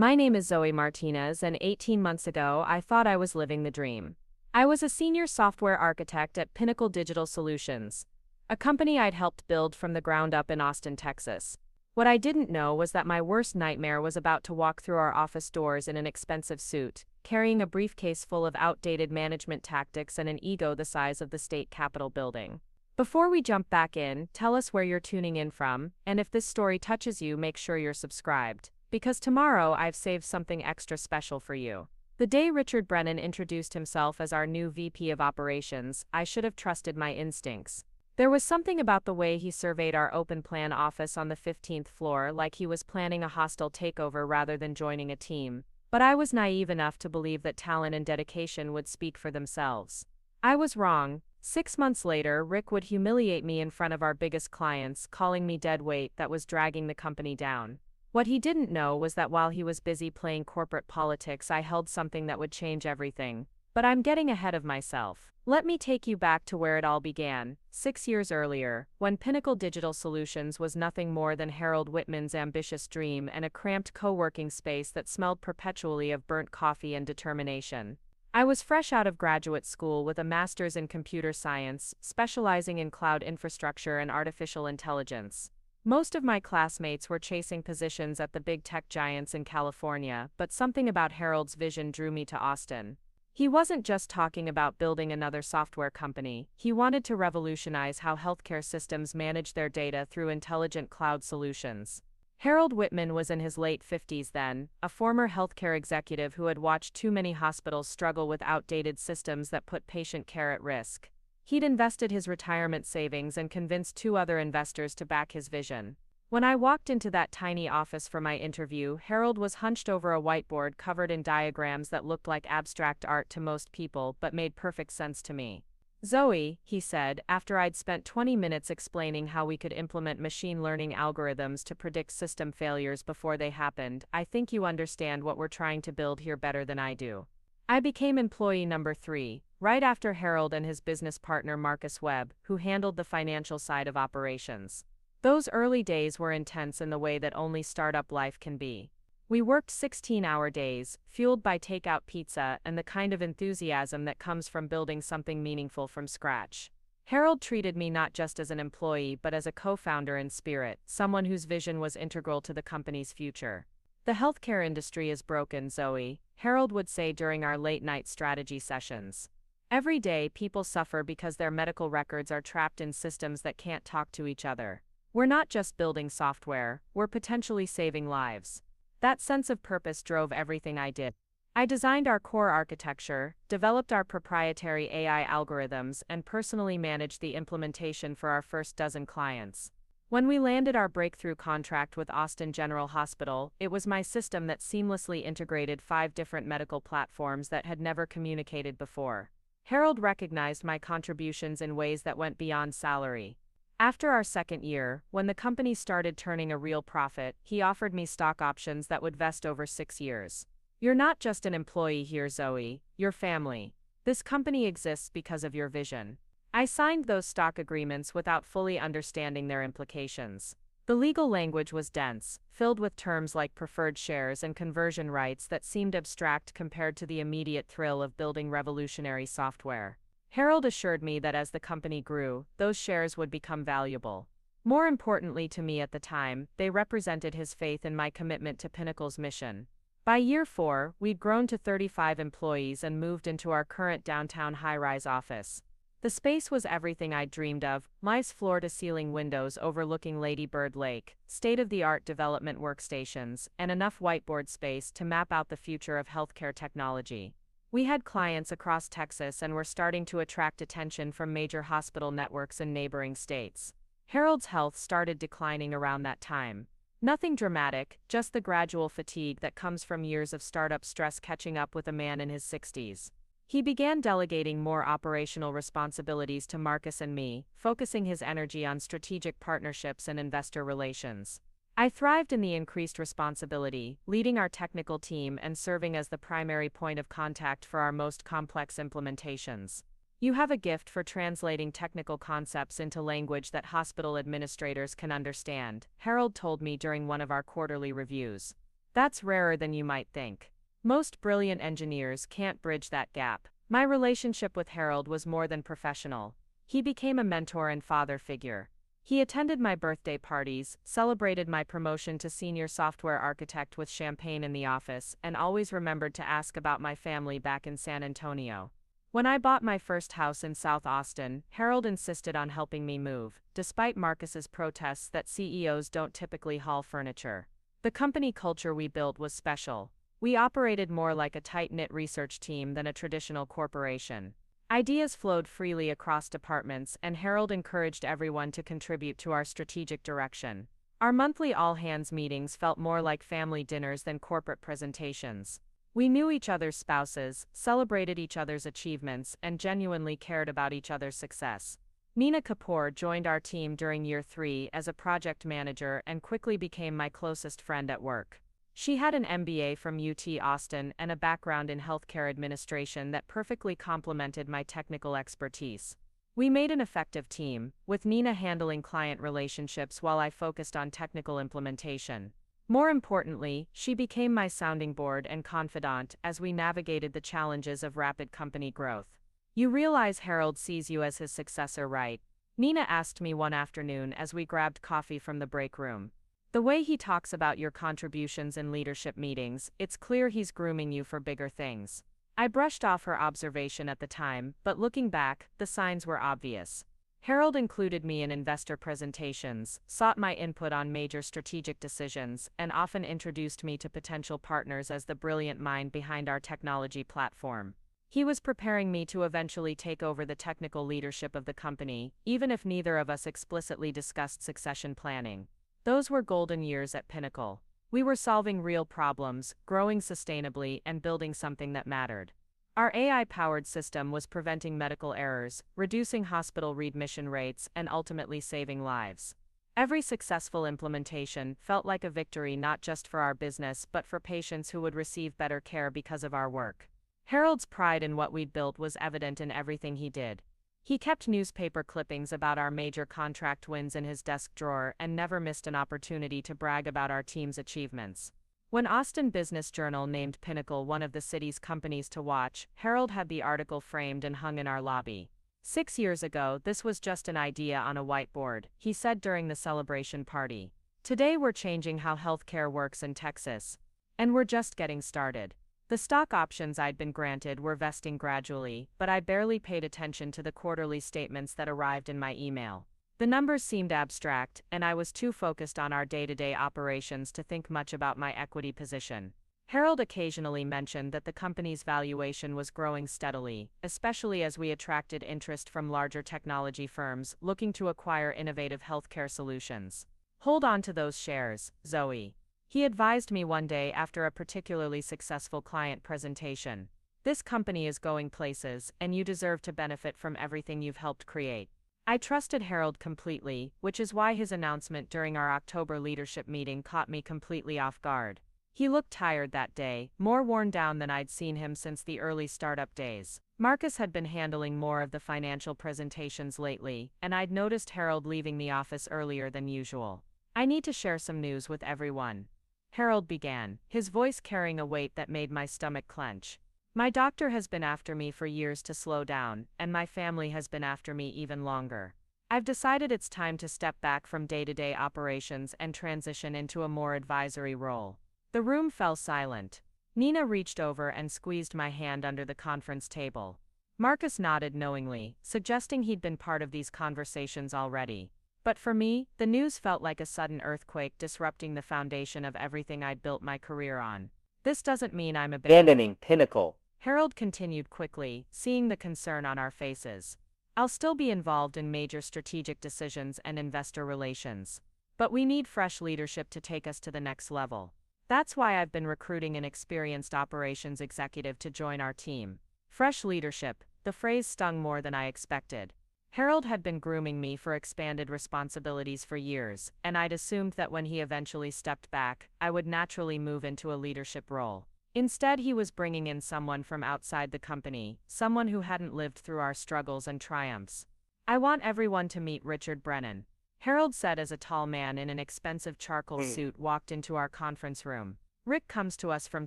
My name is Zoe Martinez, and 18 months ago, I thought I was living the dream. I was a senior software architect at Pinnacle Digital Solutions, a company I'd helped build from the ground up in Austin, Texas. What I didn't know was that my worst nightmare was about to walk through our office doors in an expensive suit, carrying a briefcase full of outdated management tactics and an ego the size of the state capitol building. Before we jump back in, tell us where you're tuning in from, and if this story touches you, make sure you're subscribed, because tomorrow I've saved something extra special for you. The day Richard Brennan introduced himself as our new VP of Operations, I should have trusted my instincts. There was something about the way he surveyed our open-plan office on the 15th floor, like he was planning a hostile takeover rather than joining a team. But I was naive enough to believe that talent and dedication would speak for themselves. I was wrong. 6 months later, Rick would humiliate me in front of our biggest clients, calling me dead weight that was dragging the company down. What he didn't know was that while he was busy playing corporate politics, I held something that would change everything. But I'm getting ahead of myself. Let me take you back to where it all began, 6 years earlier, when Pinnacle Digital Solutions was nothing more than Harold Whitman's ambitious dream and a cramped co-working space that smelled perpetually of burnt coffee and determination. I was fresh out of graduate school with a master's in computer science, specializing in cloud infrastructure and artificial intelligence. Most of my classmates were chasing positions at the big tech giants in California, but something about Harold's vision drew me to Austin. He wasn't just talking about building another software company, he wanted to revolutionize how healthcare systems manage their data through intelligent cloud solutions. Harold Whitman was in his late 50s then, a former healthcare executive who had watched too many hospitals struggle with outdated systems that put patient care at risk. He'd invested his retirement savings and convinced 2 other investors to back his vision. When I walked into that tiny office for my interview, Harold was hunched over a whiteboard covered in diagrams that looked like abstract art to most people but made perfect sense to me. "Zoe," he said, after I'd spent 20 minutes explaining how we could implement machine learning algorithms to predict system failures before they happened, "I think you understand what we're trying to build here better than I do." I became employee number 3, right after Harold and his business partner Marcus Webb, who handled the financial side of operations. Those early days were intense in the way that only startup life can be. We worked 16-hour days, fueled by takeout pizza and the kind of enthusiasm that comes from building something meaningful from scratch. Harold treated me not just as an employee but as a co-founder in spirit, someone whose vision was integral to the company's future. "The healthcare industry is broken, Zoe," Harold would say during our late-night strategy sessions. "Every day, people suffer because their medical records are trapped in systems that can't talk to each other. We're not just building software, we're potentially saving lives." That sense of purpose drove everything I did. I designed our core architecture, developed our proprietary AI algorithms, and personally managed the implementation for our first dozen clients. When we landed our breakthrough contract with Austin General Hospital, it was my system that seamlessly integrated 5 different medical platforms that had never communicated before. Harold recognized my contributions in ways that went beyond salary. After our second year, when the company started turning a real profit, he offered me stock options that would vest over 6 years. "You're not just an employee here, Zoe, you're family. This company exists because of your vision." I signed those stock agreements without fully understanding their implications. The legal language was dense, filled with terms like preferred shares and conversion rights that seemed abstract compared to the immediate thrill of building revolutionary software. Harold assured me that as the company grew, those shares would become valuable. More importantly to me at the time, they represented his faith in my commitment to Pinnacle's mission. By year 4, we'd grown to 35 employees and moved into our current downtown high-rise office. The space was everything I'd dreamed of: nice floor-to-ceiling windows overlooking Lady Bird Lake, state-of-the-art development workstations, and enough whiteboard space to map out the future of healthcare technology. We had clients across Texas and were starting to attract attention from major hospital networks in neighboring states. Harold's health started declining around that time. Nothing dramatic, just the gradual fatigue that comes from years of startup stress catching up with a man in his 60s. He began delegating more operational responsibilities to Marcus and me, focusing his energy on strategic partnerships and investor relations. I thrived in the increased responsibility, leading our technical team and serving as the primary point of contact for our most complex implementations. "You have a gift for translating technical concepts into language that hospital administrators can understand," Harold told me during one of our quarterly reviews. That's rarer than you might think. Most brilliant engineers can't bridge that gap. My relationship with Harold was more than professional. He became a mentor and father figure. He attended my birthday parties, celebrated my promotion to senior software architect with champagne in the office, and always remembered to ask about my family back in San Antonio. When I bought my first house in South Austin, Harold insisted on helping me move, despite Marcus's protests that CEOs don't typically haul furniture. The company culture we built was special. We operated more like a tight-knit research team than a traditional corporation. Ideas flowed freely across departments, and Harold encouraged everyone to contribute to our strategic direction. Our monthly all-hands meetings felt more like family dinners than corporate presentations. We knew each other's spouses, celebrated each other's achievements, and genuinely cared about each other's success. Nina Kapoor joined our team during year 3 as a project manager and quickly became my closest friend at work. She had an MBA from UT Austin and a background in healthcare administration that perfectly complemented my technical expertise. We made an effective team, with Nina handling client relationships while I focused on technical implementation. More importantly, she became my sounding board and confidant as we navigated the challenges of rapid company growth. You realize Harold sees you as his successor, right? Nina asked me one afternoon as we grabbed coffee from the break room. The way he talks about your contributions in leadership meetings, it's clear he's grooming you for bigger things. I brushed off her observation at the time, but looking back, the signs were obvious. Harold included me in investor presentations, sought my input on major strategic decisions, and often introduced me to potential partners as the brilliant mind behind our technology platform. He was preparing me to eventually take over the technical leadership of the company, even if neither of us explicitly discussed succession planning. Those were golden years at Pinnacle. We were solving real problems, growing sustainably, and building something that mattered. Our AI-powered system was preventing medical errors, reducing hospital readmission rates, and ultimately saving lives. Every successful implementation felt like a victory not just for our business but for patients who would receive better care because of our work. Harold's pride in what we'd built was evident in everything he did. He kept newspaper clippings about our major contract wins in his desk drawer and never missed an opportunity to brag about our team's achievements. When Austin Business Journal named Pinnacle one of the city's companies to watch, Harold had the article framed and hung in our lobby. 6 years ago, this was just an idea on a whiteboard, he said during the celebration party. Today we're changing how healthcare works in Texas. And we're just getting started. The stock options I'd been granted were vesting gradually, but I barely paid attention to the quarterly statements that arrived in my email. The numbers seemed abstract, and I was too focused on our day-to-day operations to think much about my equity position. Harold occasionally mentioned that the company's valuation was growing steadily, especially as we attracted interest from larger technology firms looking to acquire innovative healthcare solutions. Hold on to those shares, Zoe. He advised me one day after a particularly successful client presentation. This company is going places, and you deserve to benefit from everything you've helped create. I trusted Harold completely, which is why his announcement during our October leadership meeting caught me completely off guard. He looked tired that day, more worn down than I'd seen him since the early startup days. Marcus had been handling more of the financial presentations lately, and I'd noticed Harold leaving the office earlier than usual. I need to share some news with everyone, Harold began, his voice carrying a weight that made my stomach clench. My doctor has been after me for years to slow down, and my family has been after me even longer. I've decided it's time to step back from day-to-day operations and transition into a more advisory role. The room fell silent. Nina reached over and squeezed my hand under the conference table. Marcus nodded knowingly, suggesting he'd been part of these conversations already. But for me, the news felt like a sudden earthquake disrupting the foundation of everything I'd built my career on. This doesn't mean I'm abandoning Pinnacle, Harold continued quickly, seeing the concern on our faces. I'll still be involved in major strategic decisions and investor relations. But we need fresh leadership to take us to the next level. That's why I've been recruiting an experienced operations executive to join our team. Fresh leadership, the phrase stung more than I expected. Harold had been grooming me for expanded responsibilities for years, and I'd assumed that when he eventually stepped back, I would naturally move into a leadership role. Instead, he was bringing in someone from outside the company, someone who hadn't lived through our struggles and triumphs. I want everyone to meet Richard Brennan, Harold said as a tall man in an expensive charcoal suit walked into our conference room. Rick comes to us from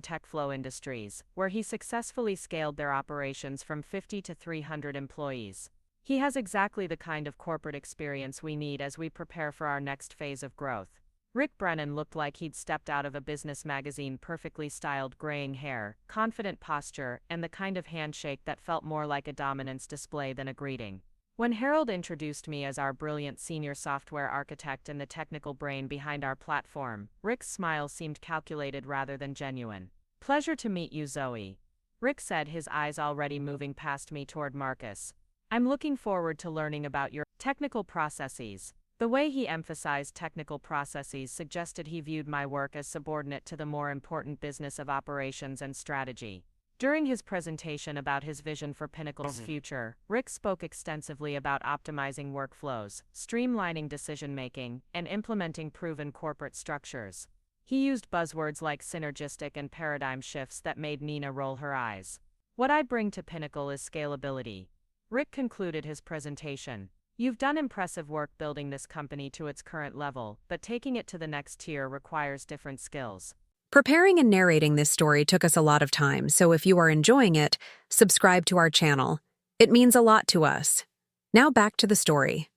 TechFlow Industries, where he successfully scaled their operations from 50 to 300 employees. He has exactly the kind of corporate experience we need as we prepare for our next phase of growth. Rick Brennan looked like he'd stepped out of a business magazine, perfectly styled graying hair, confident posture, and the kind of handshake that felt more like a dominance display than a greeting. When Harold introduced me as our brilliant senior software architect and the technical brain behind our platform, Rick's smile seemed calculated rather than genuine. "Pleasure to meet you, Zoe," Rick said, his eyes already moving past me toward Marcus. "I'm looking forward to learning about your technical processes." The way he emphasized technical processes suggested he viewed my work as subordinate to the more important business of operations and strategy. During his presentation about his vision for Pinnacle's future, Rick spoke extensively about optimizing workflows, streamlining decision-making, and implementing proven corporate structures. He used buzzwords like synergistic and paradigm shifts that made Nina roll her eyes. "What I bring to Pinnacle is scalability," Rick concluded his presentation. "You've done impressive work building this company to its current level, but taking it to the next tier requires different skills." Preparing and narrating this story took us a lot of time, so if you are enjoying it, subscribe to our channel. It means a lot to us. Now back to the story.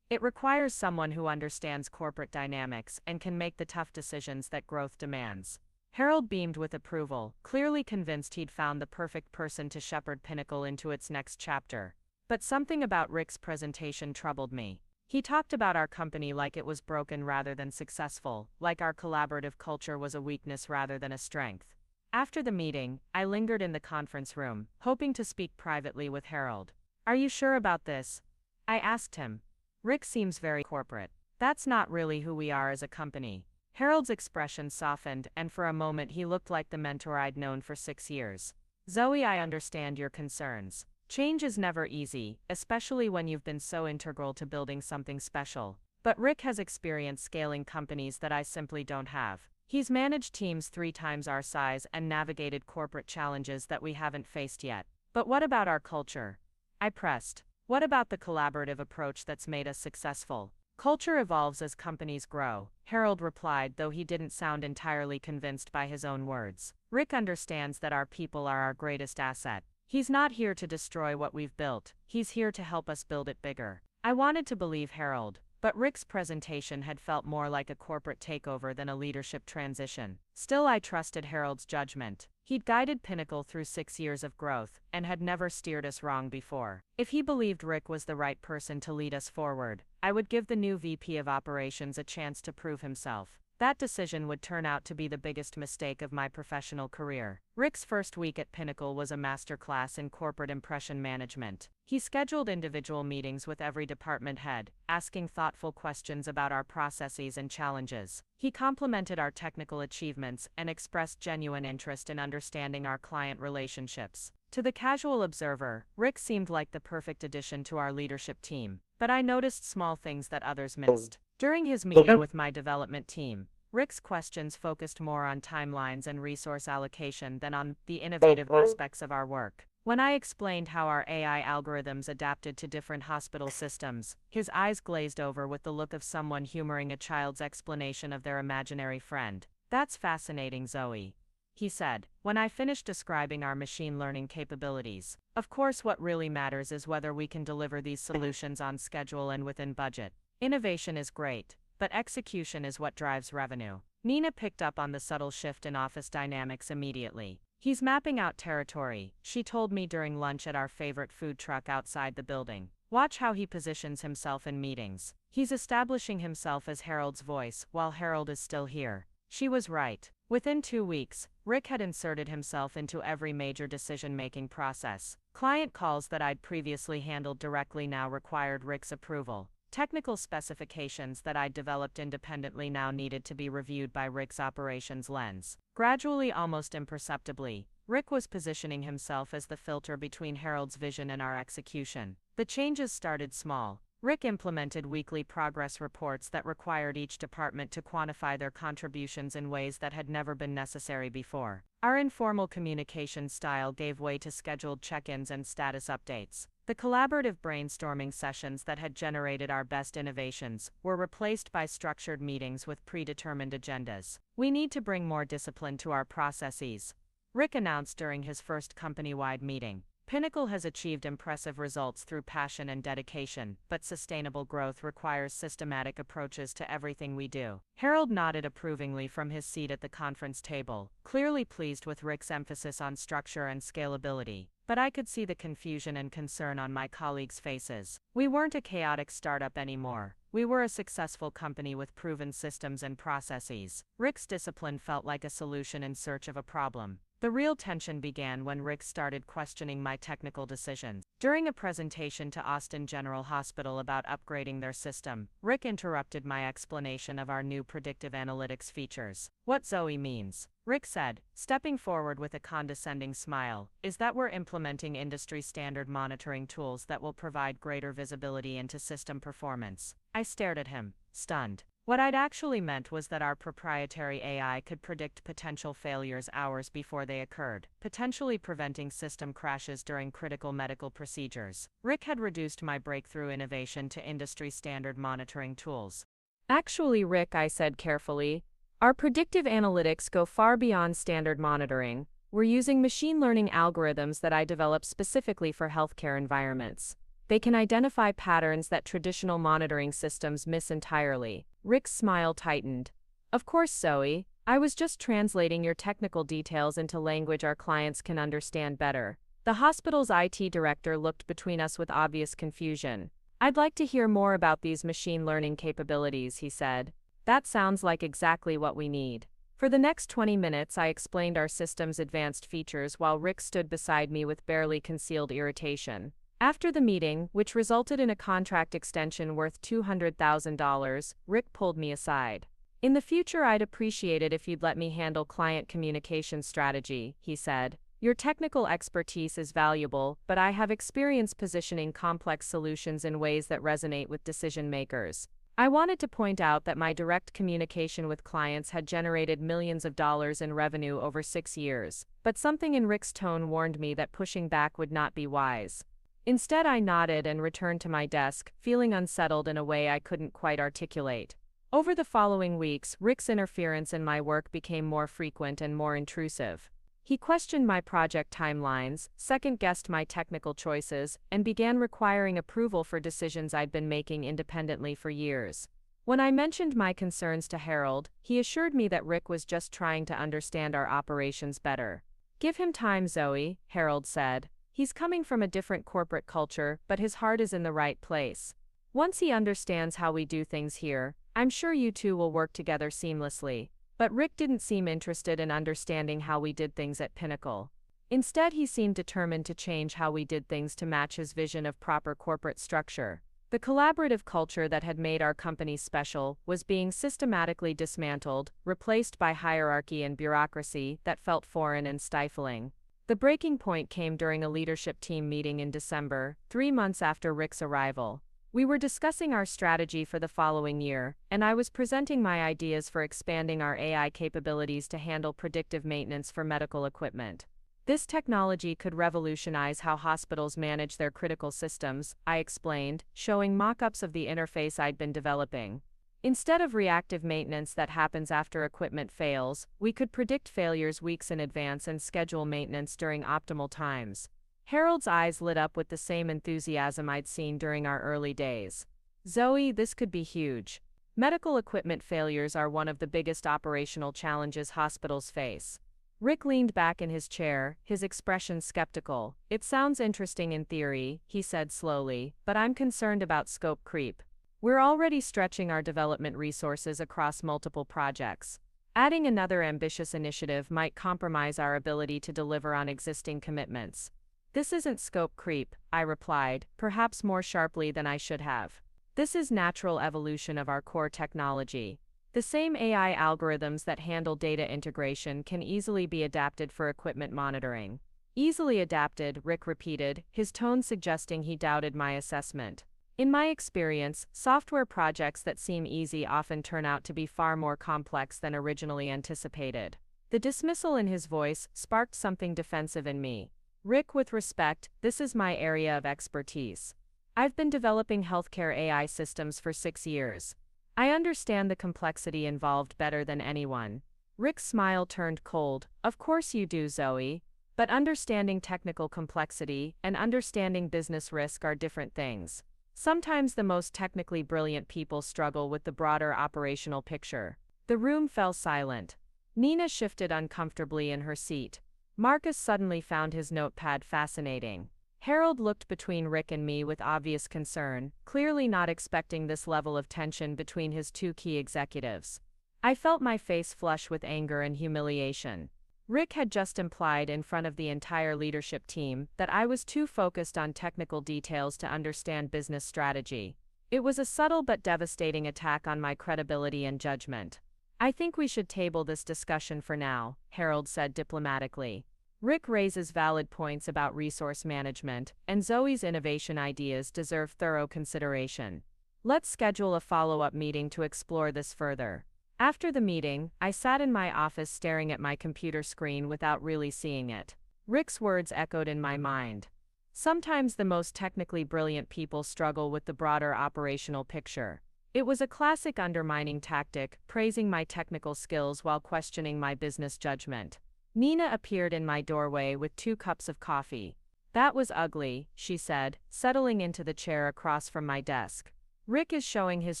It requires someone who understands corporate dynamics and can make the tough decisions that growth demands. Harold beamed with approval, clearly convinced he'd found the perfect person to shepherd Pinnacle into its next chapter. But something about Rick's presentation troubled me. He talked about our company like it was broken rather than successful, like our collaborative culture was a weakness rather than a strength. After the meeting, I lingered in the conference room, hoping to speak privately with Harold. "Are you sure about this?" I asked him. "Rick seems very corporate." "That's not really who we are as a company." Harold's expression softened, and for a moment he looked like the mentor I'd known for 6 years. "Zoe, I understand your concerns. Change is never easy, especially when you've been so integral to building something special. But Rick has experience scaling companies that I simply don't have. He's managed teams 3 times our size and navigated corporate challenges that we haven't faced yet." "But what about our culture?" I pressed. "What about the collaborative approach that's made us successful?" "Culture evolves as companies grow," Harold replied, though he didn't sound entirely convinced by his own words. "Rick understands that our people are our greatest asset. He's not here to destroy what we've built, he's here to help us build it bigger." I wanted to believe Harold, but Rick's presentation had felt more like a corporate takeover than a leadership transition. Still, I trusted Harold's judgment. He'd guided Pinnacle through 6 years of growth, and had never steered us wrong before. If he believed Rick was the right person to lead us forward, I would give the new VP of Operations a chance to prove himself. That decision would turn out to be the biggest mistake of my professional career. Rick's first week at Pinnacle was a masterclass in corporate impression management. He scheduled individual meetings with every department head, asking thoughtful questions about our processes and challenges. He complimented our technical achievements and expressed genuine interest in understanding our client relationships. To the casual observer, Rick seemed like the perfect addition to our leadership team, but I noticed small things that others missed. During his meeting with my development team, Rick's questions focused more on timelines and resource allocation than on the innovative aspects of our work. When I explained how our AI algorithms adapted to different hospital systems, his eyes glazed over with the look of someone humoring a child's explanation of their imaginary friend. "That's fascinating, Zoe," he said, when I finished describing our machine learning capabilities. "Of course, what really matters is whether we can deliver these solutions on schedule and within budget. Innovation is great, but execution is what drives revenue." Nina picked up on the subtle shift in office dynamics immediately. "He's mapping out territory," she told me during lunch at our favorite food truck outside the building. "Watch how he positions himself in meetings. He's establishing himself as Harold's voice, while Harold is still here." She was right. Within 2 weeks, Rick had inserted himself into every major decision-making process. Client calls that I'd previously handled directly now required Rick's approval. Technical specifications that I'd developed independently now needed to be reviewed by Rick's operations lens. Gradually, almost imperceptibly, Rick was positioning himself as the filter between Harold's vision and our execution. The changes started small. Rick implemented weekly progress reports that required each department to quantify their contributions in ways that had never been necessary before. Our informal communication style gave way to scheduled check-ins and status updates. The collaborative brainstorming sessions that had generated our best innovations were replaced by structured meetings with predetermined agendas. We need to bring more discipline to our processes, Rick announced during his first company-wide meeting. Pinnacle has achieved impressive results through passion and dedication, but sustainable growth requires systematic approaches to everything we do. Harold nodded approvingly from his seat at the conference table, clearly pleased with Rick's emphasis on structure and scalability. But I could see the confusion and concern on my colleagues' faces. We weren't a chaotic startup anymore. We were a successful company with proven systems and processes. Rick's discipline felt like a solution in search of a problem. The real tension began when Rick started questioning my technical decisions. During a presentation to Austin General Hospital about upgrading their system, Rick interrupted my explanation of our new predictive analytics features. "What Zoe means," Rick said, stepping forward with a condescending smile, "is that we're implementing industry-standard monitoring tools that will provide greater visibility into system performance." I stared at him, stunned. What I'd actually meant was that our proprietary AI could predict potential failures hours before they occurred, potentially preventing system crashes during critical medical procedures. Rick had reduced my breakthrough innovation to industry-standard monitoring tools. "Actually, Rick," I said carefully, "our predictive analytics go far beyond standard monitoring. We're using machine learning algorithms that I developed specifically for healthcare environments. They can identify patterns that traditional monitoring systems miss entirely." Rick's smile tightened. "Of course, Zoe. I was just translating your technical details into language our clients can understand better." The hospital's IT director looked between us with obvious confusion. "I'd like to hear more about these machine learning capabilities," he said. "That sounds like exactly what we need." For the next 20 minutes, I explained our system's advanced features while Rick stood beside me with barely concealed irritation. After the meeting, which resulted in a contract extension worth $200,000, Rick pulled me aside. "In the future, I'd appreciate it if you'd let me handle client communication strategy," he said. "Your technical expertise is valuable, but I have experience positioning complex solutions in ways that resonate with decision makers." I wanted to point out that my direct communication with clients had generated millions of dollars in revenue over 6 years, but something in Rick's tone warned me that pushing back would not be wise. Instead, I nodded and returned to my desk, feeling unsettled in a way I couldn't quite articulate. Over the following weeks, Rick's interference in my work became more frequent and more intrusive. He questioned my project timelines, second-guessed my technical choices, and began requiring approval for decisions I'd been making independently for years. When I mentioned my concerns to Harold, he assured me that Rick was just trying to understand our operations better. "Give him time, Zoe," Harold said. "He's coming from a different corporate culture, but his heart is in the right place. Once he understands how we do things here, I'm sure you two will work together seamlessly." But Rick didn't seem interested in understanding how we did things at Pinnacle. Instead, he seemed determined to change how we did things to match his vision of proper corporate structure. The collaborative culture that had made our company special was being systematically dismantled, replaced by hierarchy and bureaucracy that felt foreign and stifling. The breaking point came during a leadership team meeting in December, 3 months after Rick's arrival. We were discussing our strategy for the following year, and I was presenting my ideas for expanding our AI capabilities to handle predictive maintenance for medical equipment. This technology could revolutionize how hospitals manage their critical systems, I explained, showing mock-ups of the interface I'd been developing. Instead of reactive maintenance that happens after equipment fails, we could predict failures weeks in advance and schedule maintenance during optimal times. Harold's eyes lit up with the same enthusiasm I'd seen during our early days. "Zoe, this could be huge. Medical equipment failures are one of the biggest operational challenges hospitals face." Rick leaned back in his chair, his expression skeptical. "It sounds interesting in theory," he said slowly, "but I'm concerned about scope creep. We're already stretching our development resources across multiple projects. Adding another ambitious initiative might compromise our ability to deliver on existing commitments." "This isn't scope creep," I replied, perhaps more sharply than I should have. "This is natural evolution of our core technology. The same AI algorithms that handle data integration can easily be adapted for equipment monitoring." "Easily adapted," Rick repeated, his tone suggesting he doubted my assessment. "In my experience, software projects that seem easy often turn out to be far more complex than originally anticipated." The dismissal in his voice sparked something defensive in me. Rick, with respect, this is my area of expertise. I've been developing healthcare AI systems for 6 years. I understand the complexity involved better than anyone. Rick's smile turned cold. Of course you do, Zoe. But understanding technical complexity and understanding business risk are different things. Sometimes the most technically brilliant people struggle with the broader operational picture. The room fell silent. Nina shifted uncomfortably in her seat. Marcus suddenly found his notepad fascinating. Harold looked between Rick and me with obvious concern, clearly not expecting this level of tension between his two key executives. I felt my face flush with anger and humiliation. Rick had just implied in front of the entire leadership team that I was too focused on technical details to understand business strategy. It was a subtle but devastating attack on my credibility and judgment. I think we should table this discussion for now, Harold said diplomatically. Rick raises valid points about resource management, and Zoe's innovation ideas deserve thorough consideration. Let's schedule a follow-up meeting to explore this further. After the meeting, I sat in my office staring at my computer screen without really seeing it. Rick's words echoed in my mind. Sometimes the most technically brilliant people struggle with the broader operational picture. It was a classic undermining tactic, praising my technical skills while questioning my business judgment. Nina appeared in my doorway with 2 cups of coffee. That was ugly, she said, settling into the chair across from my desk. Rick is showing his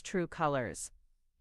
true colors.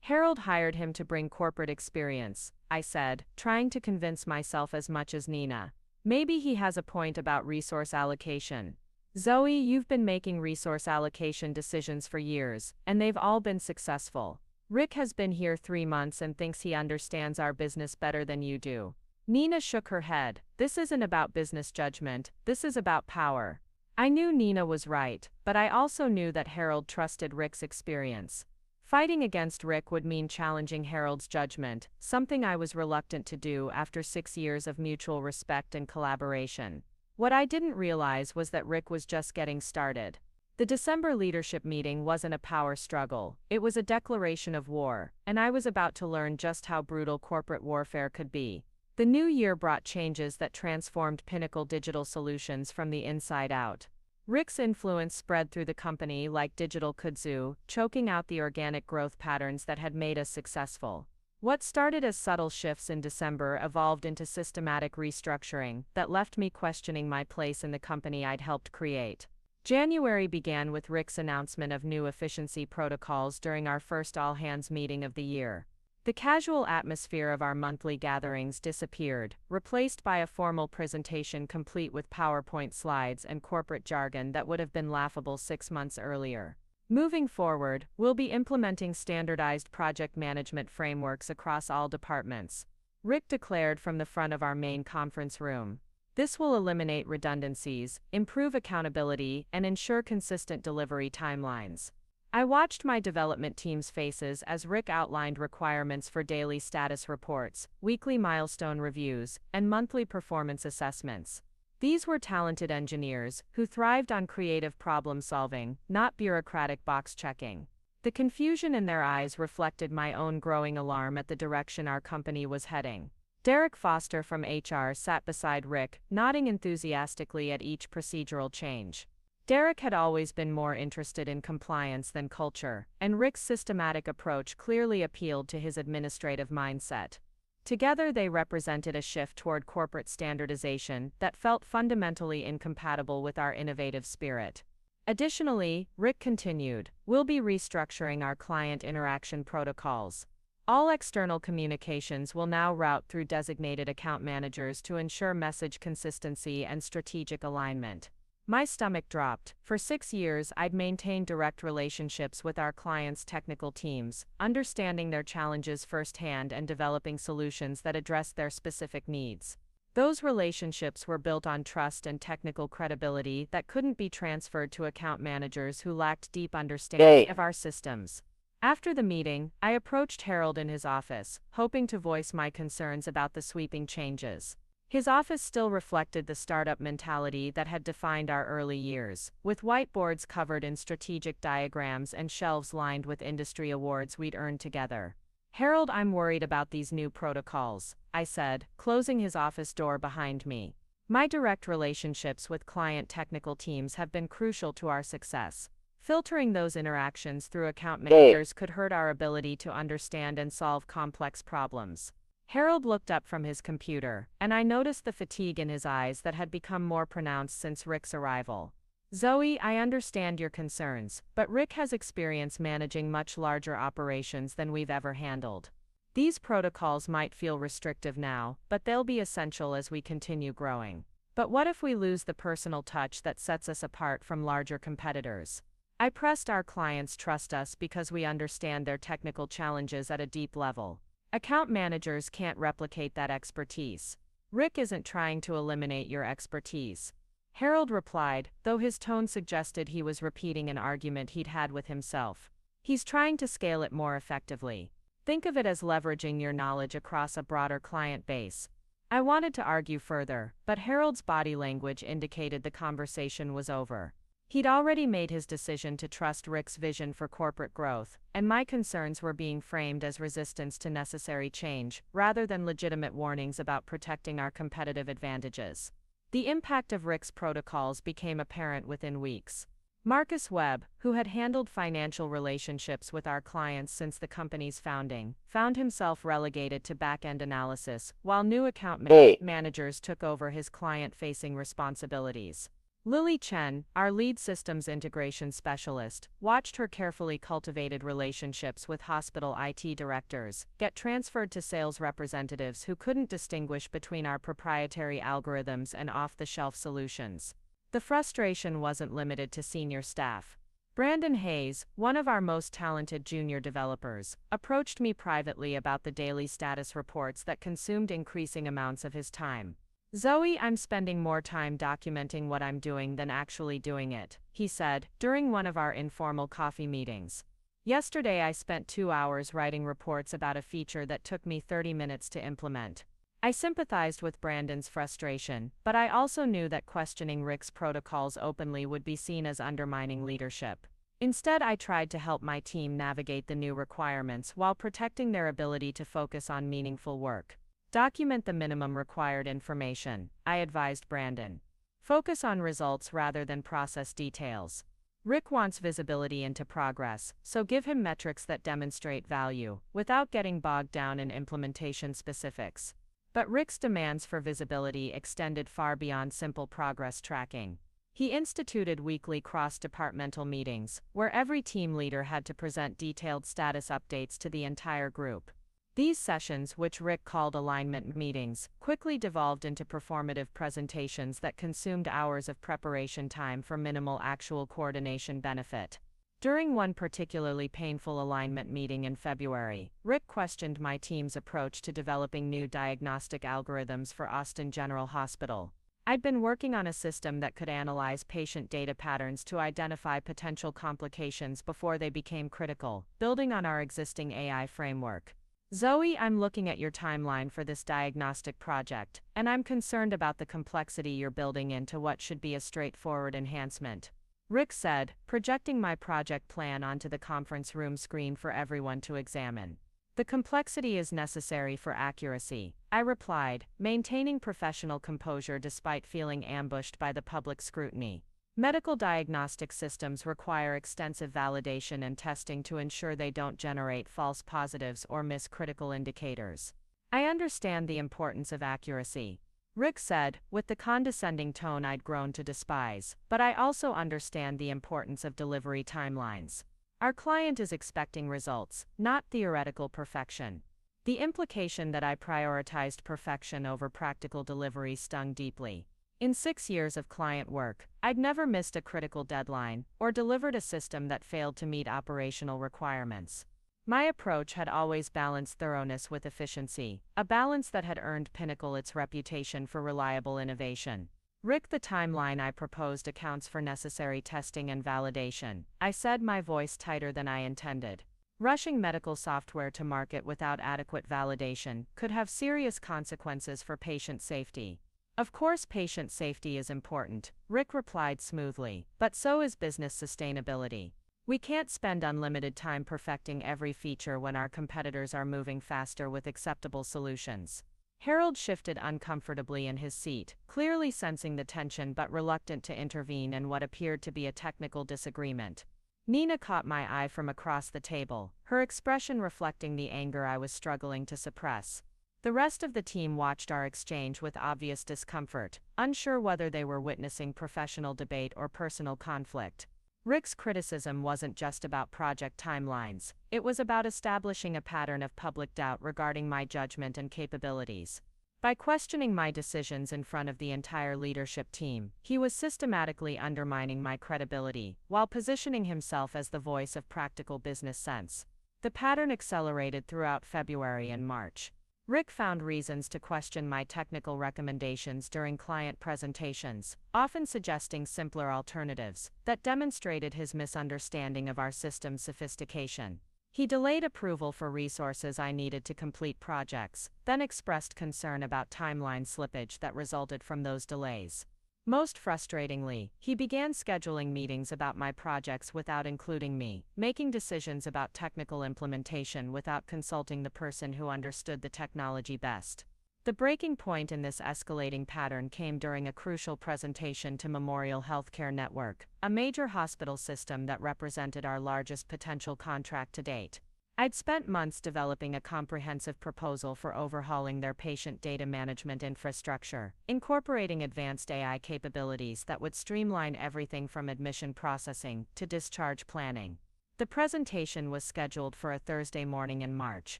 Harold hired him to bring corporate experience, I said, trying to convince myself as much as Nina. Maybe he has a point about resource allocation. Zoe, you've been making resource allocation decisions for years, and they've all been successful. Rick has been here 3 months and thinks he understands our business better than you do. Nina shook her head. This isn't about business judgment, this is about power. I knew Nina was right, but I also knew that Harold trusted Rick's experience. Fighting against Rick would mean challenging Harold's judgment, something I was reluctant to do after 6 years of mutual respect and collaboration. What I didn't realize was that Rick was just getting started. The December leadership meeting wasn't a power struggle, it was a declaration of war, and I was about to learn just how brutal corporate warfare could be. The new year brought changes that transformed Pinnacle Digital Solutions from the inside out. Rick's influence spread through the company like digital kudzu, choking out the organic growth patterns that had made us successful. What started as subtle shifts in December evolved into systematic restructuring that left me questioning my place in the company I'd helped create. January began with Rick's announcement of new efficiency protocols during our first all-hands meeting of the year. The casual atmosphere of our monthly gatherings disappeared, replaced by a formal presentation complete with PowerPoint slides and corporate jargon that would have been laughable 6 months earlier. Moving forward, we'll be implementing standardized project management frameworks across all departments, Rick declared from the front of our main conference room. This will eliminate redundancies, improve accountability, and ensure consistent delivery timelines. I watched my development team's faces as Rick outlined requirements for daily status reports, weekly milestone reviews, and monthly performance assessments. These were talented engineers who thrived on creative problem-solving, not bureaucratic box-checking. The confusion in their eyes reflected my own growing alarm at the direction our company was heading. Derek Foster from HR sat beside Rick, nodding enthusiastically at each procedural change. Derek had always been more interested in compliance than culture, and Rick's systematic approach clearly appealed to his administrative mindset. Together they represented a shift toward corporate standardization that felt fundamentally incompatible with our innovative spirit. Additionally, Rick continued, we'll be restructuring our client interaction protocols. All external communications will now route through designated account managers to ensure message consistency and strategic alignment. My stomach dropped. For 6 years, I'd maintained direct relationships with our clients' technical teams, understanding their challenges firsthand and developing solutions that addressed their specific needs. Those relationships were built on trust and technical credibility that couldn't be transferred to account managers who lacked deep understanding of our systems. After the meeting, I approached Harold in his office, hoping to voice my concerns about the sweeping changes. His office still reflected the startup mentality that had defined our early years, with whiteboards covered in strategic diagrams and shelves lined with industry awards we'd earned together. Harold, I'm worried about these new protocols, I said, closing his office door behind me. My direct relationships with client technical teams have been crucial to our success. Filtering those interactions through account managers could hurt our ability to understand and solve complex problems. Harold looked up from his computer, and I noticed the fatigue in his eyes that had become more pronounced since Rick's arrival. Zoe, I understand your concerns, but Rick has experience managing much larger operations than we've ever handled. These protocols might feel restrictive now, but they'll be essential as we continue growing. But what if we lose the personal touch that sets us apart from larger competitors? I pressed our clients trust us because we understand their technical challenges at a deep level. Account managers can't replicate that expertise. Rick isn't trying to eliminate your expertise. Harold replied, though his tone suggested he was repeating an argument he'd had with himself. He's trying to scale it more effectively. Think of it as leveraging your knowledge across a broader client base. I wanted to argue further, but Harold's body language indicated the conversation was over. He'd already made his decision to trust Rick's vision for corporate growth, and my concerns were being framed as resistance to necessary change, rather than legitimate warnings about protecting our competitive advantages. The impact of Rick's protocols became apparent within weeks. Marcus Webb, who had handled financial relationships with our clients since the company's founding, found himself relegated to back-end analysis, while new account managers took over his client-facing responsibilities. Lily Chen, our lead systems integration specialist, watched her carefully cultivated relationships with hospital IT directors get transferred to sales representatives who couldn't distinguish between our proprietary algorithms and off-the-shelf solutions. The frustration wasn't limited to senior staff. Brandon Hayes, one of our most talented junior developers, approached me privately about the daily status reports that consumed increasing amounts of his time. Zoe, I'm spending more time documenting what I'm doing than actually doing it, he said, during one of our informal coffee meetings. Yesterday I spent 2 hours writing reports about a feature that took me 30 minutes to implement. I sympathized with Brandon's frustration, but I also knew that questioning Rick's protocols openly would be seen as undermining leadership. Instead, I tried to help my team navigate the new requirements while protecting their ability to focus on meaningful work. Document the minimum required information, I advised Brandon. Focus on results rather than process details. Rick wants visibility into progress, so give him metrics that demonstrate value, without getting bogged down in implementation specifics. But Rick's demands for visibility extended far beyond simple progress tracking. He instituted weekly cross-departmental meetings, where every team leader had to present detailed status updates to the entire group. These sessions, which Rick called alignment meetings, quickly devolved into performative presentations that consumed hours of preparation time for minimal actual coordination benefit. During one particularly painful alignment meeting in February, Rick questioned my team's approach to developing new diagnostic algorithms for Austin General Hospital. I'd been working on a system that could analyze patient data patterns to identify potential complications before they became critical, building on our existing AI framework. Zoe, I'm looking at your timeline for this diagnostic project, and I'm concerned about the complexity you're building into what should be a straightforward enhancement. Rick said, projecting my project plan onto the conference room screen for everyone to examine. The complexity is necessary for accuracy, I replied, maintaining professional composure despite feeling ambushed by the public scrutiny. Medical diagnostic systems require extensive validation and testing to ensure they don't generate false positives or miss critical indicators. I understand the importance of accuracy, Rick said, with the condescending tone I'd grown to despise, but I also understand the importance of delivery timelines. Our client is expecting results, not theoretical perfection. The implication that I prioritized perfection over practical delivery stung deeply. In 6 years of client work, I'd never missed a critical deadline or delivered a system that failed to meet operational requirements. My approach had always balanced thoroughness with efficiency, a balance that had earned Pinnacle its reputation for reliable innovation. Rick, the timeline I proposed accounts for necessary testing and validation, I said, my voice tighter than I intended. Rushing medical software to market without adequate validation could have serious consequences for patient safety. Of course, patient safety is important, Rick replied smoothly, but so is business sustainability. We can't spend unlimited time perfecting every feature when our competitors are moving faster with acceptable solutions. Harold shifted uncomfortably in his seat, clearly sensing the tension but reluctant to intervene in what appeared to be a technical disagreement. Nina caught my eye from across the table, her expression reflecting the anger I was struggling to suppress. The rest of the team watched our exchange with obvious discomfort, unsure whether they were witnessing professional debate or personal conflict. Rick's criticism wasn't just about project timelines, it was about establishing a pattern of public doubt regarding my judgment and capabilities. By questioning my decisions in front of the entire leadership team, he was systematically undermining my credibility, while positioning himself as the voice of practical business sense. The pattern accelerated throughout February and March. Rick found reasons to question my technical recommendations during client presentations, often suggesting simpler alternatives that demonstrated his misunderstanding of our system's sophistication. He delayed approval for resources I needed to complete projects, then expressed concern about timeline slippage that resulted from those delays. Most frustratingly, he began scheduling meetings about my projects without including me, making decisions about technical implementation without consulting the person who understood the technology best. The breaking point in this escalating pattern came during a crucial presentation to Memorial Healthcare Network, a major hospital system that represented our largest potential contract to date. I'd spent months developing a comprehensive proposal for overhauling their patient data management infrastructure, incorporating advanced AI capabilities that would streamline everything from admission processing to discharge planning. The presentation was scheduled for a Thursday morning in March,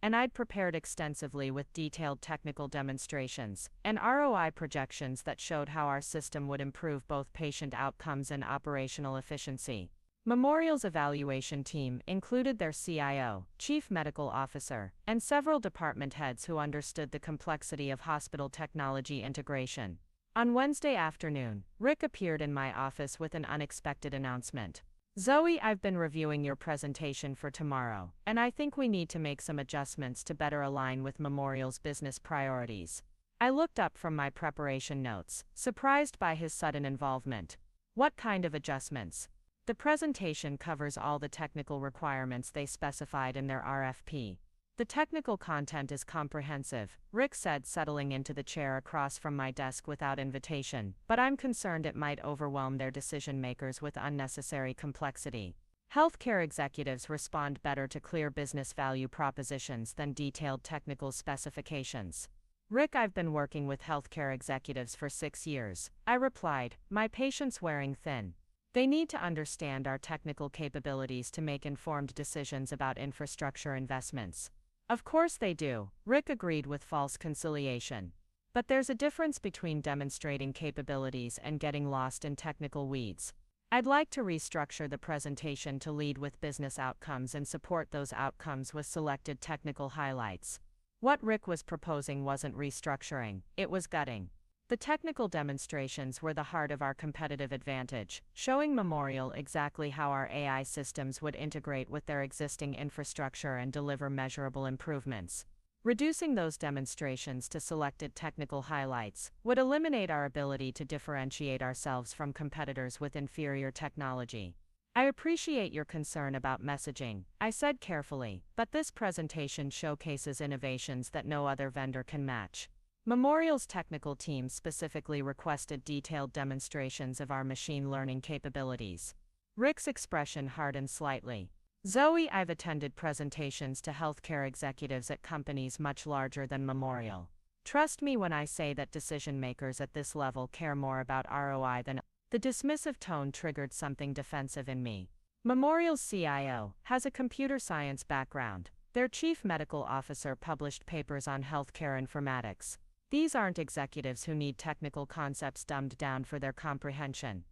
and I'd prepared extensively with detailed technical demonstrations and ROI projections that showed how our system would improve both patient outcomes and operational efficiency. Memorial's evaluation team included their CIO, Chief Medical Officer, and several department heads who understood the complexity of hospital technology integration. On Wednesday afternoon, Rick appeared in my office with an unexpected announcement. "Zoe, I've been reviewing your presentation for tomorrow, and I think we need to make some adjustments to better align with Memorial's business priorities." I looked up from my preparation notes, surprised by his sudden involvement. "What kind of adjustments?" The presentation covers all the technical requirements they specified in their RFP. "The technical content is comprehensive," Rick said, settling into the chair across from my desk without invitation, "but I'm concerned it might overwhelm their decision-makers with unnecessary complexity. Healthcare executives respond better to clear business value propositions than detailed technical specifications." "Rick, I've been working with healthcare executives for 6 years," I replied, my patience wearing thin. "They need to understand our technical capabilities to make informed decisions about infrastructure investments." "Of course they do," Rick agreed with false conciliation. "But there's a difference between demonstrating capabilities and getting lost in technical weeds. I'd like to restructure the presentation to lead with business outcomes and support those outcomes with selected technical highlights." What Rick was proposing wasn't restructuring, it was gutting. The technical demonstrations were the heart of our competitive advantage, showing Memorial exactly how our AI systems would integrate with their existing infrastructure and deliver measurable improvements. Reducing those demonstrations to selected technical highlights would eliminate our ability to differentiate ourselves from competitors with inferior technology. "I appreciate your concern about messaging," I said carefully, "but this presentation showcases innovations that no other vendor can match." Memorial's technical team specifically requested detailed demonstrations of our machine learning capabilities. Rick's expression hardened slightly. "Zoe, I've attended presentations to healthcare executives at companies much larger than Memorial. Trust me when I say that decision makers at this level care more about ROI than..." The dismissive tone triggered something defensive in me. Memorial's CIO has a computer science background. Their chief medical officer published papers on healthcare informatics. These aren't executives who need technical concepts dumbed down for their comprehension.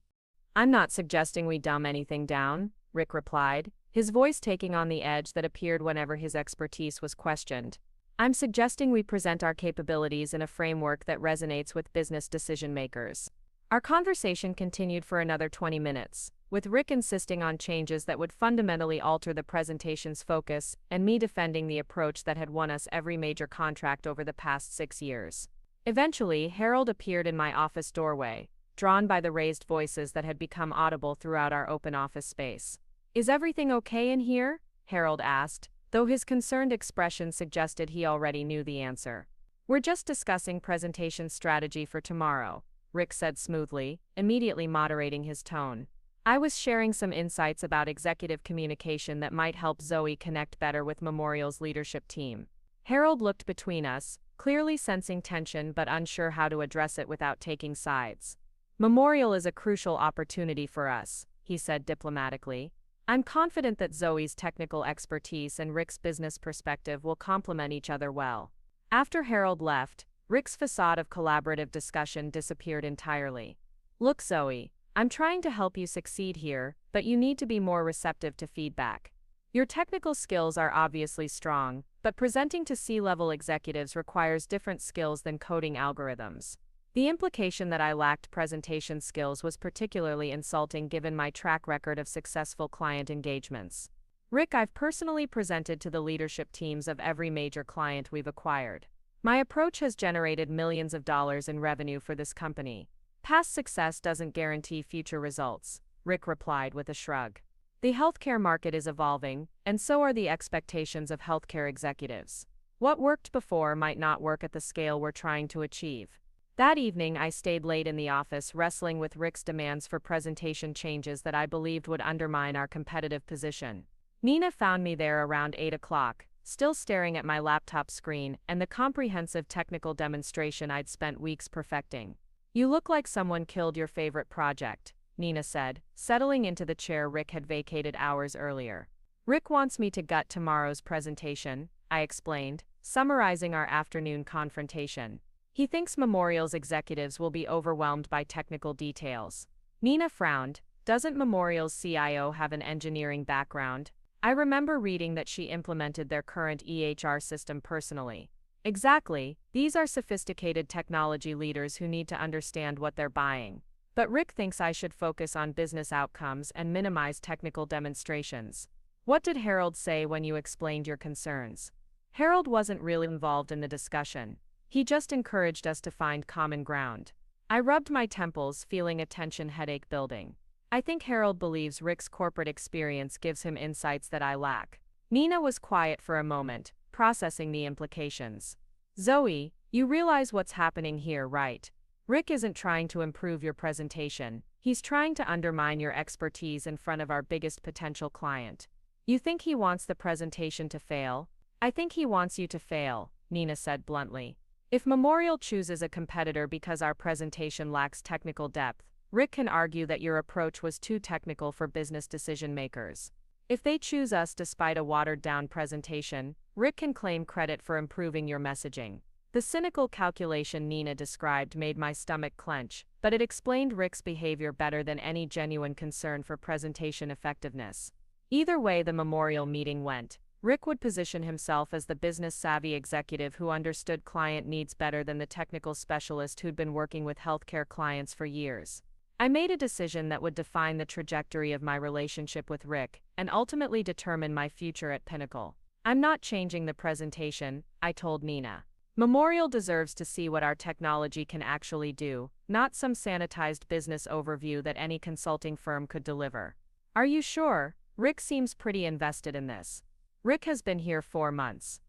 "I'm not suggesting we dumb anything down," Rick replied, his voice taking on the edge that appeared whenever his expertise was questioned. "I'm suggesting we present our capabilities in a framework that resonates with business decision makers." Our conversation continued for another 20 minutes, with Rick insisting on changes that would fundamentally alter the presentation's focus, and me defending the approach that had won us every major contract over the past 6 years. Eventually, Harold appeared in my office doorway, drawn by the raised voices that had become audible throughout our open office space. "Is everything okay in here?" Harold asked, though his concerned expression suggested he already knew the answer. We're just discussing presentation strategy for tomorrow, Rick said smoothly, immediately moderating his tone. I was sharing some insights about executive communication that might help Zoe connect better with Memorial's leadership team. Harold looked between us, clearly sensing tension but unsure how to address it without taking sides. Memorial is a crucial opportunity for us, he said diplomatically. I'm confident that Zoe's technical expertise and Rick's business perspective will complement each other well. After Harold left, Rick's facade of collaborative discussion disappeared entirely. Look, Zoe, I'm trying to help you succeed here, but you need to be more receptive to feedback. Your technical skills are obviously strong, but presenting to C-level executives requires different skills than coding algorithms. The implication that I lacked presentation skills was particularly insulting given my track record of successful client engagements. Rick, I've personally presented to the leadership teams of every major client we've acquired. My approach has generated millions of dollars in revenue for this company. Past success doesn't guarantee future results, Rick replied with a shrug. The healthcare market is evolving, and so are the expectations of healthcare executives. What worked before might not work at the scale we're trying to achieve. That evening, I stayed late in the office wrestling with Rick's demands for presentation changes that I believed would undermine our competitive position. Nina found me there around 8 o'clock, still staring at my laptop screen and the comprehensive technical demonstration I'd spent weeks perfecting. You look like someone killed your favorite project, Nina said, settling into the chair Rick had vacated hours earlier. Rick wants me to gut tomorrow's presentation, I explained, summarizing our afternoon confrontation. He thinks Memorial's executives will be overwhelmed by technical details. Nina frowned. Doesn't Memorial's CIO have an engineering background? I remember reading that she implemented their current EHR system personally. Exactly, these are sophisticated technology leaders who need to understand what they're buying. But Rick thinks I should focus on business outcomes and minimize technical demonstrations. What did Harold say when you explained your concerns? Harold wasn't really involved in the discussion. He just encouraged us to find common ground. I rubbed my temples, feeling a tension headache building. I think Harold believes Rick's corporate experience gives him insights that I lack. Nina was quiet for a moment, processing the implications. Zoe, you realize what's happening here, right? Rick isn't trying to improve your presentation. He's trying to undermine your expertise in front of our biggest potential client. You think he wants the presentation to fail? I think he wants you to fail, Nina said bluntly. If Memorial chooses a competitor because our presentation lacks technical depth, Rick can argue that your approach was too technical for business decision makers. If they choose us despite a watered-down presentation, Rick can claim credit for improving your messaging. The cynical calculation Nina described made my stomach clench, but it explained Rick's behavior better than any genuine concern for presentation effectiveness. Either way the Memorial meeting went, Rick would position himself as the business-savvy executive who understood client needs better than the technical specialist who'd been working with healthcare clients for years. I made a decision that would define the trajectory of my relationship with Rick and ultimately determine my future at Pinnacle. I'm not changing the presentation, I told Nina. Memorial deserves to see what our technology can actually do, not some sanitized business overview that any consulting firm could deliver. Are you sure? Rick seems pretty invested in this. Rick has been here 4 months.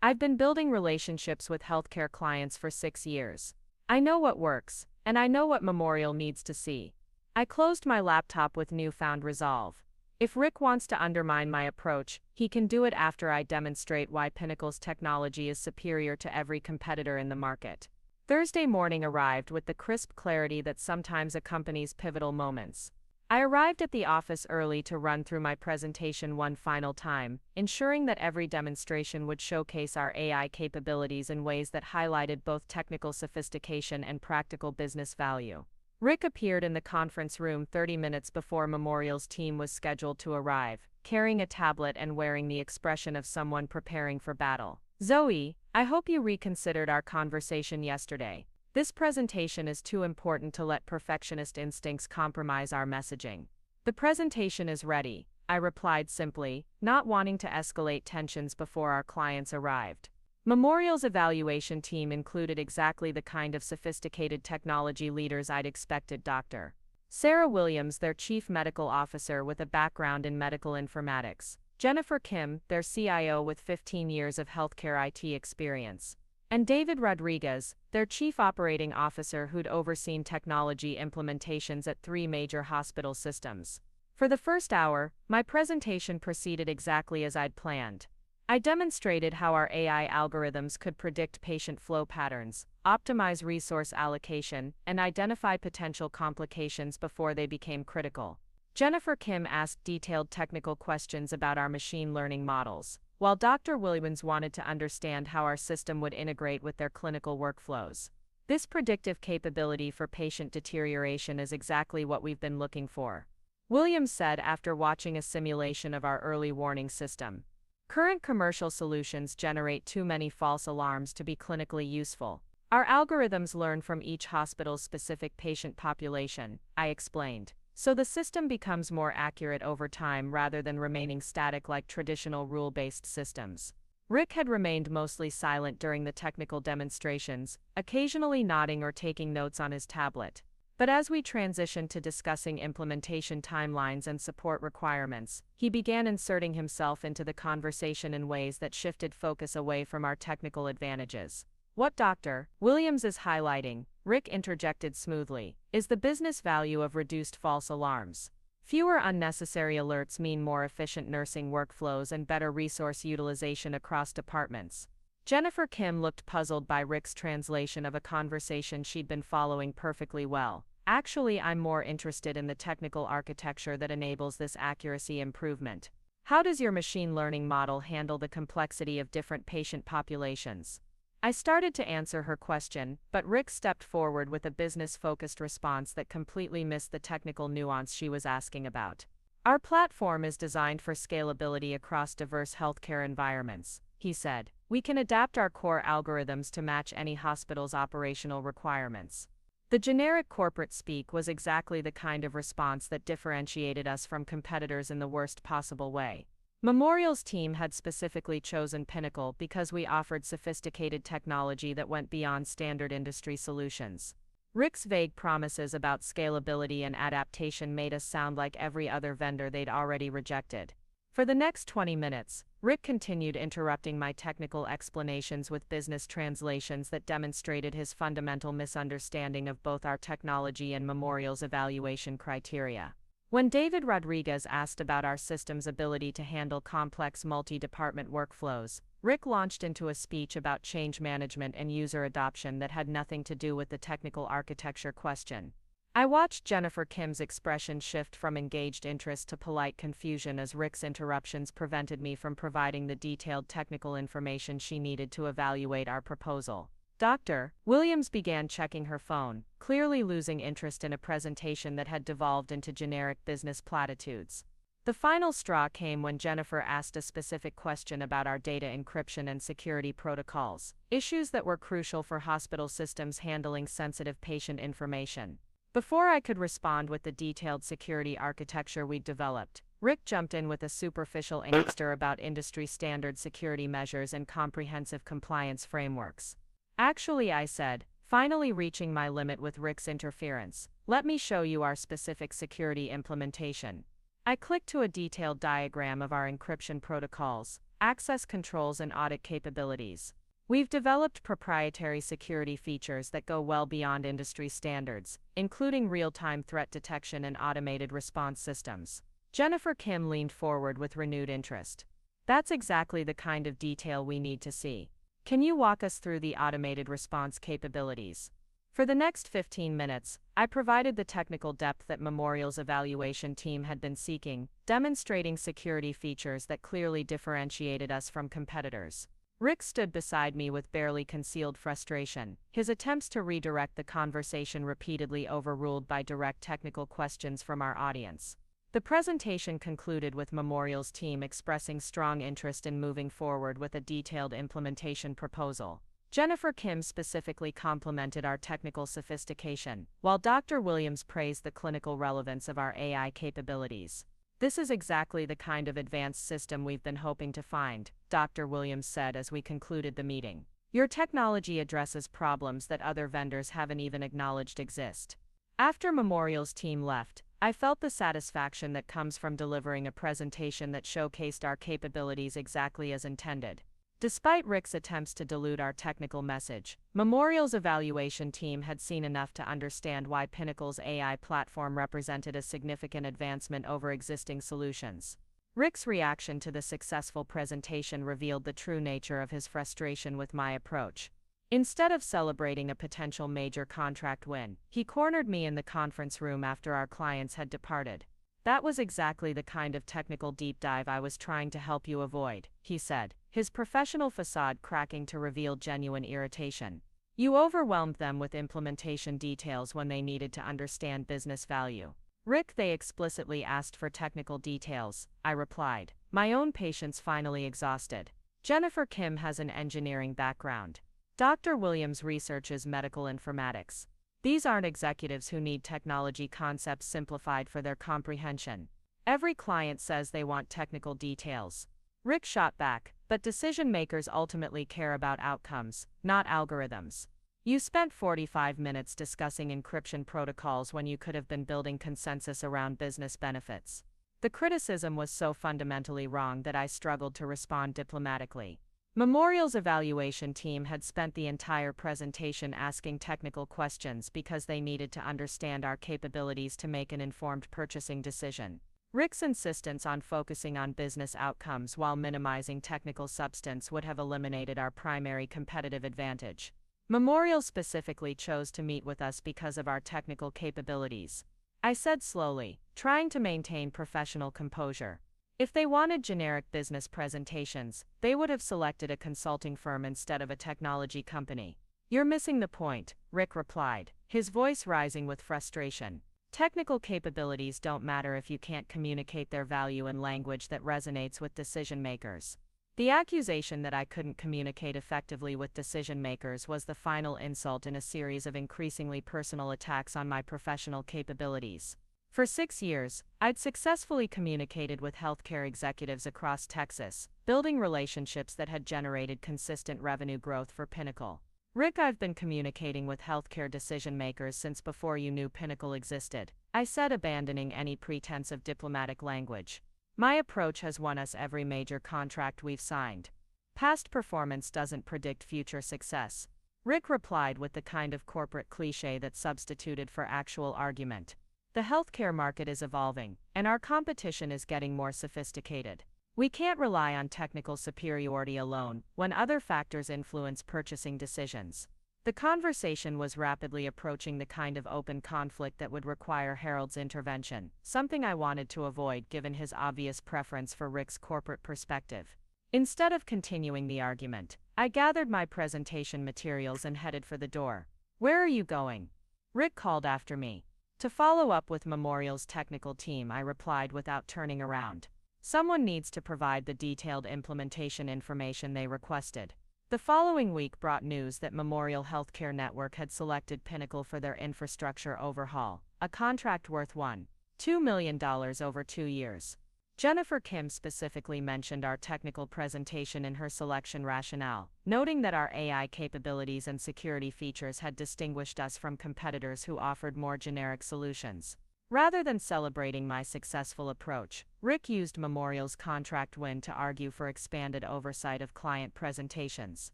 I've been building relationships with healthcare clients for 6 years. I know what works, and I know what Memorial needs to see. I closed my laptop with newfound resolve. If Rick wants to undermine my approach, he can do it after I demonstrate why Pinnacle's technology is superior to every competitor in the market. Thursday morning arrived with the crisp clarity that sometimes accompanies pivotal moments. I arrived at the office early to run through my presentation one final time, ensuring that every demonstration would showcase our AI capabilities in ways that highlighted both technical sophistication and practical business value. Rick appeared in the conference room 30 minutes before Memorial's team was scheduled to arrive, carrying a tablet and wearing the expression of someone preparing for battle. Zoe, I hope you reconsidered our conversation yesterday. This presentation is too important to let perfectionist instincts compromise our messaging. The presentation is ready, I replied simply, not wanting to escalate tensions before our clients arrived. Memorial's evaluation team included exactly the kind of sophisticated technology leaders I'd expected. Dr. Sarah Williams, their chief medical officer with a background in medical informatics. Jennifer Kim, their CIO with 15 years of healthcare IT experience. and David Rodriguez, their chief operating officer who'd overseen technology implementations at 3 major hospital systems. For the first hour, my presentation proceeded exactly as I'd planned. I demonstrated how our AI algorithms could predict patient flow patterns, optimize resource allocation, and identify potential complications before they became critical. Jennifer Kim asked detailed technical questions about our machine learning models, while Dr. Williams wanted to understand how our system would integrate with their clinical workflows. This predictive capability for patient deterioration is exactly what we've been looking for, Williams said after watching a simulation of our early warning system. Current commercial solutions generate too many false alarms to be clinically useful. Our algorithms learn from each hospital's specific patient population, I explained, so the system becomes more accurate over time rather than remaining static like traditional rule-based systems. Rick had remained mostly silent during the technical demonstrations, occasionally nodding or taking notes on his tablet. But as we transitioned to discussing implementation timelines and support requirements, he began inserting himself into the conversation in ways that shifted focus away from our technical advantages. What Dr. Williams is highlighting, Rick interjected smoothly, is the business value of reduced false alarms. Fewer unnecessary alerts mean more efficient nursing workflows and better resource utilization across departments. Jennifer Kim looked puzzled by Rick's translation of a conversation she'd been following perfectly well. Actually, I'm more interested in the technical architecture that enables this accuracy improvement. How does your machine learning model handle the complexity of different patient populations? I started to answer her question, but Rick stepped forward with a business-focused response that completely missed the technical nuance she was asking about. Our platform is designed for scalability across diverse healthcare environments, he said. We can adapt our core algorithms to match any hospital's operational requirements. The generic corporate speak was exactly the kind of response that differentiated us from competitors in the worst possible way. Memorial's team had specifically chosen Pinnacle because we offered sophisticated technology that went beyond standard industry solutions. Rick's vague promises about scalability and adaptation made us sound like every other vendor they'd already rejected. For the next 20 minutes, Rick continued interrupting my technical explanations with business translations that demonstrated his fundamental misunderstanding of both our technology and Memorial's evaluation criteria. When David Rodriguez asked about our system's ability to handle complex multi-department workflows, Rick launched into a speech about change management and user adoption that had nothing to do with the technical architecture question. I watched Jennifer Kim's expression shift from engaged interest to polite confusion as Rick's interruptions prevented me from providing the detailed technical information she needed to evaluate our proposal. Dr. Williams began checking her phone, clearly losing interest in a presentation that had devolved into generic business platitudes. The final straw came when Jennifer asked a specific question about our data encryption and security protocols, issues that were crucial for hospital systems handling sensitive patient information. Before I could respond with the detailed security architecture we'd developed, Rick jumped in with a superficial answer about industry standard security measures and comprehensive compliance frameworks. Actually, I said, finally reaching my limit with Rick's interference, let me show you our specific security implementation. I clicked to a detailed diagram of our encryption protocols, access controls, and audit capabilities. We've developed proprietary security features that go well beyond industry standards, including real-time threat detection and automated response systems. Jennifer Kim leaned forward with renewed interest. That's exactly the kind of detail we need to see. Can you walk us through the automated response capabilities? For the next 15 minutes, I provided the technical depth that Memorial's evaluation team had been seeking, demonstrating security features that clearly differentiated us from competitors. Rick stood beside me with barely concealed frustration, his attempts to redirect the conversation repeatedly overruled by direct technical questions from our audience. The presentation concluded with Memorial's team expressing strong interest in moving forward with a detailed implementation proposal. Jennifer Kim specifically complimented our technical sophistication, while Dr. Williams praised the clinical relevance of our AI capabilities. This is exactly the kind of advanced system we've been hoping to find, Dr. Williams said as we concluded the meeting. Your technology addresses problems that other vendors haven't even acknowledged exist. After Memorial's team left, I felt the satisfaction that comes from delivering a presentation that showcased our capabilities exactly as intended. Despite Rick's attempts to dilute our technical message, Memorial's evaluation team had seen enough to understand why Pinnacle's AI platform represented a significant advancement over existing solutions. Rick's reaction to the successful presentation revealed the true nature of his frustration with my approach. Instead of celebrating a potential major contract win, he cornered me in the conference room after our clients had departed. "That was exactly the kind of technical deep dive I was trying to help you avoid," he said, his professional facade cracking to reveal genuine irritation. "You overwhelmed them with implementation details when they needed to understand business value." "Rick, they explicitly asked for technical details," I replied, my own patience finally exhausted. "Jennifer Kim has an engineering background. Dr. Williams researches medical informatics. These aren't executives who need technology concepts simplified for their comprehension. Every client says they want technical details." Rick shot back, "But decision makers ultimately care about outcomes, not algorithms. You spent 45 minutes discussing encryption protocols when you could have been building consensus around business benefits." The criticism was so fundamentally wrong that I struggled to respond diplomatically. Memorial's evaluation team had spent the entire presentation asking technical questions because they needed to understand our capabilities to make an informed purchasing decision. Rick's insistence on focusing on business outcomes while minimizing technical substance would have eliminated our primary competitive advantage. Memorial specifically chose to meet with us because of our technical capabilities, I said slowly, trying to maintain professional composure. If they wanted generic business presentations, they would have selected a consulting firm instead of a technology company. "You're missing the point," Rick replied, his voice rising with frustration. "Technical capabilities don't matter if you can't communicate their value in language that resonates with decision makers." The accusation that I couldn't communicate effectively with decision makers was the final insult in a series of increasingly personal attacks on my professional capabilities. For 6 years, I'd successfully communicated with healthcare executives across Texas, building relationships that had generated consistent revenue growth for Pinnacle. "Rick, I've been communicating with healthcare decision makers since before you knew Pinnacle existed," I said, abandoning any pretense of diplomatic language. "My approach has won us every major contract we've signed. Past performance doesn't predict future success." Rick replied with the kind of corporate cliché that's substituted for actual argument. "The healthcare market is evolving, and our competition is getting more sophisticated. We can't rely on technical superiority alone when other factors influence purchasing decisions." The conversation was rapidly approaching the kind of open conflict that would require Harold's intervention, something I wanted to avoid given his obvious preference for Rick's corporate perspective. Instead of continuing the argument, I gathered my presentation materials and headed for the door. "Where are you going?" Rick called after me. "To follow up with Memorial's technical team," I replied without turning around. "Someone needs to provide the detailed implementation information they requested." The following week brought news that Memorial Healthcare Network had selected Pinnacle for their infrastructure overhaul, a contract worth $1.2 million over 2 years. Jennifer Kim specifically mentioned our technical presentation in her selection rationale, noting that our AI capabilities and security features had distinguished us from competitors who offered more generic solutions. Rather than celebrating my successful approach, Rick used Memorial's contract win to argue for expanded oversight of client presentations.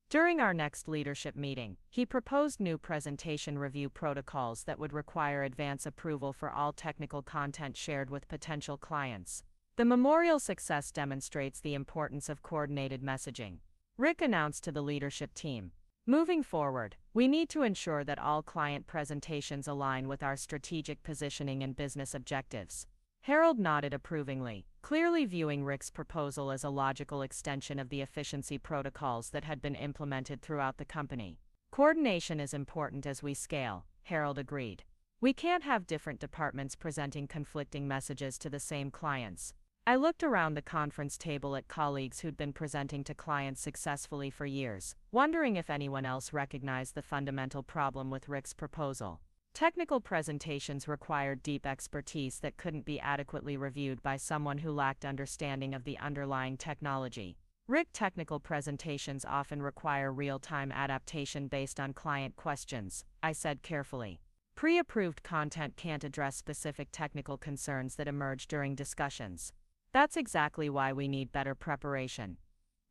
During our next leadership meeting, he proposed new presentation review protocols that would require advance approval for all technical content shared with potential clients. The Memorial success demonstrates the importance of coordinated messaging. Rick announced to the leadership team, "Moving forward, we need to ensure that all client presentations align with our strategic positioning and business objectives." Harold nodded approvingly, clearly viewing Rick's proposal as a logical extension of the efficiency protocols that had been implemented throughout the company. "Coordination is important as we scale," Harold agreed. "We can't have different departments presenting conflicting messages to the same clients." I looked around the conference table at colleagues who'd been presenting to clients successfully for years, wondering if anyone else recognized the fundamental problem with Rick's proposal. Technical presentations required deep expertise that couldn't be adequately reviewed by someone who lacked understanding of the underlying technology. Rick, technical presentations often require real-time adaptation based on client questions, I said carefully. Pre-approved content can't address specific technical concerns that emerge during discussions. That's exactly why we need better preparation.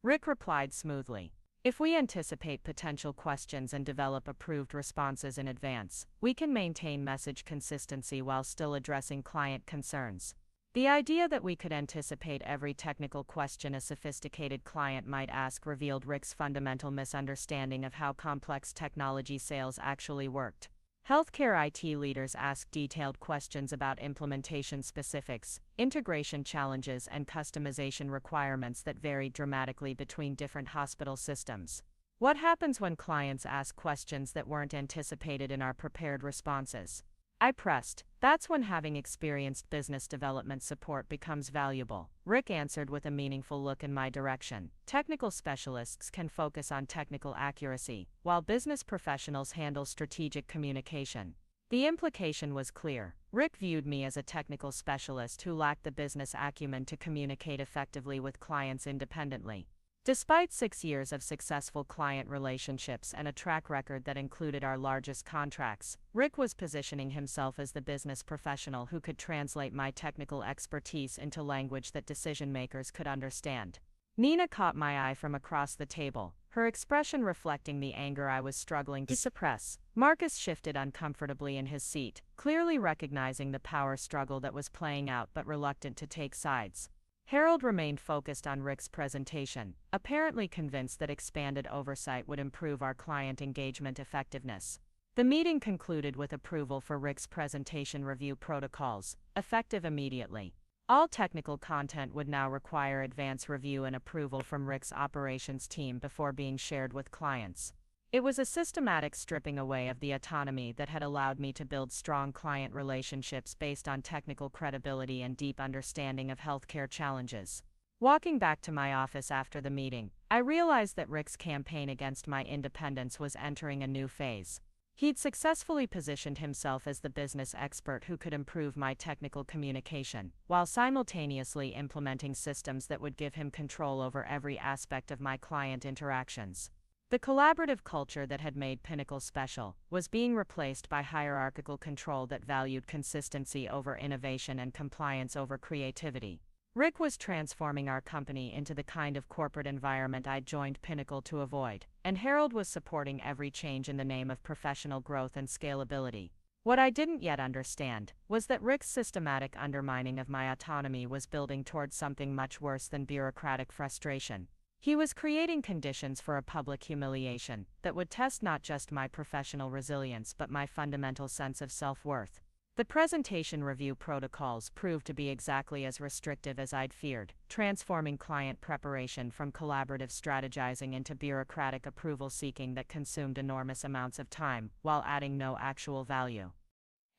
Rick replied smoothly. If we anticipate potential questions and develop approved responses in advance, we can maintain message consistency while still addressing client concerns. The idea that we could anticipate every technical question a sophisticated client might ask revealed Rick's fundamental misunderstanding of how complex technology sales actually worked. Healthcare IT leaders ask detailed questions about implementation specifics, integration challenges, and customization requirements that vary dramatically between different hospital systems. What happens when clients ask questions that weren't anticipated in our prepared responses? I pressed. That's when having experienced business development support becomes valuable. Rick answered with a meaningful look in my direction. Technical specialists can focus on technical accuracy, while business professionals handle strategic communication. The implication was clear. Rick viewed me as a technical specialist who lacked the business acumen to communicate effectively with clients independently. Despite 6 years of successful client relationships and a track record that included our largest contracts, Rick was positioning himself as the business professional who could translate my technical expertise into language that decision-makers could understand. Nina caught my eye from across the table, her expression reflecting the anger I was struggling to suppress. Marcus shifted uncomfortably in his seat, clearly recognizing the power struggle that was playing out but reluctant to take sides. Harold remained focused on Rick's presentation, apparently convinced that expanded oversight would improve our client engagement effectiveness. The meeting concluded with approval for Rick's presentation review protocols, effective immediately. All technical content would now require advance review and approval from Rick's operations team before being shared with clients. It was a systematic stripping away of the autonomy that had allowed me to build strong client relationships based on technical credibility and deep understanding of healthcare challenges. Walking back to my office after the meeting, I realized that Rick's campaign against my independence was entering a new phase. He'd successfully positioned himself as the business expert who could improve my technical communication, while simultaneously implementing systems that would give him control over every aspect of my client interactions. The collaborative culture that had made Pinnacle special was being replaced by hierarchical control that valued consistency over innovation and compliance over creativity. Rick was transforming our company into the kind of corporate environment I'd joined Pinnacle to avoid, and Harold was supporting every change in the name of professional growth and scalability. What I didn't yet understand was that Rick's systematic undermining of my autonomy was building towards something much worse than bureaucratic frustration. He was creating conditions for a public humiliation that would test not just my professional resilience but my fundamental sense of self-worth. The presentation review protocols proved to be exactly as restrictive as I'd feared, transforming client preparation from collaborative strategizing into bureaucratic approval seeking that consumed enormous amounts of time while adding no actual value.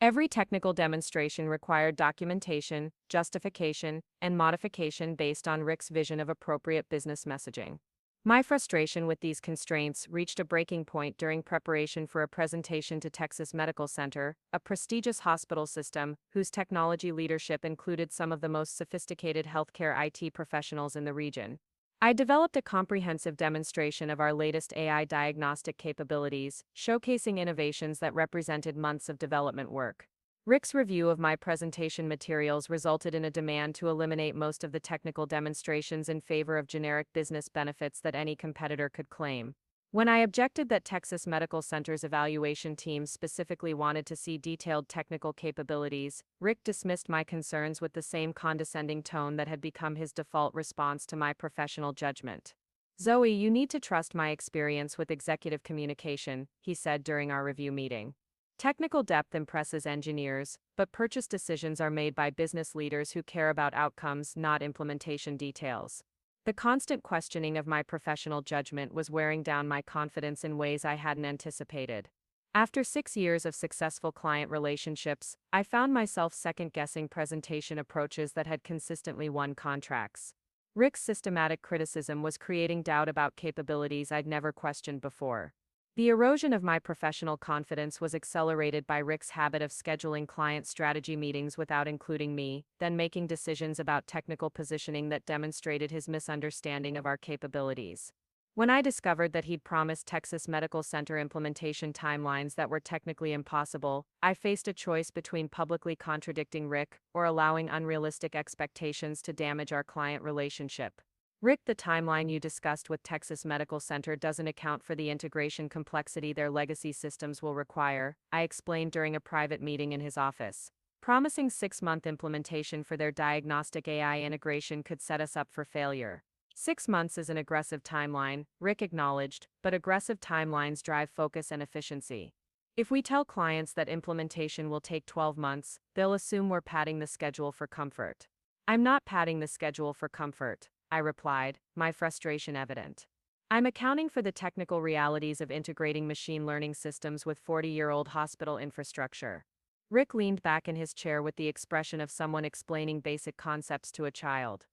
Every technical demonstration required documentation, justification, and modification based on Rick's vision of appropriate business messaging. My frustration with these constraints reached a breaking point during preparation for a presentation to Texas Medical Center, a prestigious hospital system whose technology leadership included some of the most sophisticated healthcare IT professionals in the region. I developed a comprehensive demonstration of our latest AI diagnostic capabilities, showcasing innovations that represented months of development work. Rick's review of my presentation materials resulted in a demand to eliminate most of the technical demonstrations in favor of generic business benefits that any competitor could claim. When I objected that Texas Medical Center's evaluation team specifically wanted to see detailed technical capabilities, Rick dismissed my concerns with the same condescending tone that had become his default response to my professional judgment. "Zoe, you need to trust my experience with executive communication," he said during our review meeting. "Technical depth impresses engineers, but purchase decisions are made by business leaders who care about outcomes, not implementation details." The constant questioning of my professional judgment was wearing down my confidence in ways I hadn't anticipated. After 6 years of successful client relationships, I found myself second-guessing presentation approaches that had consistently won contracts. Rick's systematic criticism was creating doubt about capabilities I'd never questioned before. The erosion of my professional confidence was accelerated by Rick's habit of scheduling client strategy meetings without including me, then making decisions about technical positioning that demonstrated his misunderstanding of our capabilities. When I discovered that he'd promised Texas Medical Center implementation timelines that were technically impossible, I faced a choice between publicly contradicting Rick or allowing unrealistic expectations to damage our client relationship. Rick, the timeline you discussed with Texas Medical Center doesn't account for the integration complexity their legacy systems will require, I explained during a private meeting in his office. Promising 6-month implementation for their diagnostic AI integration could set us up for failure. 6 months is an aggressive timeline, Rick acknowledged, but aggressive timelines drive focus and efficiency. If we tell clients that implementation will take 12 months, they'll assume we're padding the schedule for comfort. I'm not padding the schedule for comfort, I replied, my frustration evident. I'm accounting for the technical realities of integrating machine learning systems with 40-year-old hospital infrastructure. Rick leaned back in his chair with the expression of someone explaining basic concepts to a child.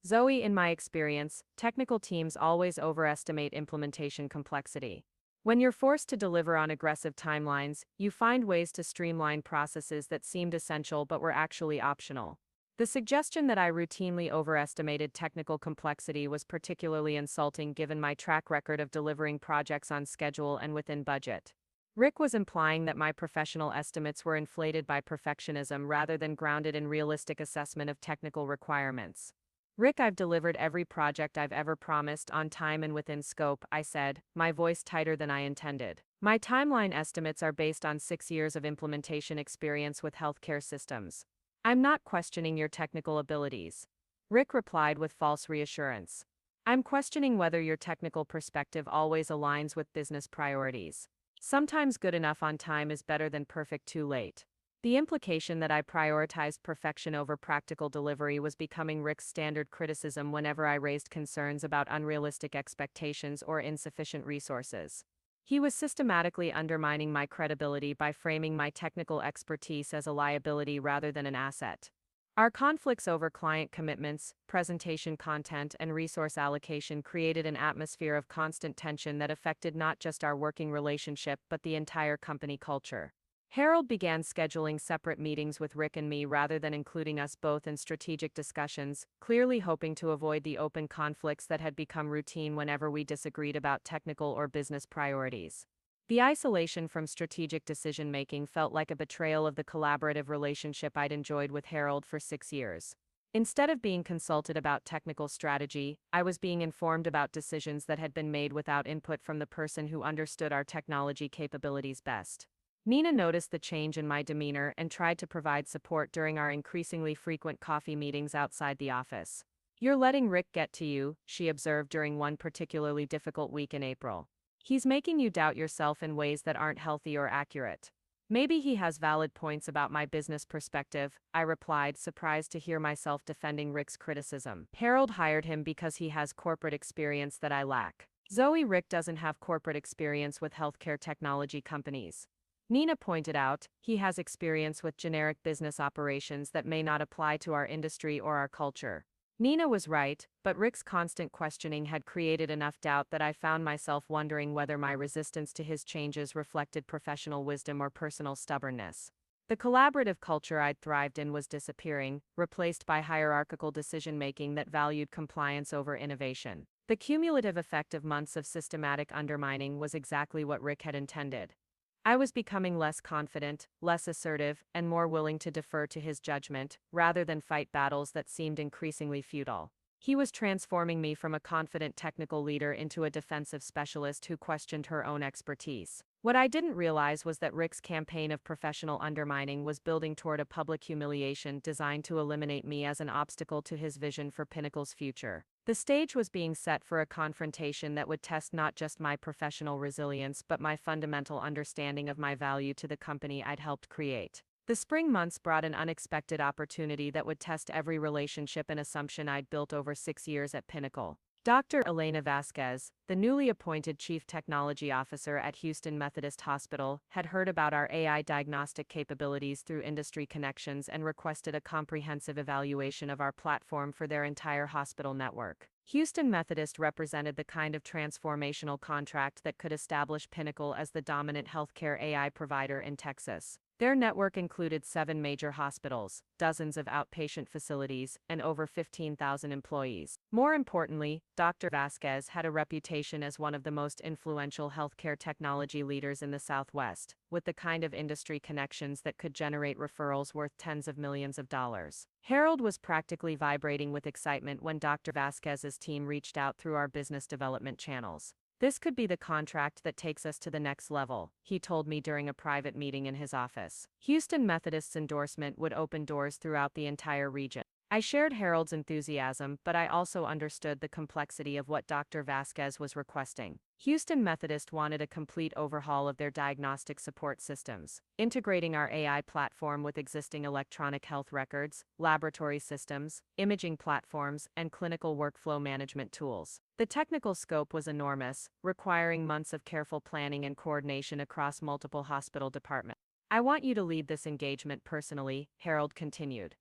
Zoe, in my experience, technical teams always overestimate implementation complexity. When you're forced to deliver on aggressive timelines, you find ways to streamline processes that seemed essential but were actually optional. The suggestion that I routinely overestimated technical complexity was particularly insulting given my track record of delivering projects on schedule and within budget. Rick was implying that my professional estimates were inflated by perfectionism rather than grounded in realistic assessment of technical requirements. Rick, I've delivered every project I've ever promised on time and within scope, I said, my voice tighter than I intended. My timeline estimates are based on 6 years of implementation experience with healthcare systems. I'm not questioning your technical abilities. Rick replied with false reassurance. I'm questioning whether your technical perspective always aligns with business priorities. Sometimes good enough on time is better than perfect too late. The implication that I prioritized perfection over practical delivery was becoming Rick's standard criticism whenever I raised concerns about unrealistic expectations or insufficient resources. He was systematically undermining my credibility by framing my technical expertise as a liability rather than an asset. Our conflicts over client commitments, presentation content, and resource allocation created an atmosphere of constant tension that affected not just our working relationship but the entire company culture. Harold began scheduling separate meetings with Rick and me rather than including us both in strategic discussions, clearly hoping to avoid the open conflicts that had become routine whenever we disagreed about technical or business priorities. The isolation from strategic decision-making felt like a betrayal of the collaborative relationship I'd enjoyed with Harold for 6 years. Instead of being consulted about technical strategy, I was being informed about decisions that had been made without input from the person who understood our technology capabilities best. Nina noticed the change in my demeanor and tried to provide support during our increasingly frequent coffee meetings outside the office. "You're letting Rick get to you," she observed during one particularly difficult week in April. "He's making you doubt yourself in ways that aren't healthy or accurate." "Maybe he has valid points about my business perspective," I replied, surprised to hear myself defending Rick's criticism. "Harold hired him because he has corporate experience that I lack." "Zoe, Rick doesn't have corporate experience with healthcare technology companies," Nina pointed out. "He has experience with generic business operations that may not apply to our industry or our culture." Nina was right, but Rick's constant questioning had created enough doubt that I found myself wondering whether my resistance to his changes reflected professional wisdom or personal stubbornness. The collaborative culture I'd thrived in was disappearing, replaced by hierarchical decision-making that valued compliance over innovation. The cumulative effect of months of systematic undermining was exactly what Rick had intended. I was becoming less confident, less assertive, and more willing to defer to his judgment, rather than fight battles that seemed increasingly futile. He was transforming me from a confident technical leader into a defensive specialist who questioned her own expertise. What I didn't realize was that Rick's campaign of professional undermining was building toward a public humiliation designed to eliminate me as an obstacle to his vision for Pinnacle's future. The stage was being set for a confrontation that would test not just my professional resilience but my fundamental understanding of my value to the company I'd helped create. The spring months brought an unexpected opportunity that would test every relationship and assumption I'd built over 6 years at Pinnacle. Dr. Elena Vasquez, the newly appointed Chief Technology Officer at Houston Methodist Hospital, had heard about our AI diagnostic capabilities through industry connections and requested a comprehensive evaluation of our platform for their entire hospital network. Houston Methodist represented the kind of transformational contract that could establish Pinnacle as the dominant healthcare AI provider in Texas. Their network included 7 major hospitals, dozens of outpatient facilities, and over 15,000 employees. More importantly, Dr. Vasquez had a reputation as one of the most influential healthcare technology leaders in the Southwest, with the kind of industry connections that could generate referrals worth tens of millions of dollars. Harold was practically vibrating with excitement when Dr. Vasquez's team reached out through our business development channels. "This could be the contract that takes us to the next level," he told me during a private meeting in his office. Houston Methodist's endorsement would open doors throughout the entire region. I shared Harold's enthusiasm, but I also understood the complexity of what Dr. Vasquez was requesting. Houston Methodist wanted a complete overhaul of their diagnostic support systems, integrating our AI platform with existing electronic health records, laboratory systems, imaging platforms, and clinical workflow management tools. The technical scope was enormous, requiring months of careful planning and coordination across multiple hospital departments. "I want you to lead this engagement personally," Harold continued.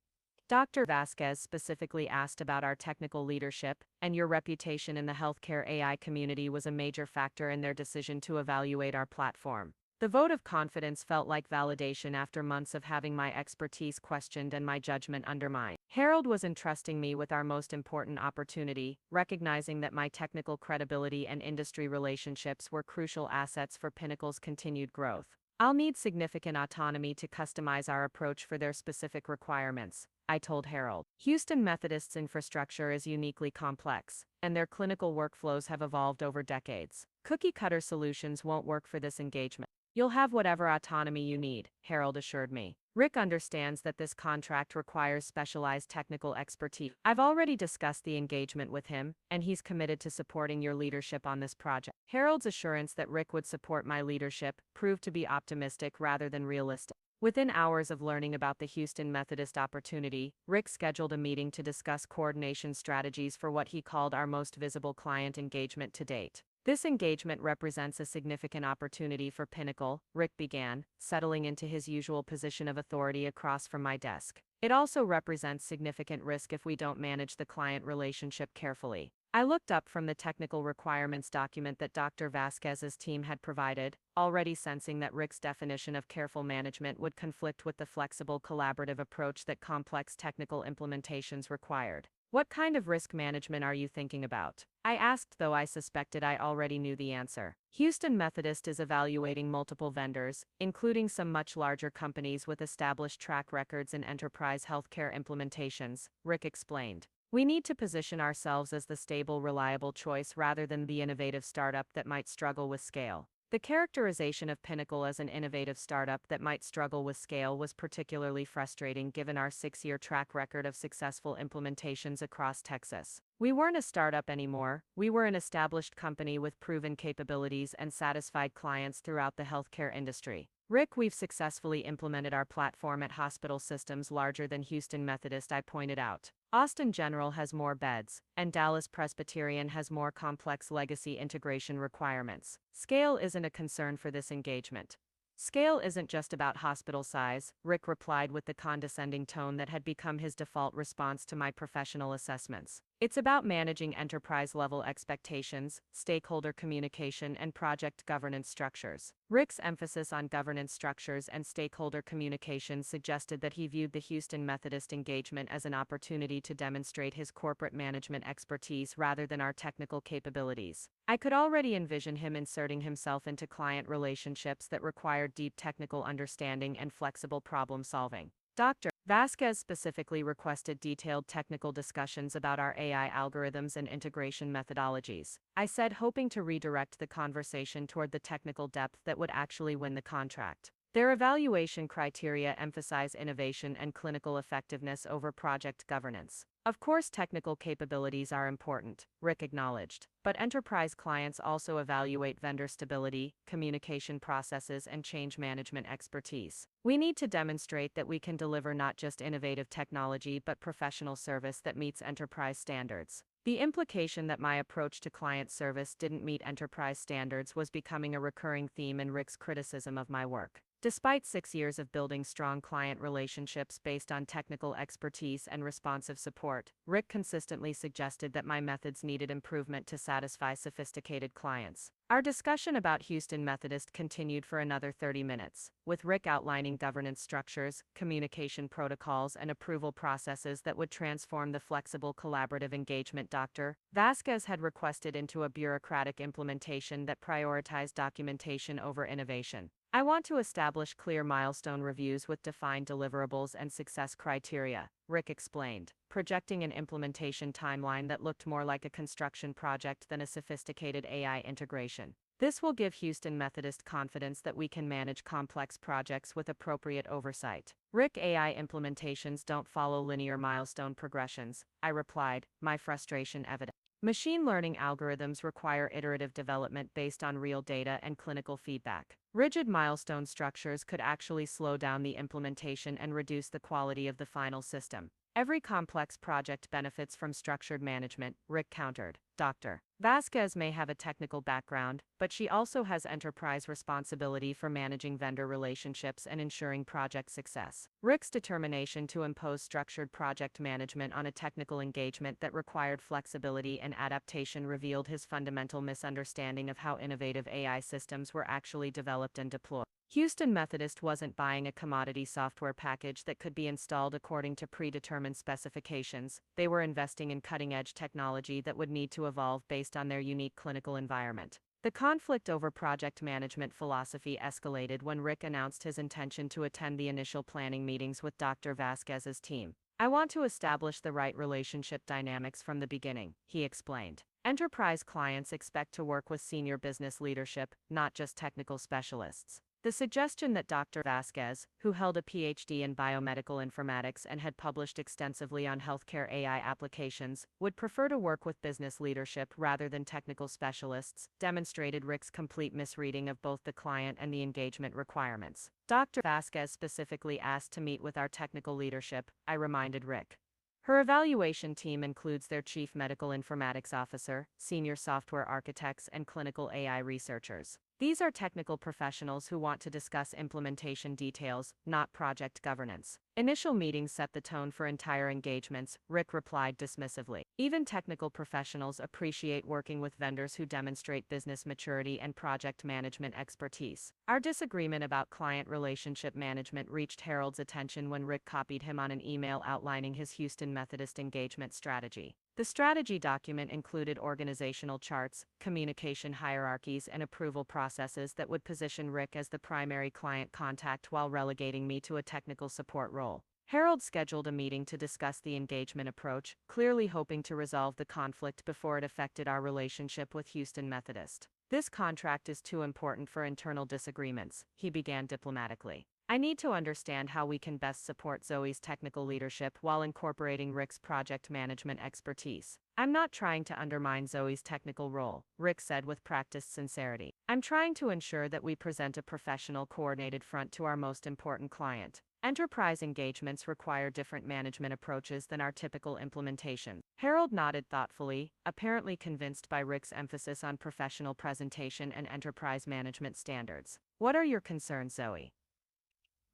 Dr. Vasquez specifically asked about our technical leadership, and your reputation in the healthcare AI community was a major factor in their decision to evaluate our platform. The vote of confidence felt like validation after months of having my expertise questioned and my judgment undermined. Harold was entrusting me with our most important opportunity, recognizing that my technical credibility and industry relationships were crucial assets for Pinnacle's continued growth. "I'll need significant autonomy to customize our approach for their specific requirements," I told Harold. "Houston Methodist's infrastructure is uniquely complex, and their clinical workflows have evolved over decades. Cookie-cutter solutions won't work for this engagement. You'll have whatever autonomy you need," Harold assured me. "Rick understands that this contract requires specialized technical expertise. I've already discussed the engagement with him, and he's committed to supporting your leadership on this project." Harold's assurance that Rick would support my leadership proved to be optimistic rather than realistic. Within hours of learning about the Houston Methodist opportunity, Rick scheduled a meeting to discuss coordination strategies for what he called our most visible client engagement to date. "This engagement represents a significant opportunity for Pinnacle," Rick began, settling into his usual position of authority across from my desk. "It also represents significant risk if we don't manage the client relationship carefully." I looked up from the technical requirements document that Dr. Vasquez's team had provided, already sensing that Rick's definition of careful management would conflict with the flexible collaborative approach that complex technical implementations required. "What kind of risk management are you thinking about?" I asked, though I suspected I already knew the answer. "Houston Methodist is evaluating multiple vendors, including some much larger companies with established track records in enterprise healthcare implementations," Rick explained. "We need to position ourselves as the stable, reliable choice rather than the innovative startup that might struggle with scale." The characterization of Pinnacle as an innovative startup that might struggle with scale was particularly frustrating given our 6-year track record of successful implementations across Texas. We weren't a startup anymore, we were an established company with proven capabilities and satisfied clients throughout the healthcare industry. "Rick, we've successfully implemented our platform at hospital systems larger than Houston Methodist," I pointed out. "Austin General has more beds, and Dallas Presbyterian has more complex legacy integration requirements. Scale isn't a concern for this engagement." "Scale isn't just about hospital size," Rick replied with the condescending tone that had become his default response to my professional assessments. "It's about managing enterprise-level expectations, stakeholder communication, and project governance structures." Rick's emphasis on governance structures and stakeholder communication suggested that he viewed the Houston Methodist engagement as an opportunity to demonstrate his corporate management expertise rather than our technical capabilities. I could already envision him inserting himself into client relationships that required deep technical understanding and flexible problem-solving. Dr. Vasquez specifically requested detailed technical discussions about our AI algorithms and integration methodologies, I said, hoping to redirect the conversation toward the technical depth that would actually win the contract. Their evaluation criteria emphasize innovation and clinical effectiveness over project governance. "Of course, technical capabilities are important," Rick acknowledged, "but enterprise clients also evaluate vendor stability, communication processes, and change management expertise. We need to demonstrate that we can deliver not just innovative technology but professional service that meets enterprise standards." The implication that my approach to client service didn't meet enterprise standards was becoming a recurring theme in Rick's criticism of my work. Despite 6 years of building strong client relationships based on technical expertise and responsive support, Rick consistently suggested that my methods needed improvement to satisfy sophisticated clients. Our discussion about Houston Methodist continued for another 30 minutes, with Rick outlining governance structures, communication protocols, and approval processes that would transform the flexible collaborative engagement Dr. Vasquez had requested into a bureaucratic implementation that prioritized documentation over innovation. I want to establish clear milestone reviews with defined deliverables and success criteria, Rick explained, projecting an implementation timeline that looked more like a construction project than a sophisticated AI integration. This will give Houston Methodist confidence that we can manage complex projects with appropriate oversight. Rick, AI implementations don't follow linear milestone progressions, I replied, my frustration evident. Machine learning algorithms require iterative development based on real data and clinical feedback. Rigid milestone structures could actually slow down the implementation and reduce the quality of the final system. Every complex project benefits from structured management, Rick countered. Dr. Vasquez may have a technical background, but she also has enterprise responsibility for managing vendor relationships and ensuring project success. Rick's determination to impose structured project management on a technical engagement that required flexibility and adaptation revealed his fundamental misunderstanding of how innovative AI systems were actually developed and deployed. Houston Methodist wasn't buying a commodity software package that could be installed according to predetermined specifications. They were investing in cutting-edge technology that would need to evolve based on their unique clinical environment. The conflict over project management philosophy escalated when Rick announced his intention to attend the initial planning meetings with Dr. Vasquez's team. I want to establish the right relationship dynamics from the beginning, he explained. Enterprise clients expect to work with senior business leadership, not just technical specialists. The suggestion that Dr. Vasquez, who held a PhD in biomedical informatics and had published extensively on healthcare AI applications, would prefer to work with business leadership rather than technical specialists, demonstrated Rick's complete misreading of both the client and the engagement requirements. Dr. Vasquez specifically asked to meet with our technical leadership, I reminded Rick. Her evaluation team includes their chief medical informatics officer, senior software architects, and clinical AI researchers. These are technical professionals who want to discuss implementation details, not project governance. Initial meetings set the tone for entire engagements, Rick replied dismissively. Even technical professionals appreciate working with vendors who demonstrate business maturity and project management expertise. Our disagreement about client relationship management reached Harold's attention when Rick copied him on an email outlining his Houston Methodist engagement strategy. The strategy document included organizational charts, communication hierarchies, and approval processes that would position Rick as the primary client contact while relegating me to a technical support role. Harold scheduled a meeting to discuss the engagement approach, clearly hoping to resolve the conflict before it affected our relationship with Houston Methodist. This contract is too important for internal disagreements, he began diplomatically. I need to understand how we can best support Zoe's technical leadership while incorporating Rick's project management expertise. I'm not trying to undermine Zoe's technical role, Rick said with practiced sincerity. I'm trying to ensure that we present a professional, coordinated front to our most important client. Enterprise engagements require different management approaches than our typical implementation. Harold nodded thoughtfully, apparently convinced by Rick's emphasis on professional presentation and enterprise management standards. What are your concerns, Zoe?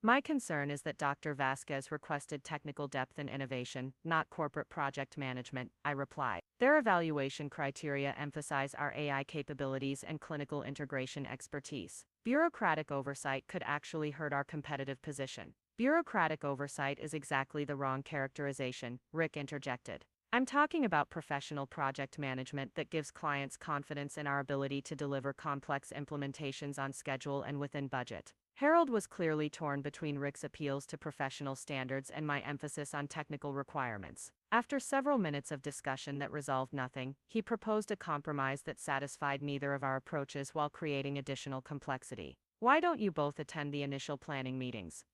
My concern is that Dr. Vasquez requested technical depth and innovation, not corporate project management, I replied. Their evaluation criteria emphasize our AI capabilities and clinical integration expertise. Bureaucratic oversight could actually hurt our competitive position. Bureaucratic oversight is exactly the wrong characterization, Rick interjected. I'm talking about professional project management that gives clients confidence in our ability to deliver complex implementations on schedule and within budget. Harold was clearly torn between Rick's appeals to professional standards and my emphasis on technical requirements. After several minutes of discussion that resolved nothing, he proposed a compromise that satisfied neither of our approaches while creating additional complexity. Why don't you both attend the initial planning meetings?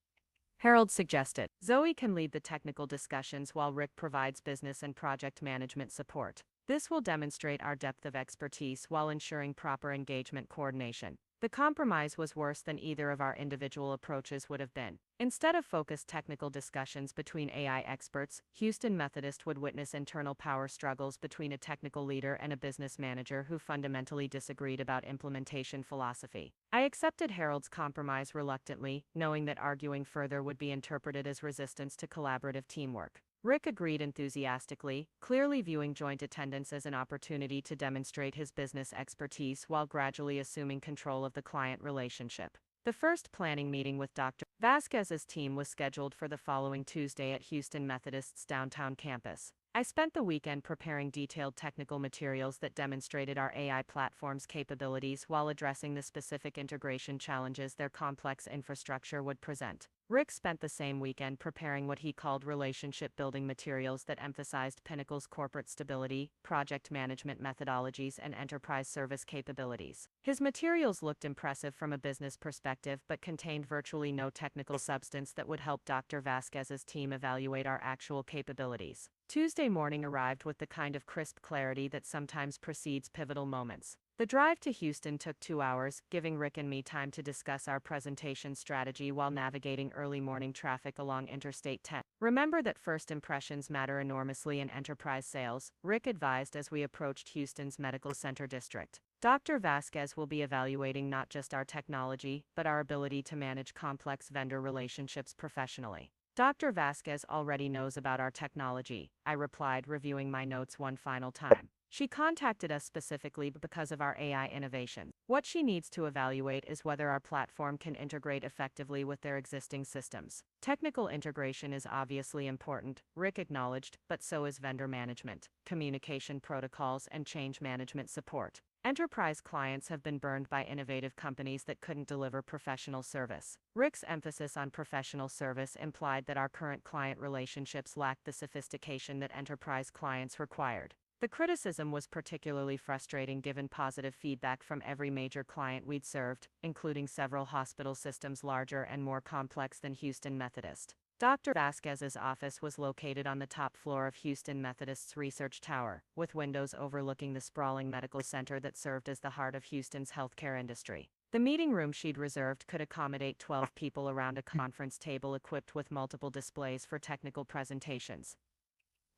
Harold suggested. Zoe can lead the technical discussions while Rick provides business and project management support. This will demonstrate our depth of expertise while ensuring proper engagement coordination. The compromise was worse than either of our individual approaches would have been. Instead of focused technical discussions between AI experts, Houston Methodist would witness internal power struggles between a technical leader and a business manager who fundamentally disagreed about implementation philosophy. I accepted Harold's compromise reluctantly, knowing that arguing further would be interpreted as resistance to collaborative teamwork. Rick agreed enthusiastically, clearly viewing joint attendance as an opportunity to demonstrate his business expertise while gradually assuming control of the client relationship. The first planning meeting with Dr. Vasquez's team was scheduled for the following Tuesday at Houston Methodist's downtown campus. I spent the weekend preparing detailed technical materials that demonstrated our AI platform's capabilities while addressing the specific integration challenges their complex infrastructure would present. Rick spent the same weekend preparing what he called relationship-building materials that emphasized Pinnacle's corporate stability, project management methodologies, and enterprise service capabilities. His materials looked impressive from a business perspective but contained virtually no technical substance that would help Dr. Vasquez's team evaluate our actual capabilities. Tuesday morning arrived with the kind of crisp clarity that sometimes precedes pivotal moments. The drive to Houston took 2 hours, giving Rick and me time to discuss our presentation strategy while navigating early morning traffic along Interstate 10. Remember that first impressions matter enormously in enterprise sales, Rick advised as we approached Houston's Medical Center district. Dr. Vasquez will be evaluating not just our technology, but our ability to manage complex vendor relationships professionally. Dr. Vasquez already knows about our technology, I replied, reviewing my notes one final time. She contacted us specifically because of our AI innovation. What she needs to evaluate is whether our platform can integrate effectively with their existing systems. Technical integration is obviously important, Rick acknowledged, but so is vendor management, communication protocols, and change management support. Enterprise clients have been burned by innovative companies that couldn't deliver professional service. Rick's emphasis on professional service implied that our current client relationships lacked the sophistication that enterprise clients required. The criticism was particularly frustrating given positive feedback from every major client we'd served, including several hospital systems larger and more complex than Houston Methodist. Dr. Vasquez's office was located on the top floor of Houston Methodist's research tower, with windows overlooking the sprawling medical center that served as the heart of Houston's healthcare industry. The meeting room she'd reserved could accommodate 12 people around a conference table equipped with multiple displays for technical presentations.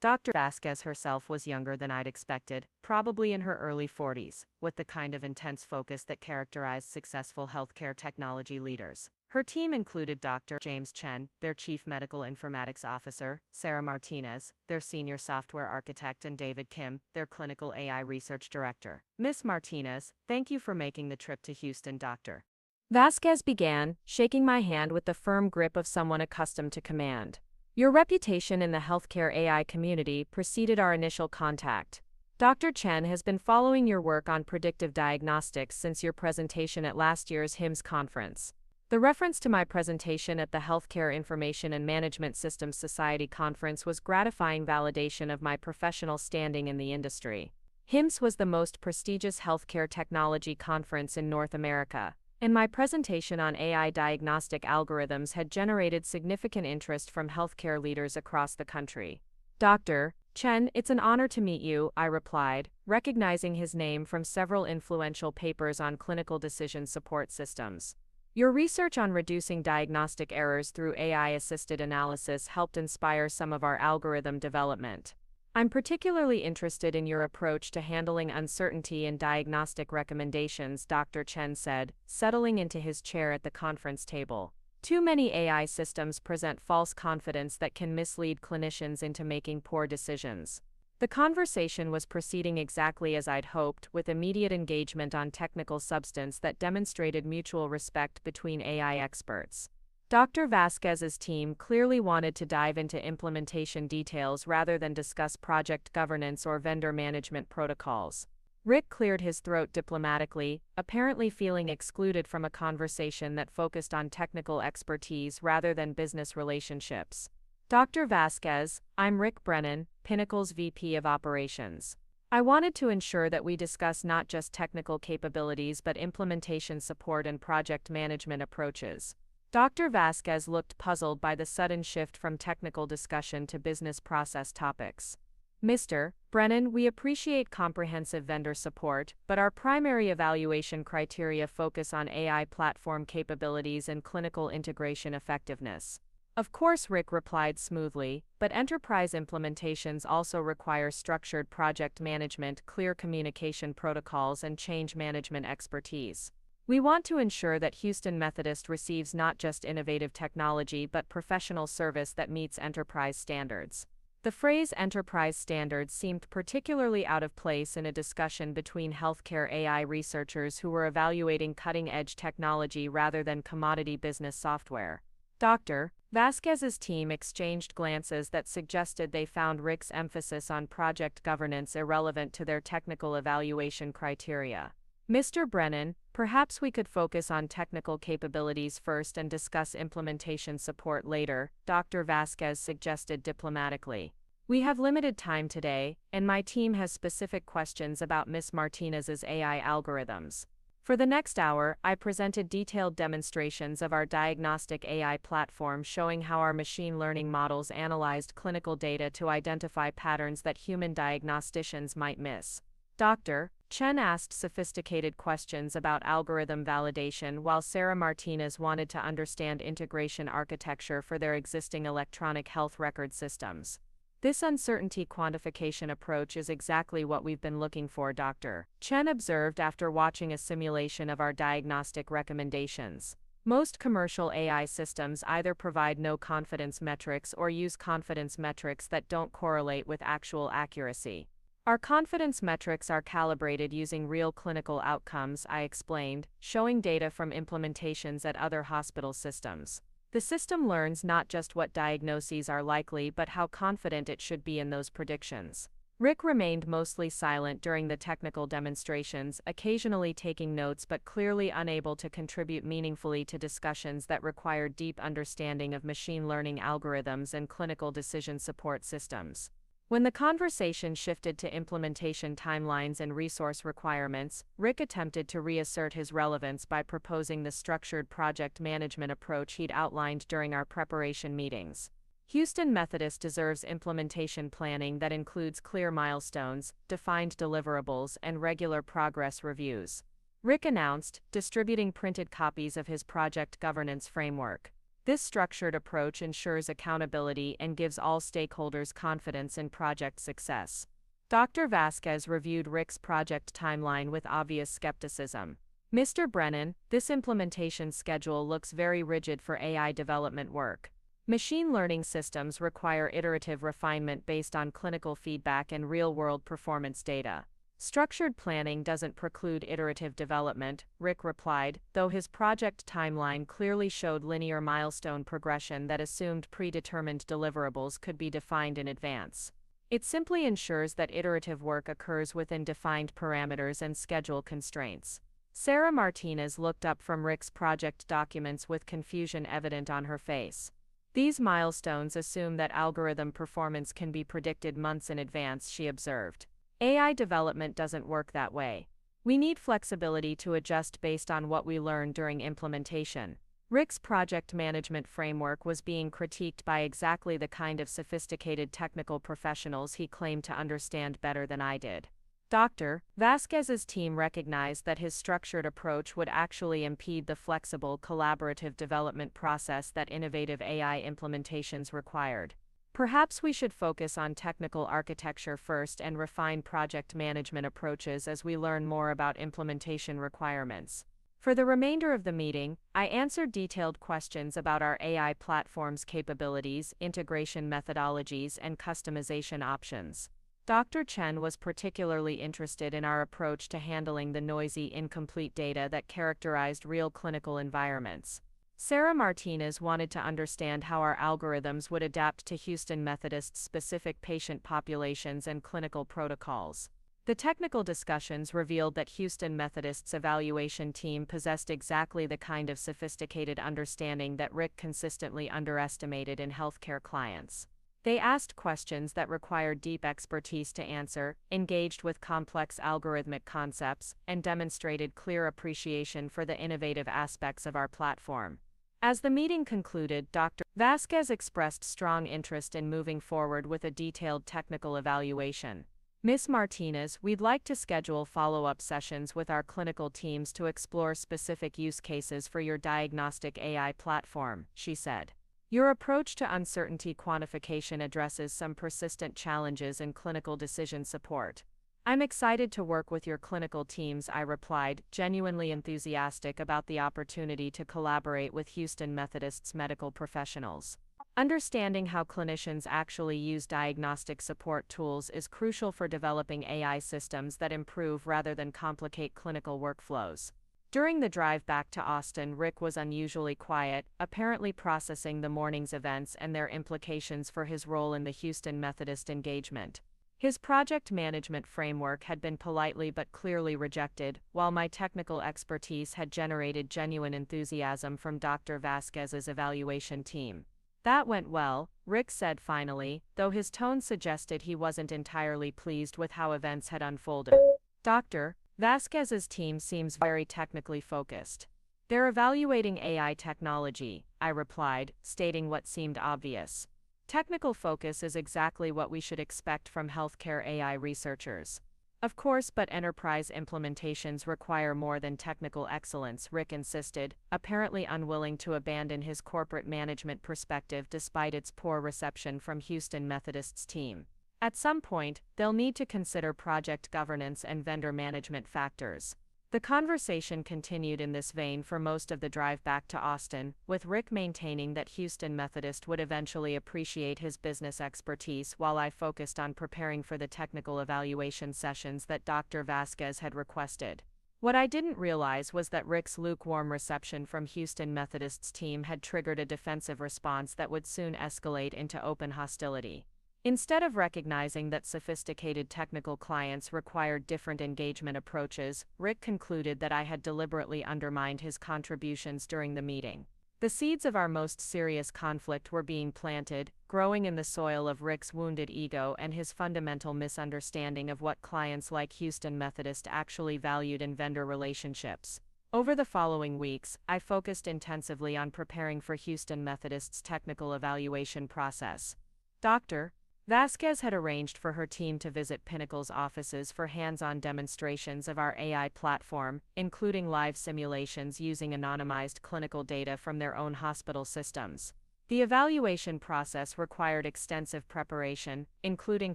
Dr. Vasquez herself was younger than I'd expected, probably in her early 40s, with the kind of intense focus that characterized successful healthcare technology leaders. Her team included Dr. James Chen, their Chief Medical Informatics Officer, Zoe Martinez, their Senior Software Architect, and David Kim, their Clinical AI Research Director. Ms. Martinez, thank you for making the trip to Houston, Dr. Vasquez began, shaking my hand with the firm grip of someone accustomed to command. Your reputation in the healthcare AI community preceded our initial contact. Dr. Chen has been following your work on predictive diagnostics since your presentation at last year's HIMSS conference. The reference to my presentation at the Healthcare Information and Management Systems Society conference was gratifying validation of my professional standing in the industry. HIMSS was the most prestigious healthcare technology conference in North America, and my presentation on AI diagnostic algorithms had generated significant interest from healthcare leaders across the country. Dr. Chen, it's an honor to meet you, I replied, recognizing his name from several influential papers on clinical decision support systems. Your research on reducing diagnostic errors through AI-assisted analysis helped inspire some of our algorithm development. I'm particularly interested in your approach to handling uncertainty in diagnostic recommendations, Dr. Chen said, settling into his chair at the conference table. Too many AI systems present false confidence that can mislead clinicians into making poor decisions. The conversation was proceeding exactly as I'd hoped, with immediate engagement on technical substance that demonstrated mutual respect between AI experts. Dr. Vasquez's team clearly wanted to dive into implementation details rather than discuss project governance or vendor management protocols. Rick cleared his throat diplomatically, apparently feeling excluded from a conversation that focused on technical expertise rather than business relationships. Dr. Vasquez, I'm Rick Brennan, Pinnacle's VP of Operations. I wanted to ensure that we discuss not just technical capabilities but implementation support and project management approaches. Dr. Vasquez looked puzzled by the sudden shift from technical discussion to business process topics. Mr. Brennan, we appreciate comprehensive vendor support, but our primary evaluation criteria focus on AI platform capabilities and clinical integration effectiveness. Of course, Rick replied smoothly, but enterprise implementations also require structured project management, clear communication protocols, and change management expertise. We want to ensure that Houston Methodist receives not just innovative technology but professional service that meets enterprise standards. The phrase enterprise standards seemed particularly out of place in a discussion between healthcare AI researchers who were evaluating cutting-edge technology rather than commodity business software. Dr. Vasquez's team exchanged glances that suggested they found Rick's emphasis on project governance irrelevant to their technical evaluation criteria. Mr. Brennan, perhaps we could focus on technical capabilities first and discuss implementation support later, Dr. Vasquez suggested diplomatically. We have limited time today, and my team has specific questions about Ms. Martinez's AI algorithms. For the next hour, I presented detailed demonstrations of our diagnostic AI platform showing how our machine learning models analyzed clinical data to identify patterns that human diagnosticians might miss. Dr. Chen asked sophisticated questions about algorithm validation while Sarah Martinez wanted to understand integration architecture for their existing electronic health record systems. This uncertainty quantification approach is exactly what we've been looking for, Dr. Chen observed after watching a simulation of our diagnostic recommendations. Most commercial AI systems either provide no confidence metrics or use confidence metrics that don't correlate with actual accuracy. Our confidence metrics are calibrated using real clinical outcomes, I explained, showing data from implementations at other hospital systems. The system learns not just what diagnoses are likely but how confident it should be in those predictions. Rick remained mostly silent during the technical demonstrations, occasionally taking notes but clearly unable to contribute meaningfully to discussions that required deep understanding of machine learning algorithms and clinical decision support systems. When the conversation shifted to implementation timelines and resource requirements, Rick attempted to reassert his relevance by proposing the structured project management approach he'd outlined during our preparation meetings. Houston Methodist deserves implementation planning that includes clear milestones, defined deliverables, and regular progress reviews. Rick announced, distributing printed copies of his project governance framework. This structured approach ensures accountability and gives all stakeholders confidence in project success. Dr. Vasquez reviewed Rick's project timeline with obvious skepticism. Mr. Brennan, this implementation schedule looks very rigid for AI development work. Machine learning systems require iterative refinement based on clinical feedback and real-world performance data. Structured planning doesn't preclude iterative development, Rick replied, though his project timeline clearly showed linear milestone progression that assumed predetermined deliverables could be defined in advance. It simply ensures that iterative work occurs within defined parameters and schedule constraints. Sarah Martinez looked up from Rick's project documents with confusion evident on her face. These milestones assume that algorithm performance can be predicted months in advance, she observed. AI development doesn't work that way. We need flexibility to adjust based on what we learn during implementation. Rick's project management framework was being critiqued by exactly the kind of sophisticated technical professionals he claimed to understand better than I did. Dr. Vasquez's team recognized that his structured approach would actually impede the flexible, collaborative development process that innovative AI implementations required. Perhaps we should focus on technical architecture first and refine project management approaches as we learn more about implementation requirements. For the remainder of the meeting, I answered detailed questions about our AI platform's capabilities, integration methodologies, and customization options. Dr. Chen was particularly interested in our approach to handling the noisy, incomplete data that characterized real clinical environments. Sarah Martinez wanted to understand how our algorithms would adapt to Houston Methodist's specific patient populations and clinical protocols. The technical discussions revealed that Houston Methodist's evaluation team possessed exactly the kind of sophisticated understanding that Rick consistently underestimated in healthcare clients. They asked questions that required deep expertise to answer, engaged with complex algorithmic concepts, and demonstrated clear appreciation for the innovative aspects of our platform. As the meeting concluded, Dr. Vasquez expressed strong interest in moving forward with a detailed technical evaluation. Ms. Martinez, we'd like to schedule follow-up sessions with our clinical teams to explore specific use cases for your diagnostic AI platform, she said. Your approach to uncertainty quantification addresses some persistent challenges in clinical decision support. I'm excited to work with your clinical teams, I replied, genuinely enthusiastic about the opportunity to collaborate with Houston Methodist's medical professionals. Understanding how clinicians actually use diagnostic support tools is crucial for developing AI systems that improve rather than complicate clinical workflows. During the drive back to Austin, Rick was unusually quiet, apparently processing the morning's events and their implications for his role in the Houston Methodist engagement. His project management framework had been politely but clearly rejected, while my technical expertise had generated genuine enthusiasm from Dr. Vasquez's evaluation team. That went well, Rick said finally, though his tone suggested he wasn't entirely pleased with how events had unfolded. Dr. Vasquez's team seems very technically focused. They're evaluating AI technology, I replied, stating what seemed obvious. Technical focus is exactly what we should expect from healthcare AI researchers. Of course, but enterprise implementations require more than technical excellence, Rick insisted, apparently unwilling to abandon his corporate management perspective despite its poor reception from Houston Methodist's team. At some point, they'll need to consider project governance and vendor management factors. The conversation continued in this vein for most of the drive back to Austin, with Rick maintaining that Houston Methodist would eventually appreciate his business expertise while I focused on preparing for the technical evaluation sessions that Dr. Vasquez had requested. What I didn't realize was that Rick's lukewarm reception from Houston Methodist's team had triggered a defensive response that would soon escalate into open hostility. Instead of recognizing that sophisticated technical clients required different engagement approaches, Rick concluded that I had deliberately undermined his contributions during the meeting. The seeds of our most serious conflict were being planted, growing in the soil of Rick's wounded ego and his fundamental misunderstanding of what clients like Houston Methodist actually valued in vendor relationships. Over the following weeks, I focused intensively on preparing for Houston Methodist's technical evaluation process. Dr. Vasquez had arranged for her team to visit Pinnacle's offices for hands-on demonstrations of our AI platform, including live simulations using anonymized clinical data from their own hospital systems. The evaluation process required extensive preparation, including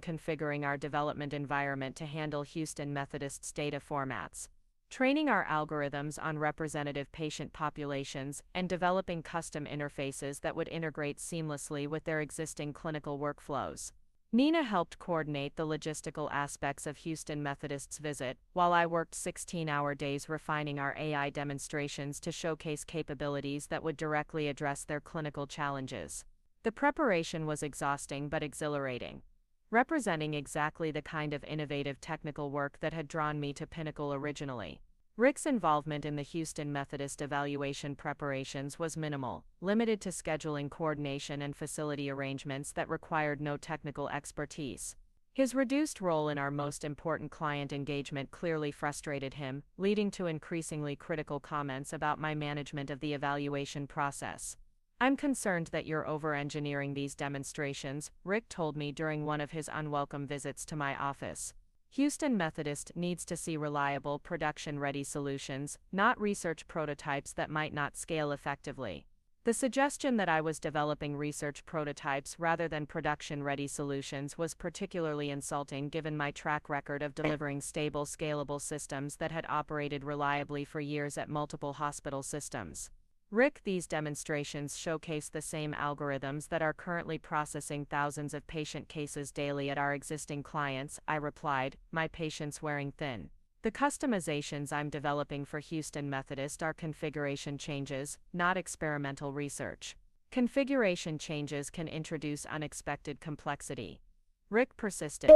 configuring our development environment to handle Houston Methodist's data formats, training our algorithms on representative patient populations, and developing custom interfaces that would integrate seamlessly with their existing clinical workflows. Nina helped coordinate the logistical aspects of Houston Methodist's visit, while I worked 16-hour days refining our AI demonstrations to showcase capabilities that would directly address their clinical challenges. The preparation was exhausting but exhilarating, representing exactly the kind of innovative technical work that had drawn me to Pinnacle originally. Rick's involvement in the Houston Methodist evaluation preparations was minimal, limited to scheduling coordination and facility arrangements that required no technical expertise. His reduced role in our most important client engagement clearly frustrated him, leading to increasingly critical comments about my management of the evaluation process. I'm concerned that you're over-engineering these demonstrations, Rick told me during one of his unwelcome visits to my office. Houston Methodist needs to see reliable, production-ready solutions, not research prototypes that might not scale effectively. The suggestion that I was developing research prototypes rather than production-ready solutions was particularly insulting given my track record of delivering stable, scalable systems that had operated reliably for years at multiple hospital systems. Rick, these demonstrations showcase the same algorithms that are currently processing thousands of patient cases daily at our existing clients, I replied, my patience wearing thin. The customizations I'm developing for Houston Methodist are configuration changes, not experimental research. Configuration changes can introduce unexpected complexity. Rick persisted.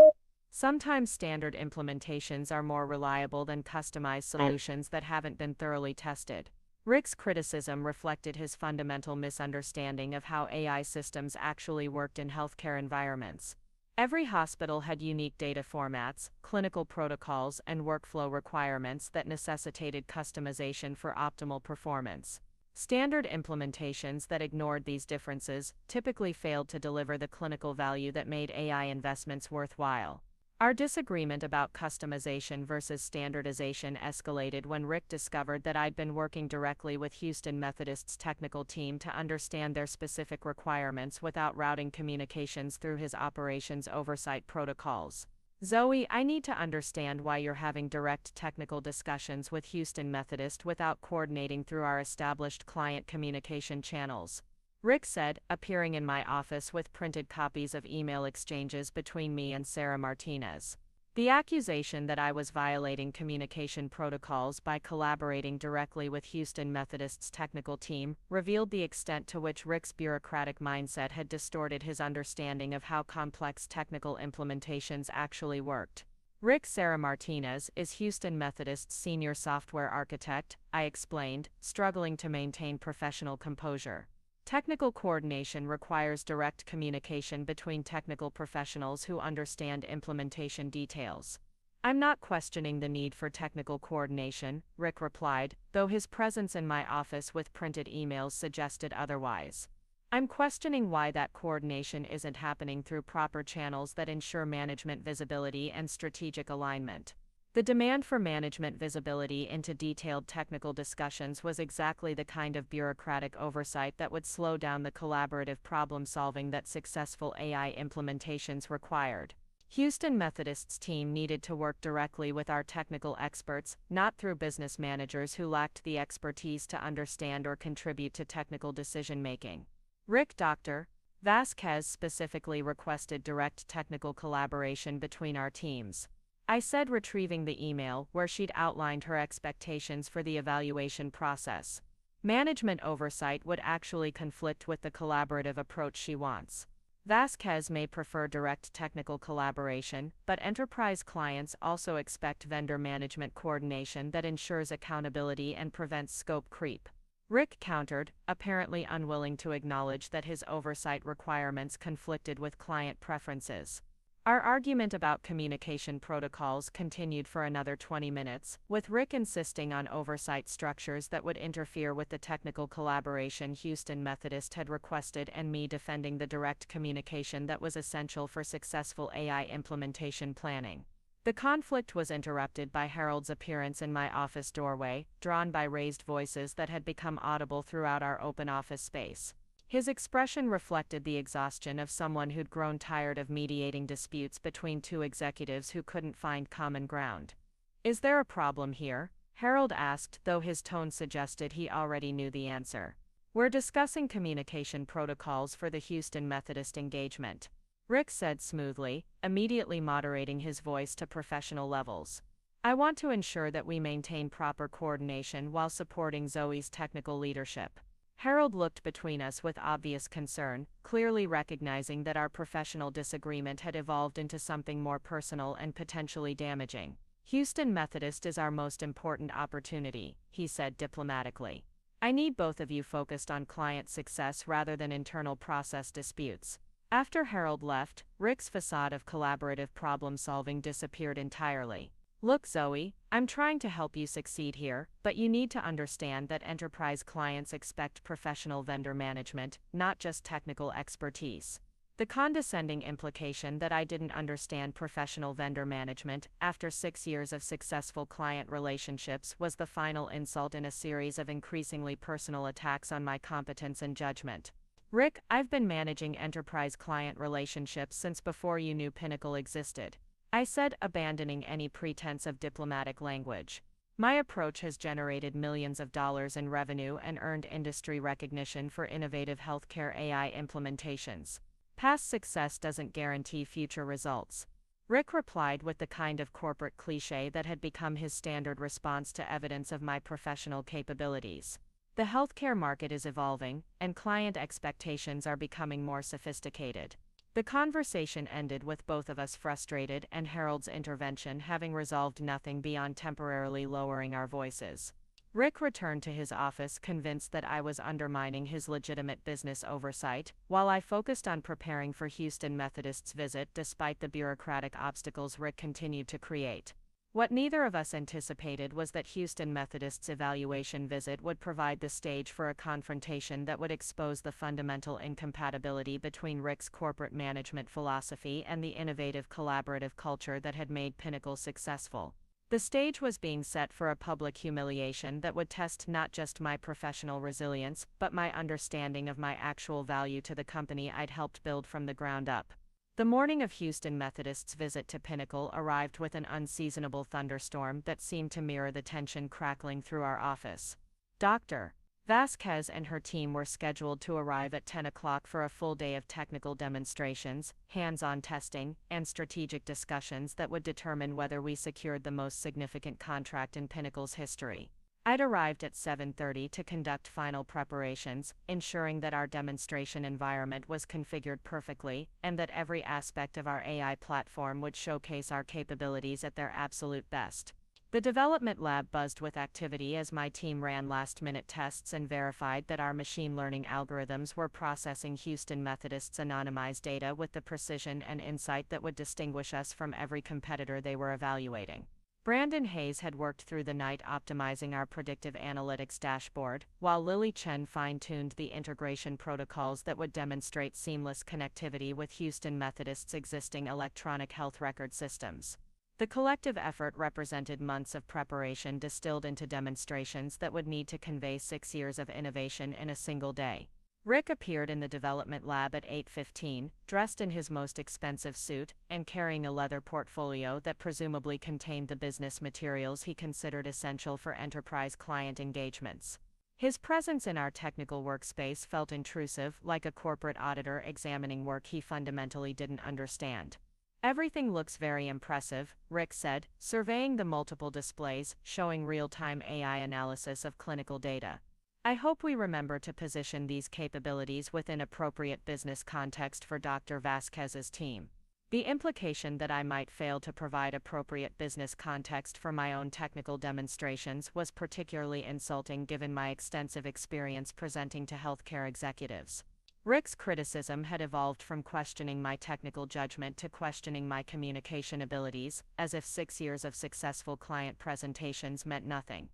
Sometimes standard implementations are more reliable than customized solutions that haven't been thoroughly tested. Rick's criticism reflected his fundamental misunderstanding of how AI systems actually worked in healthcare environments. Every hospital had unique data formats, clinical protocols, and workflow requirements that necessitated customization for optimal performance. Standard implementations that ignored these differences typically failed to deliver the clinical value that made AI investments worthwhile. Our disagreement about customization versus standardization escalated when Rick discovered that I'd been working directly with Houston Methodist's technical team to understand their specific requirements without routing communications through his operations oversight protocols. Zoe, I need to understand why you're having direct technical discussions with Houston Methodist without coordinating through our established client communication channels. Rick said, appearing in my office with printed copies of email exchanges between me and Zoe Martinez. The accusation that I was violating communication protocols by collaborating directly with Houston Methodist's technical team revealed the extent to which Rick's bureaucratic mindset had distorted his understanding of how complex technical implementations actually worked. Rick Zoe Martinez is Houston Methodist's senior software architect, I explained, struggling to maintain professional composure. Technical coordination requires direct communication between technical professionals who understand implementation details. I'm not questioning the need for technical coordination, Rick replied, though his presence in my office with printed emails suggested otherwise. I'm questioning why that coordination isn't happening through proper channels that ensure management visibility and strategic alignment. The demand for management visibility into detailed technical discussions was exactly the kind of bureaucratic oversight that would slow down the collaborative problem-solving that successful AI implementations required. Houston Methodist's team needed to work directly with our technical experts, not through business managers who lacked the expertise to understand or contribute to technical decision-making. Rick Dr. Vasquez specifically requested direct technical collaboration between our teams. I said, retrieving the email where she'd outlined her expectations for the evaluation process. Management oversight would actually conflict with the collaborative approach she wants. Vasquez may prefer direct technical collaboration, but enterprise clients also expect vendor management coordination that ensures accountability and prevents scope creep. Rick countered, apparently unwilling to acknowledge that his oversight requirements conflicted with client preferences. Our argument about communication protocols continued for another 20 minutes, with Rick insisting on oversight structures that would interfere with the technical collaboration Houston Methodist had requested and me defending the direct communication that was essential for successful AI implementation planning. The conflict was interrupted by Harold's appearance in my office doorway, drawn by raised voices that had become audible throughout our open office space. His expression reflected the exhaustion of someone who'd grown tired of mediating disputes between two executives who couldn't find common ground. "Is there a problem here?" Harold asked, though his tone suggested he already knew the answer. "We're discussing communication protocols for the Houston Methodist engagement," Rick said smoothly, immediately moderating his voice to professional levels. "I want to ensure that we maintain proper coordination while supporting Zoe's technical leadership." Harold looked between us with obvious concern, clearly recognizing that our professional disagreement had evolved into something more personal and potentially damaging. "Houston Methodist is our most important opportunity," he said diplomatically. "I need both of you focused on client success rather than internal process disputes." After Harold left, Rick's facade of collaborative problem-solving disappeared entirely. "Look, Zoe, I'm trying to help you succeed here, but you need to understand that enterprise clients expect professional vendor management, not just technical expertise." The condescending implication that I didn't understand professional vendor management after 6 years of successful client relationships was the final insult in a series of increasingly personal attacks on my competence and judgment. "Rick, I've been managing enterprise client relationships since before you knew Pinnacle existed," I said, abandoning any pretense of diplomatic language. "My approach has generated millions of dollars in revenue and earned industry recognition for innovative healthcare AI implementations. Past success doesn't guarantee future results." Rick replied with the kind of corporate cliché that had become his standard response to evidence of my professional capabilities. The healthcare market is evolving, and client expectations are becoming more sophisticated. The conversation ended with both of us frustrated and Harold's intervention having resolved nothing beyond temporarily lowering our voices. Rick returned to his office convinced that I was undermining his legitimate business oversight, while I focused on preparing for Houston Methodist's visit despite the bureaucratic obstacles Rick continued to create. What neither of us anticipated was that Houston Methodist's evaluation visit would provide the stage for a confrontation that would expose the fundamental incompatibility between Rick's corporate management philosophy and the innovative collaborative culture that had made Pinnacle successful. The stage was being set for a public humiliation that would test not just my professional resilience, but my understanding of my actual value to the company I'd helped build from the ground up. The morning of Houston Methodist's visit to Pinnacle arrived with an unseasonable thunderstorm that seemed to mirror the tension crackling through our office. Dr. Vasquez and her team were scheduled to arrive at 10 o'clock for a full day of technical demonstrations, hands-on testing, and strategic discussions that would determine whether we secured the most significant contract in Pinnacle's history. I'd arrived at 7:30 to conduct final preparations, ensuring that our demonstration environment was configured perfectly, and that every aspect of our AI platform would showcase our capabilities at their absolute best. The development lab buzzed with activity as my team ran last-minute tests and verified that our machine learning algorithms were processing Houston Methodist's anonymized data with the precision and insight that would distinguish us from every competitor they were evaluating. Brandon Hayes had worked through the night optimizing our predictive analytics dashboard, while Lily Chen fine-tuned the integration protocols that would demonstrate seamless connectivity with Houston Methodist's existing electronic health record systems. The collective effort represented months of preparation distilled into demonstrations that would need to convey 6 years of innovation in a single day. Rick appeared in the development lab at 8:15, dressed in his most expensive suit, and carrying a leather portfolio that presumably contained the business materials he considered essential for enterprise client engagements. His presence in our technical workspace felt intrusive, like a corporate auditor examining work he fundamentally didn't understand. "Everything looks very impressive," Rick said, surveying the multiple displays, showing real-time AI analysis of clinical data. "I hope we remember to position these capabilities within appropriate business context for Dr. Vasquez's team." The implication that I might fail to provide appropriate business context for my own technical demonstrations was particularly insulting given my extensive experience presenting to healthcare executives. Rick's criticism had evolved from questioning my technical judgment to questioning my communication abilities, as if 6 years of successful client presentations meant nothing.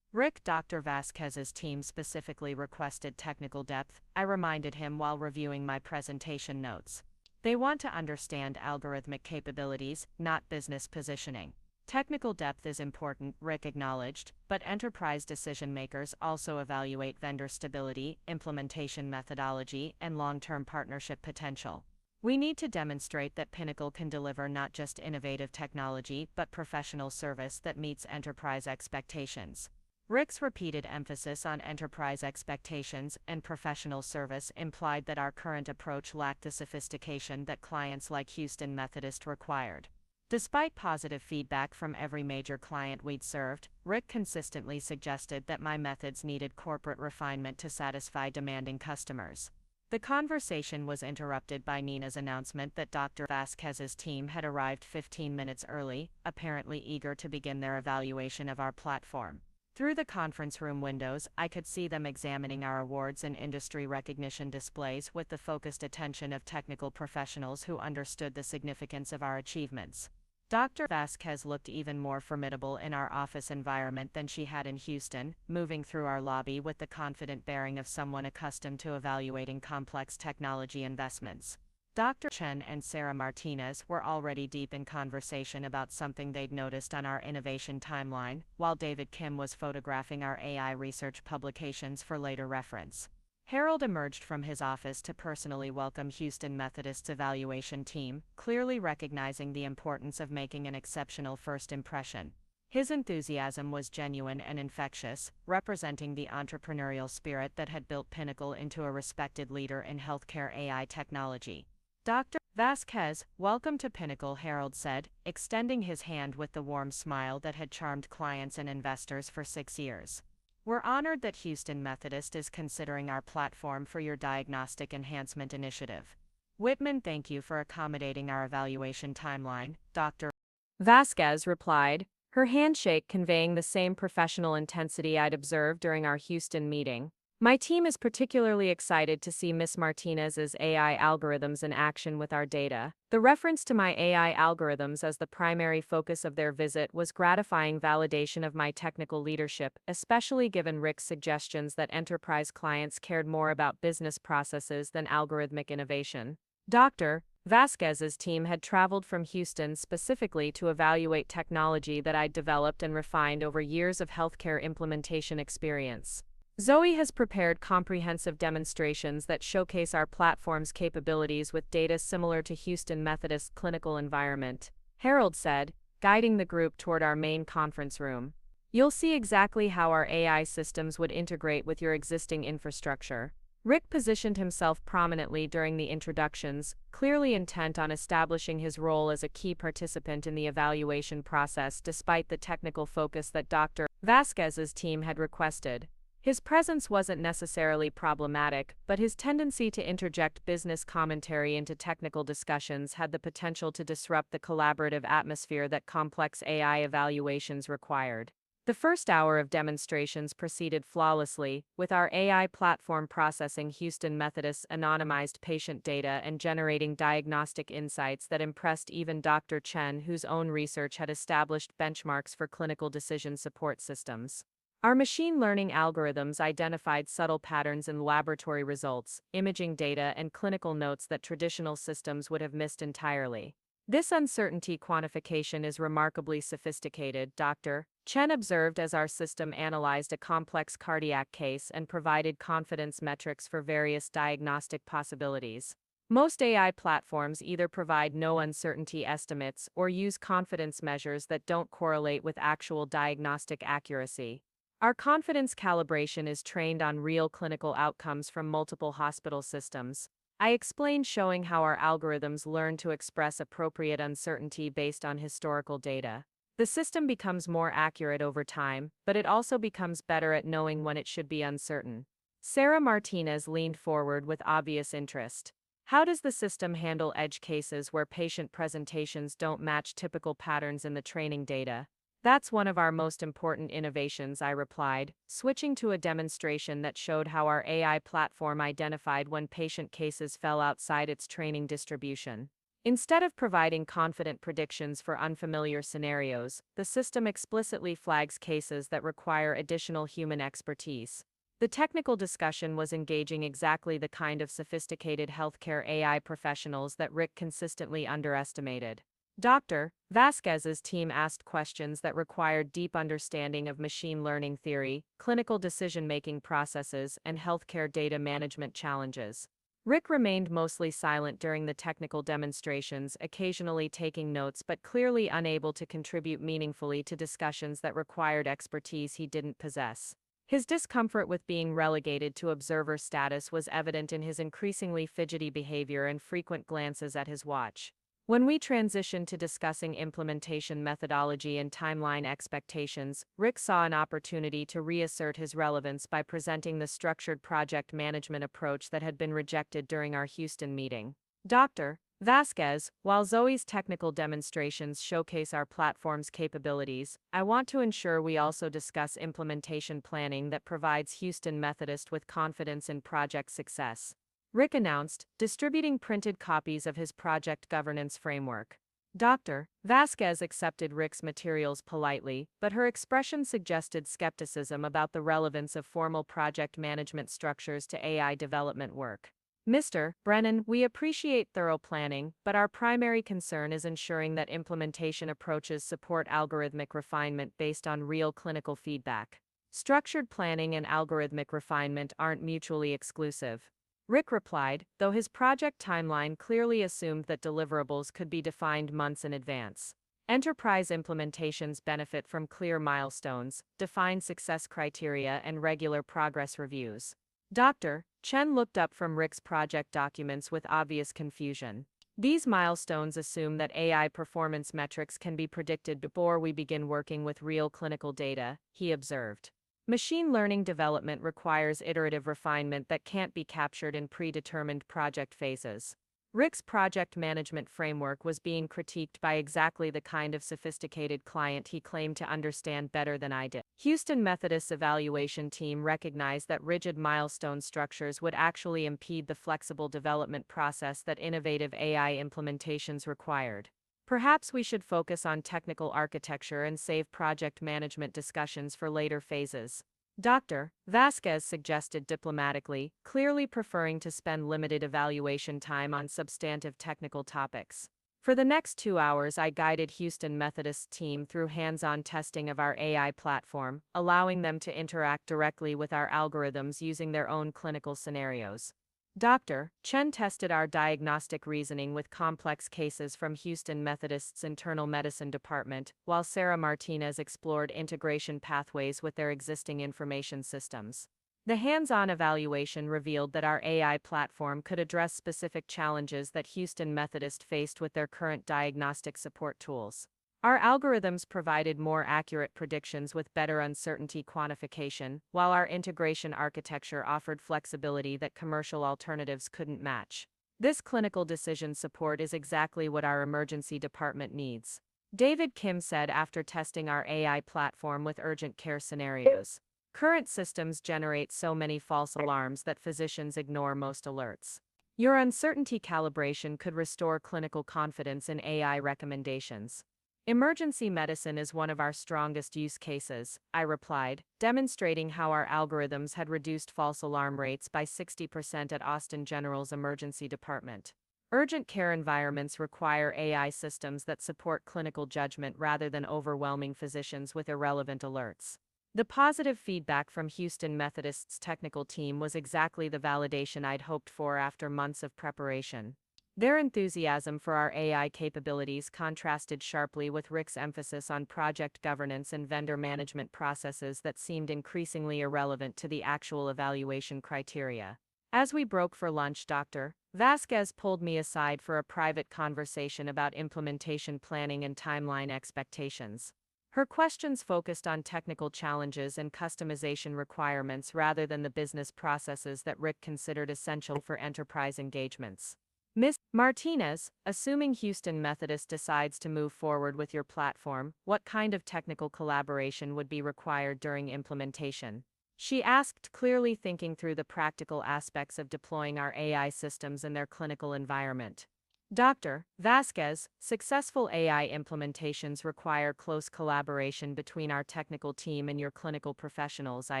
Dr. Vasquez's team specifically requested technical depth, I reminded him while reviewing my presentation notes. They want to understand algorithmic capabilities, not business positioning. Technical depth is important, Rick acknowledged, but enterprise decision-makers also evaluate vendor stability, implementation methodology, and long-term partnership potential. We need to demonstrate that Pinnacle can deliver not just innovative technology but professional service that meets enterprise expectations. Rick's repeated emphasis on enterprise expectations and professional service implied that our current approach lacked the sophistication that clients like Houston Methodist required. Despite positive feedback from every major client we'd served, Rick consistently suggested that my methods needed corporate refinement to satisfy demanding customers. The conversation was interrupted by Nina's announcement that Dr. Vasquez's team had arrived 15 minutes early, apparently eager to begin their evaluation of our platform. Through the conference room windows, I could see them examining our awards and industry recognition displays with the focused attention of technical professionals who understood the significance of our achievements. Dr. Vasquez looked even more formidable in our office environment than she had in Houston, moving through our lobby with the confident bearing of someone accustomed to evaluating complex technology investments. Dr. Chen and Sarah Martinez were already deep in conversation about something they'd noticed on our innovation timeline, while David Kim was photographing our AI research publications for later reference. Harold emerged from his office to personally welcome Houston Methodist's evaluation team, clearly recognizing the importance of making an exceptional first impression. His enthusiasm was genuine and infectious, representing the entrepreneurial spirit that had built Pinnacle into a respected leader in healthcare AI technology. "Dr. Vasquez, welcome to Pinnacle," Harold said, extending his hand with the warm smile that had charmed clients and investors for 6 years. "We're honored that Houston Methodist is considering our platform for your diagnostic enhancement initiative. Whitman, thank you for accommodating our evaluation timeline," Dr. Vasquez replied, her handshake conveying the same professional intensity I'd observed during our Houston meeting. My team is particularly excited to see Ms. Martinez's AI algorithms in action with our data. The reference to my AI algorithms as the primary focus of their visit was gratifying validation of my technical leadership, especially given Rick's suggestions that enterprise clients cared more about business processes than algorithmic innovation. Dr. Vasquez's team had traveled from Houston specifically to evaluate technology that I'd developed and refined over years of healthcare implementation experience. Zoe has prepared comprehensive demonstrations that showcase our platform's capabilities with data similar to Houston Methodist's clinical environment, Harold said, guiding the group toward our main conference room. You'll see exactly how our AI systems would integrate with your existing infrastructure. Rick positioned himself prominently during the introductions, clearly intent on establishing his role as a key participant in the evaluation process despite the technical focus that Dr. Vasquez's team had requested. His presence wasn't necessarily problematic, but his tendency to interject business commentary into technical discussions had the potential to disrupt the collaborative atmosphere that complex AI evaluations required. The first hour of demonstrations proceeded flawlessly, with our AI platform processing Houston Methodist's anonymized patient data and generating diagnostic insights that impressed even Dr. Chen, whose own research had established benchmarks for clinical decision support systems. Our machine learning algorithms identified subtle patterns in laboratory results, imaging data, and clinical notes that traditional systems would have missed entirely. This uncertainty quantification is remarkably sophisticated, Dr. Chen observed as our system analyzed a complex cardiac case and provided confidence metrics for various diagnostic possibilities. Most AI platforms either provide no uncertainty estimates or use confidence measures that don't correlate with actual diagnostic accuracy. Our confidence calibration is trained on real clinical outcomes from multiple hospital systems. I explained, showing how our algorithms learn to express appropriate uncertainty based on historical data. The system becomes more accurate over time, but it also becomes better at knowing when it should be uncertain. Sarah Martinez leaned forward with obvious interest. How does the system handle edge cases where patient presentations don't match typical patterns in the training data? That's one of our most important innovations, I replied, switching to a demonstration that showed how our AI platform identified when patient cases fell outside its training distribution. Instead of providing confident predictions for unfamiliar scenarios, the system explicitly flags cases that require additional human expertise. The technical discussion was engaging exactly the kind of sophisticated healthcare AI professionals that Rick consistently underestimated. Dr. Vasquez's team asked questions that required deep understanding of machine learning theory, clinical decision-making processes, and healthcare data management challenges. Rick remained mostly silent during the technical demonstrations, occasionally taking notes but clearly unable to contribute meaningfully to discussions that required expertise he didn't possess. His discomfort with being relegated to observer status was evident in his increasingly fidgety behavior and frequent glances at his watch. When we transitioned to discussing implementation methodology and timeline expectations, Rick saw an opportunity to reassert his relevance by presenting the structured project management approach that had been rejected during our Houston meeting. Dr. Vasquez, while Zoe's technical demonstrations showcase our platform's capabilities, I want to ensure we also discuss implementation planning that provides Houston Methodist with confidence in project success. Rick announced, distributing printed copies of his project governance framework. Dr. Vasquez accepted Rick's materials politely, but her expression suggested skepticism about the relevance of formal project management structures to AI development work. Mr. Brennan, we appreciate thorough planning, but our primary concern is ensuring that implementation approaches support algorithmic refinement based on real clinical feedback. Structured planning and algorithmic refinement aren't mutually exclusive. Rick replied, though his project timeline clearly assumed that deliverables could be defined months in advance. Enterprise implementations benefit from clear milestones, defined success criteria, and regular progress reviews. Dr. Chen looked up from Rick's project documents with obvious confusion. These milestones assume that AI performance metrics can be predicted before we begin working with real clinical data, he observed. Machine learning development requires iterative refinement that can't be captured in predetermined project phases. Rick's project management framework was being critiqued by exactly the kind of sophisticated client he claimed to understand better than I did. Houston Methodist's evaluation team recognized that rigid milestone structures would actually impede the flexible development process that innovative AI implementations required. Perhaps we should focus on technical architecture and save project management discussions for later phases. Dr. Vasquez suggested diplomatically, clearly preferring to spend limited evaluation time on substantive technical topics. For the next 2 hours, I guided Houston Methodist team through hands-on testing of our AI platform, allowing them to interact directly with our algorithms using their own clinical scenarios. Dr. Chen tested our diagnostic reasoning with complex cases from Houston Methodist's internal medicine department, while Zoe Martinez explored integration pathways with their existing information systems. The hands-on evaluation revealed that our AI platform could address specific challenges that Houston Methodist faced with their current diagnostic support tools. Our algorithms provided more accurate predictions with better uncertainty quantification, while our integration architecture offered flexibility that commercial alternatives couldn't match. This clinical decision support is exactly what our emergency department needs, David Kim said after testing our AI platform with urgent care scenarios. Current systems generate so many false alarms that physicians ignore most alerts. Your uncertainty calibration could restore clinical confidence in AI recommendations. Emergency medicine is one of our strongest use cases, I replied, demonstrating how our algorithms had reduced false alarm rates by 60% at Austin General's emergency department. Urgent care environments require AI systems that support clinical judgment rather than overwhelming physicians with irrelevant alerts. The positive feedback from Houston Methodist's technical team was exactly the validation I'd hoped for after months of preparation. Their enthusiasm for our AI capabilities contrasted sharply with Rick's emphasis on project governance and vendor management processes that seemed increasingly irrelevant to the actual evaluation criteria. As we broke for lunch, Dr. Vasquez pulled me aside for a private conversation about implementation planning and timeline expectations. Her questions focused on technical challenges and customization requirements rather than the business processes that Rick considered essential for enterprise engagements. Ms. Martinez, assuming Houston Methodist decides to move forward with your platform, what kind of technical collaboration would be required during implementation? She asked, clearly thinking through the practical aspects of deploying our AI systems in their clinical environment. Dr. Vasquez, successful AI implementations require close collaboration between our technical team and your clinical professionals, I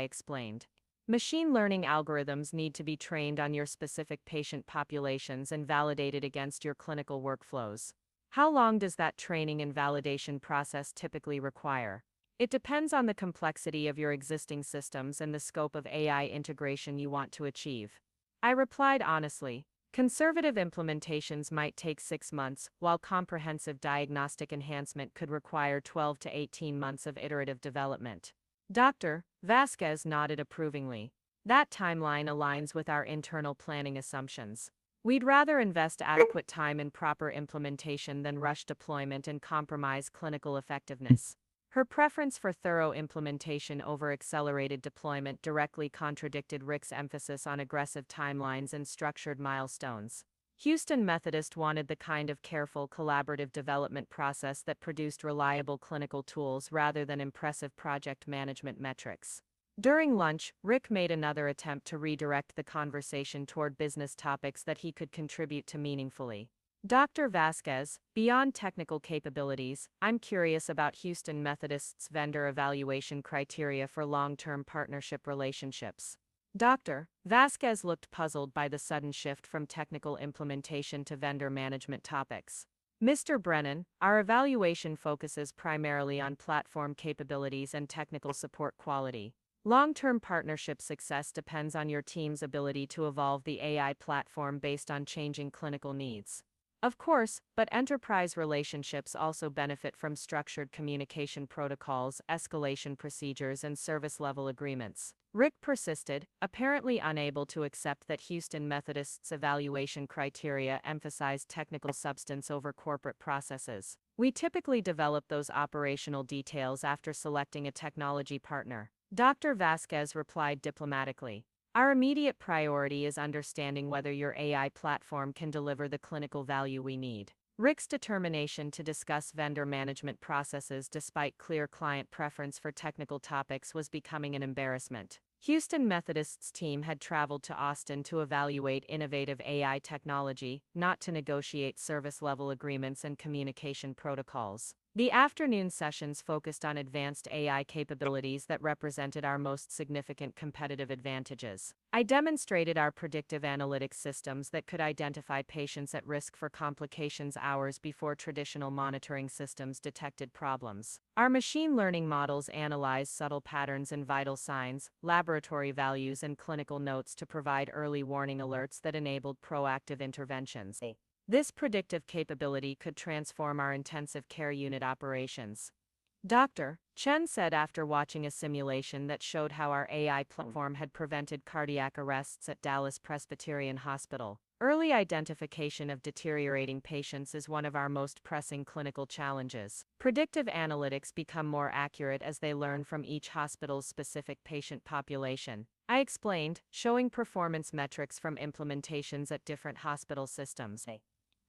explained. Machine learning algorithms need to be trained on your specific patient populations and validated against your clinical workflows. How long does that training and validation process typically require? It depends on the complexity of your existing systems and the scope of AI integration you want to achieve. I replied honestly. Conservative implementations might take 6 months, while comprehensive diagnostic enhancement could require 12 to 18 months of iterative development. Dr. Vasquez nodded approvingly. That timeline aligns with our internal planning assumptions. We'd rather invest adequate time in proper implementation than rush deployment and compromise clinical effectiveness. Her preference for thorough implementation over accelerated deployment directly contradicted Rick's emphasis on aggressive timelines and structured milestones. Houston Methodist wanted the kind of careful, collaborative development process that produced reliable clinical tools rather than impressive project management metrics. During lunch, Rick made another attempt to redirect the conversation toward business topics that he could contribute to meaningfully. Dr. Vasquez, beyond technical capabilities, I'm curious about Houston Methodist's vendor evaluation criteria for long-term partnership relationships. Dr. Vasquez looked puzzled by the sudden shift from technical implementation to vendor management topics. Mr. Brennan, our evaluation focuses primarily on platform capabilities and technical support quality. Long-term partnership success depends on your team's ability to evolve the AI platform based on changing clinical needs. Of course, but enterprise relationships also benefit from structured communication protocols, escalation procedures, and service-level agreements. Rick persisted, apparently unable to accept that Houston Methodist's evaluation criteria emphasized technical substance over corporate processes. We typically develop those operational details after selecting a technology partner. Dr. Vasquez replied diplomatically. Our immediate priority is understanding whether your AI platform can deliver the clinical value we need. Rick's determination to discuss vendor management processes despite clear client preference for technical topics was becoming an embarrassment. Houston Methodist's team had traveled to Austin to evaluate innovative AI technology, not to negotiate service-level agreements and communication protocols. The afternoon sessions focused on advanced AI capabilities that represented our most significant competitive advantages. I demonstrated our predictive analytics systems that could identify patients at risk for complications hours before traditional monitoring systems detected problems. Our machine learning models analyze subtle patterns in vital signs, laboratory values, and clinical notes to provide early warning alerts that enabled proactive interventions. This predictive capability could transform our intensive care unit operations. Dr. Chen said after watching a simulation that showed how our AI platform had prevented cardiac arrests at Dallas Presbyterian Hospital. Early identification of deteriorating patients is one of our most pressing clinical challenges. Predictive analytics become more accurate as they learn from each hospital's specific patient population. I explained, showing performance metrics from implementations at different hospital systems.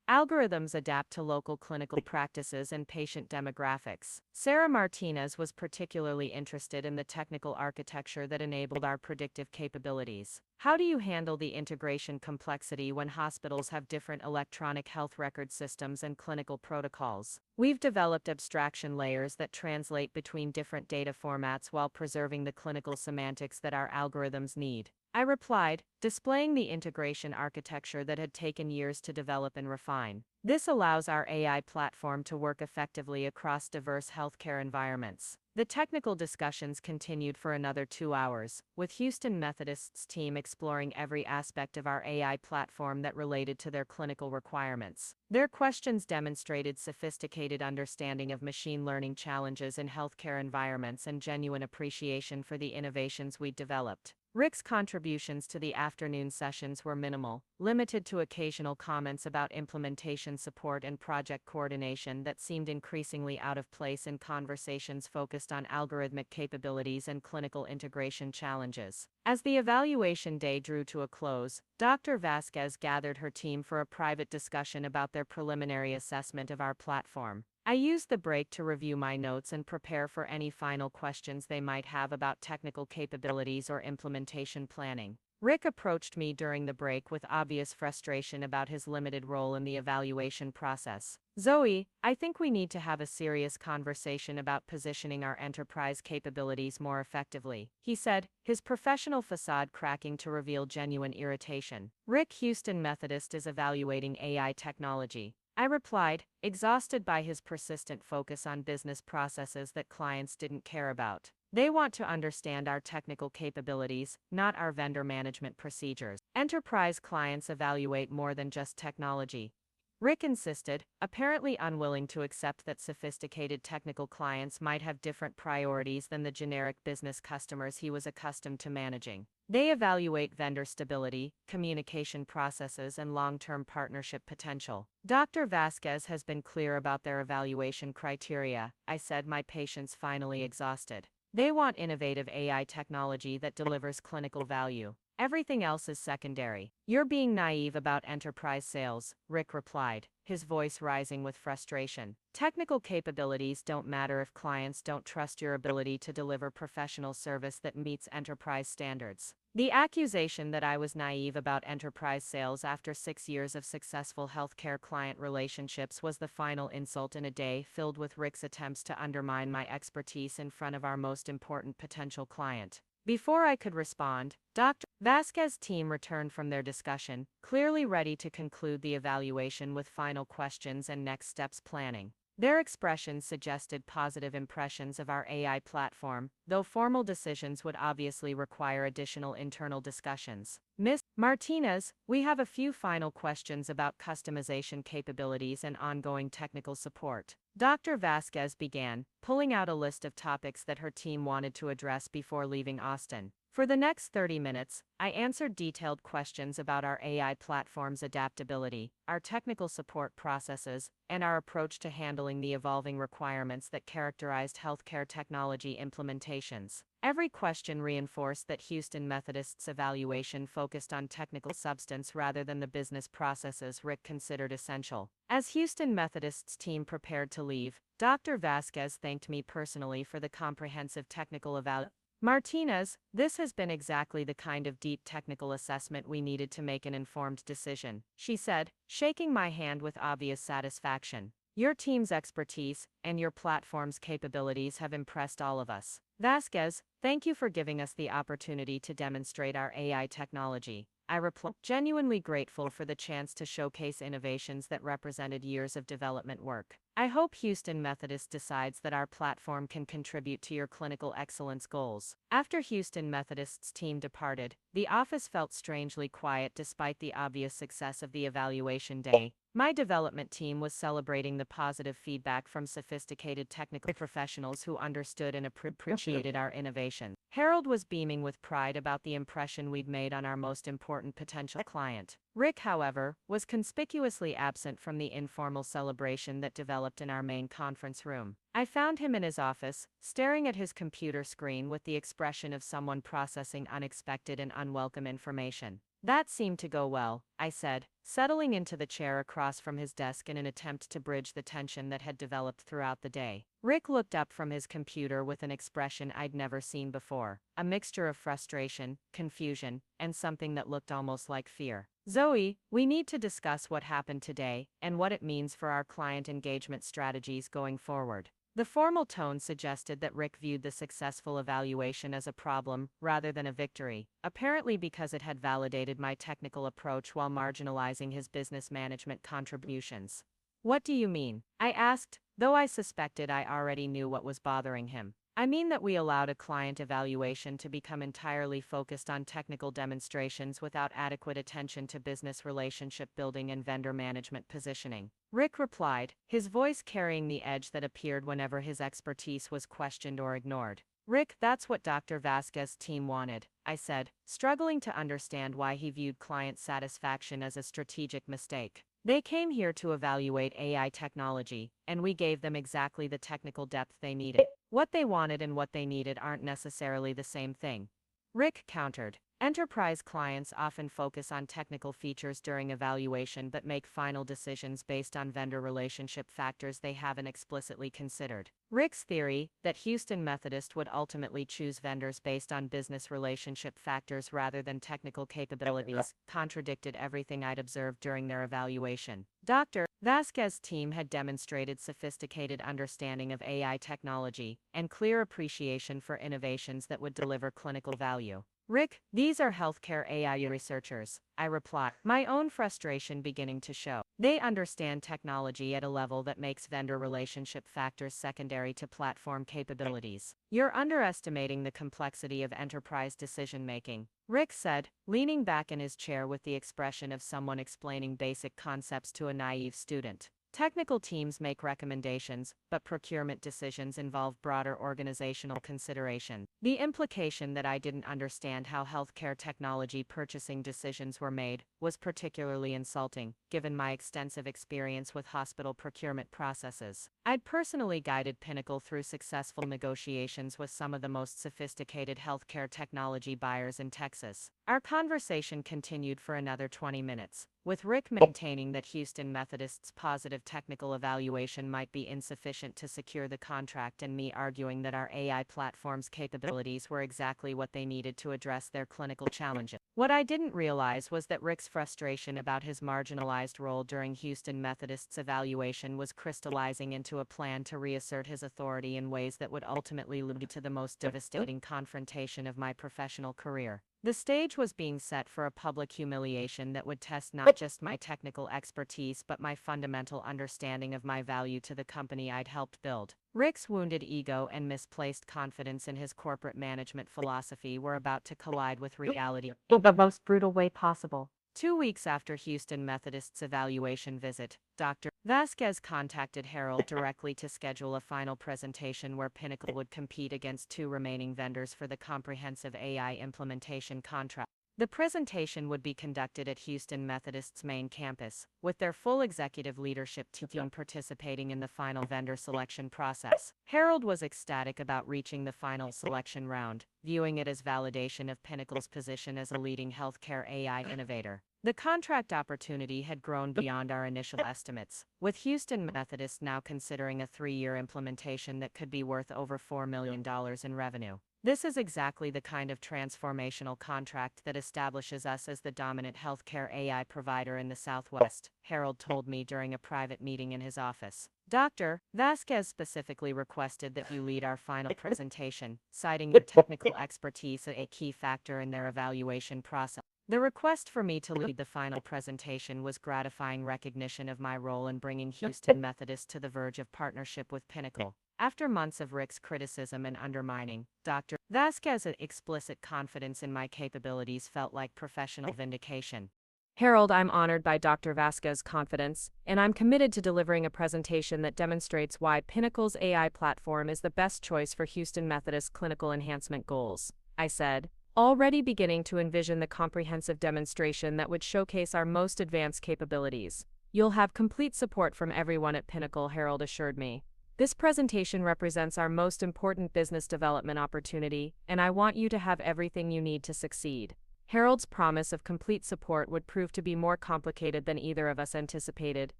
Algorithms adapt to local clinical practices and patient demographics. Zoe Martinez was particularly interested in the technical architecture that enabled our predictive capabilities. How do you handle the integration complexity when hospitals have different electronic health record systems and clinical protocols? We've developed abstraction layers that translate between different data formats while preserving the clinical semantics that our algorithms need. I replied, displaying the integration architecture that had taken years to develop and refine. This allows our AI platform to work effectively across diverse healthcare environments. The technical discussions continued for another 2 hours, with Houston Methodist's team exploring every aspect of our AI platform that related to their clinical requirements. Their questions demonstrated sophisticated understanding of machine learning challenges in healthcare environments and genuine appreciation for the innovations we'd developed. Rick's contributions to the afternoon sessions were minimal, limited to occasional comments about implementation support and project coordination that seemed increasingly out of place in conversations focused on algorithmic capabilities and clinical integration challenges. As the evaluation day drew to a close, Dr. Vasquez gathered her team for a private discussion about their preliminary assessment of our platform. I used the break to review my notes and prepare for any final questions they might have about technical capabilities or implementation planning. Rick approached me during the break with obvious frustration about his limited role in the evaluation process. Zoe, I think we need to have a serious conversation about positioning our enterprise capabilities more effectively, he said, his professional facade cracking to reveal genuine irritation. Rick Houston Methodist is evaluating AI technology. I replied, exhausted by his persistent focus on business processes that clients didn't care about. They want to understand our technical capabilities, not our vendor management procedures. Enterprise clients evaluate more than just technology. Rick insisted, apparently unwilling to accept that sophisticated technical clients might have different priorities than the generic business customers he was accustomed to managing. They evaluate vendor stability, communication processes, and long-term partnership potential. Dr. Vasquez has been clear about their evaluation criteria, I said, my patience finally exhausted. They want innovative AI technology that delivers clinical value. Everything else is secondary. You're being naive about enterprise sales, Rick replied, his voice rising with frustration. Technical capabilities don't matter if clients don't trust your ability to deliver professional service that meets enterprise standards. The accusation that I was naive about enterprise sales after 6 years of successful healthcare client relationships was the final insult in a day filled with Rick's attempts to undermine my expertise in front of our most important potential client. Before I could respond, Dr. Vasquez's team returned from their discussion, clearly ready to conclude the evaluation with final questions and next steps planning. Their expressions suggested positive impressions of our AI platform, though formal decisions would obviously require additional internal discussions. Ms. Martinez, we have a few final questions about customization capabilities and ongoing technical support. Dr. Vasquez began, pulling out a list of topics that her team wanted to address before leaving Austin. For the next 30 minutes, I answered detailed questions about our AI platform's adaptability, our technical support processes, and our approach to handling the evolving requirements that characterized healthcare technology implementations. Every question reinforced that Houston Methodist's evaluation focused on technical substance rather than the business processes Rick considered essential. As Houston Methodist's team prepared to leave, Dr. Vasquez thanked me personally for the comprehensive technical evaluation. Martinez, this has been exactly the kind of deep technical assessment we needed to make an informed decision, she said, shaking my hand with obvious satisfaction. Your team's expertise and your platform's capabilities have impressed all of us. Vasquez, thank you for giving us the opportunity to demonstrate our AI technology. I replied, genuinely grateful for the chance to showcase innovations that represented years of development work. I hope Houston Methodist decides that our platform can contribute to your clinical excellence goals. After Houston Methodist's team departed, the office felt strangely quiet despite the obvious success of the evaluation day. My development team was celebrating the positive feedback from sophisticated technical professionals who understood and appreciated our innovation. Harold was beaming with pride about the impression we'd made on our most important potential client. Rick, however, was conspicuously absent from the informal celebration that developed in our main conference room. I found him in his office, staring at his computer screen with the expression of someone processing unexpected and unwelcome information. That seemed to go well, I said, settling into the chair across from his desk in an attempt to bridge the tension that had developed throughout the day. Rick looked up from his computer with an expression I'd never seen before, a mixture of frustration, confusion, and something that looked almost like fear. Zoe, we need to discuss what happened today and what it means for our client engagement strategies going forward. The formal tone suggested that Rick viewed the successful evaluation as a problem rather than a victory, apparently because it had validated my technical approach while marginalizing his business management contributions. What do you mean? I asked, though I suspected I already knew what was bothering him. I mean that we allowed a client evaluation to become entirely focused on technical demonstrations without adequate attention to business relationship building and vendor management positioning. Rick replied, his voice carrying the edge that appeared whenever his expertise was questioned or ignored. Rick, that's what Dr. Vasquez's team wanted, I said, struggling to understand why he viewed client satisfaction as a strategic mistake. They came here to evaluate AI technology, and we gave them exactly the technical depth they needed. What they wanted and what they needed aren't necessarily the same thing. Rick countered. Enterprise clients often focus on technical features during evaluation but make final decisions based on vendor relationship factors they haven't explicitly considered. Rick's theory, that Houston Methodist would ultimately choose vendors based on business relationship factors rather than technical capabilities, contradicted everything I'd observed during their evaluation. Dr. Vasquez's team had demonstrated sophisticated understanding of AI technology and clear appreciation for innovations that would deliver clinical value. Rick, these are healthcare AI researchers, I replied, my own frustration beginning to show. They understand technology at a level that makes vendor relationship factors secondary to platform capabilities. You're underestimating the complexity of enterprise decision-making, Rick said, leaning back in his chair with the expression of someone explaining basic concepts to a naive student. Technical teams make recommendations, but procurement decisions involve broader organizational consideration. The implication that I didn't understand how healthcare technology purchasing decisions were made was particularly insulting, given my extensive experience with hospital procurement processes. I'd personally guided Pinnacle through successful negotiations with some of the most sophisticated healthcare technology buyers in Texas. Our conversation continued for another 20 minutes, with Rick maintaining that Houston Methodist's positive technical evaluation might be insufficient to secure the contract and me arguing that our AI platform's capabilities were exactly what they needed to address their clinical challenges. What I didn't realize was that Rick's frustration about his marginalized role during Houston Methodist's evaluation was crystallizing into a plan to reassert his authority in ways that would ultimately lead to the most devastating confrontation of my professional career. The stage was being set for a public humiliation that would test not just my technical expertise but my fundamental understanding of my value to the company I'd helped build. Rick's wounded ego and misplaced confidence in his corporate management philosophy were about to collide with reality in the most brutal way possible. 2 weeks after Houston Methodist's evaluation visit, Dr. Vasquez contacted Harold directly to schedule a final presentation where Pinnacle would compete against 2 remaining vendors for the comprehensive AI implementation contract. The presentation would be conducted at Houston Methodist's main campus, with their full executive leadership team participating in the final vendor selection process. Harold was ecstatic about reaching the final selection round, viewing it as validation of Pinnacle's position as a leading healthcare AI innovator. The contract opportunity had grown beyond our initial estimates, with Houston Methodist now considering a 3-year implementation that could be worth over $4 million in revenue. This is exactly the kind of transformational contract that establishes us as the dominant healthcare AI provider in the Southwest, Harold told me during a private meeting in his office. Dr. Vasquez specifically requested that you lead our final presentation, citing your technical expertise as a key factor in their evaluation process. The request for me to lead the final presentation was gratifying recognition of my role in bringing Houston Methodist to the verge of partnership with Pinnacle. After months of Rick's criticism and undermining, Dr. Vasquez's explicit confidence in my capabilities felt like professional vindication. Harold, I'm honored by Dr. Vasquez's confidence, and I'm committed to delivering a presentation that demonstrates why Pinnacle's AI platform is the best choice for Houston Methodist clinical enhancement goals, I said, already beginning to envision the comprehensive demonstration that would showcase our most advanced capabilities. You'll have complete support from everyone at Pinnacle, Harold assured me. This presentation represents our most important business development opportunity, and I want you to have everything you need to succeed. Harold's promise of complete support would prove to be more complicated than either of us anticipated,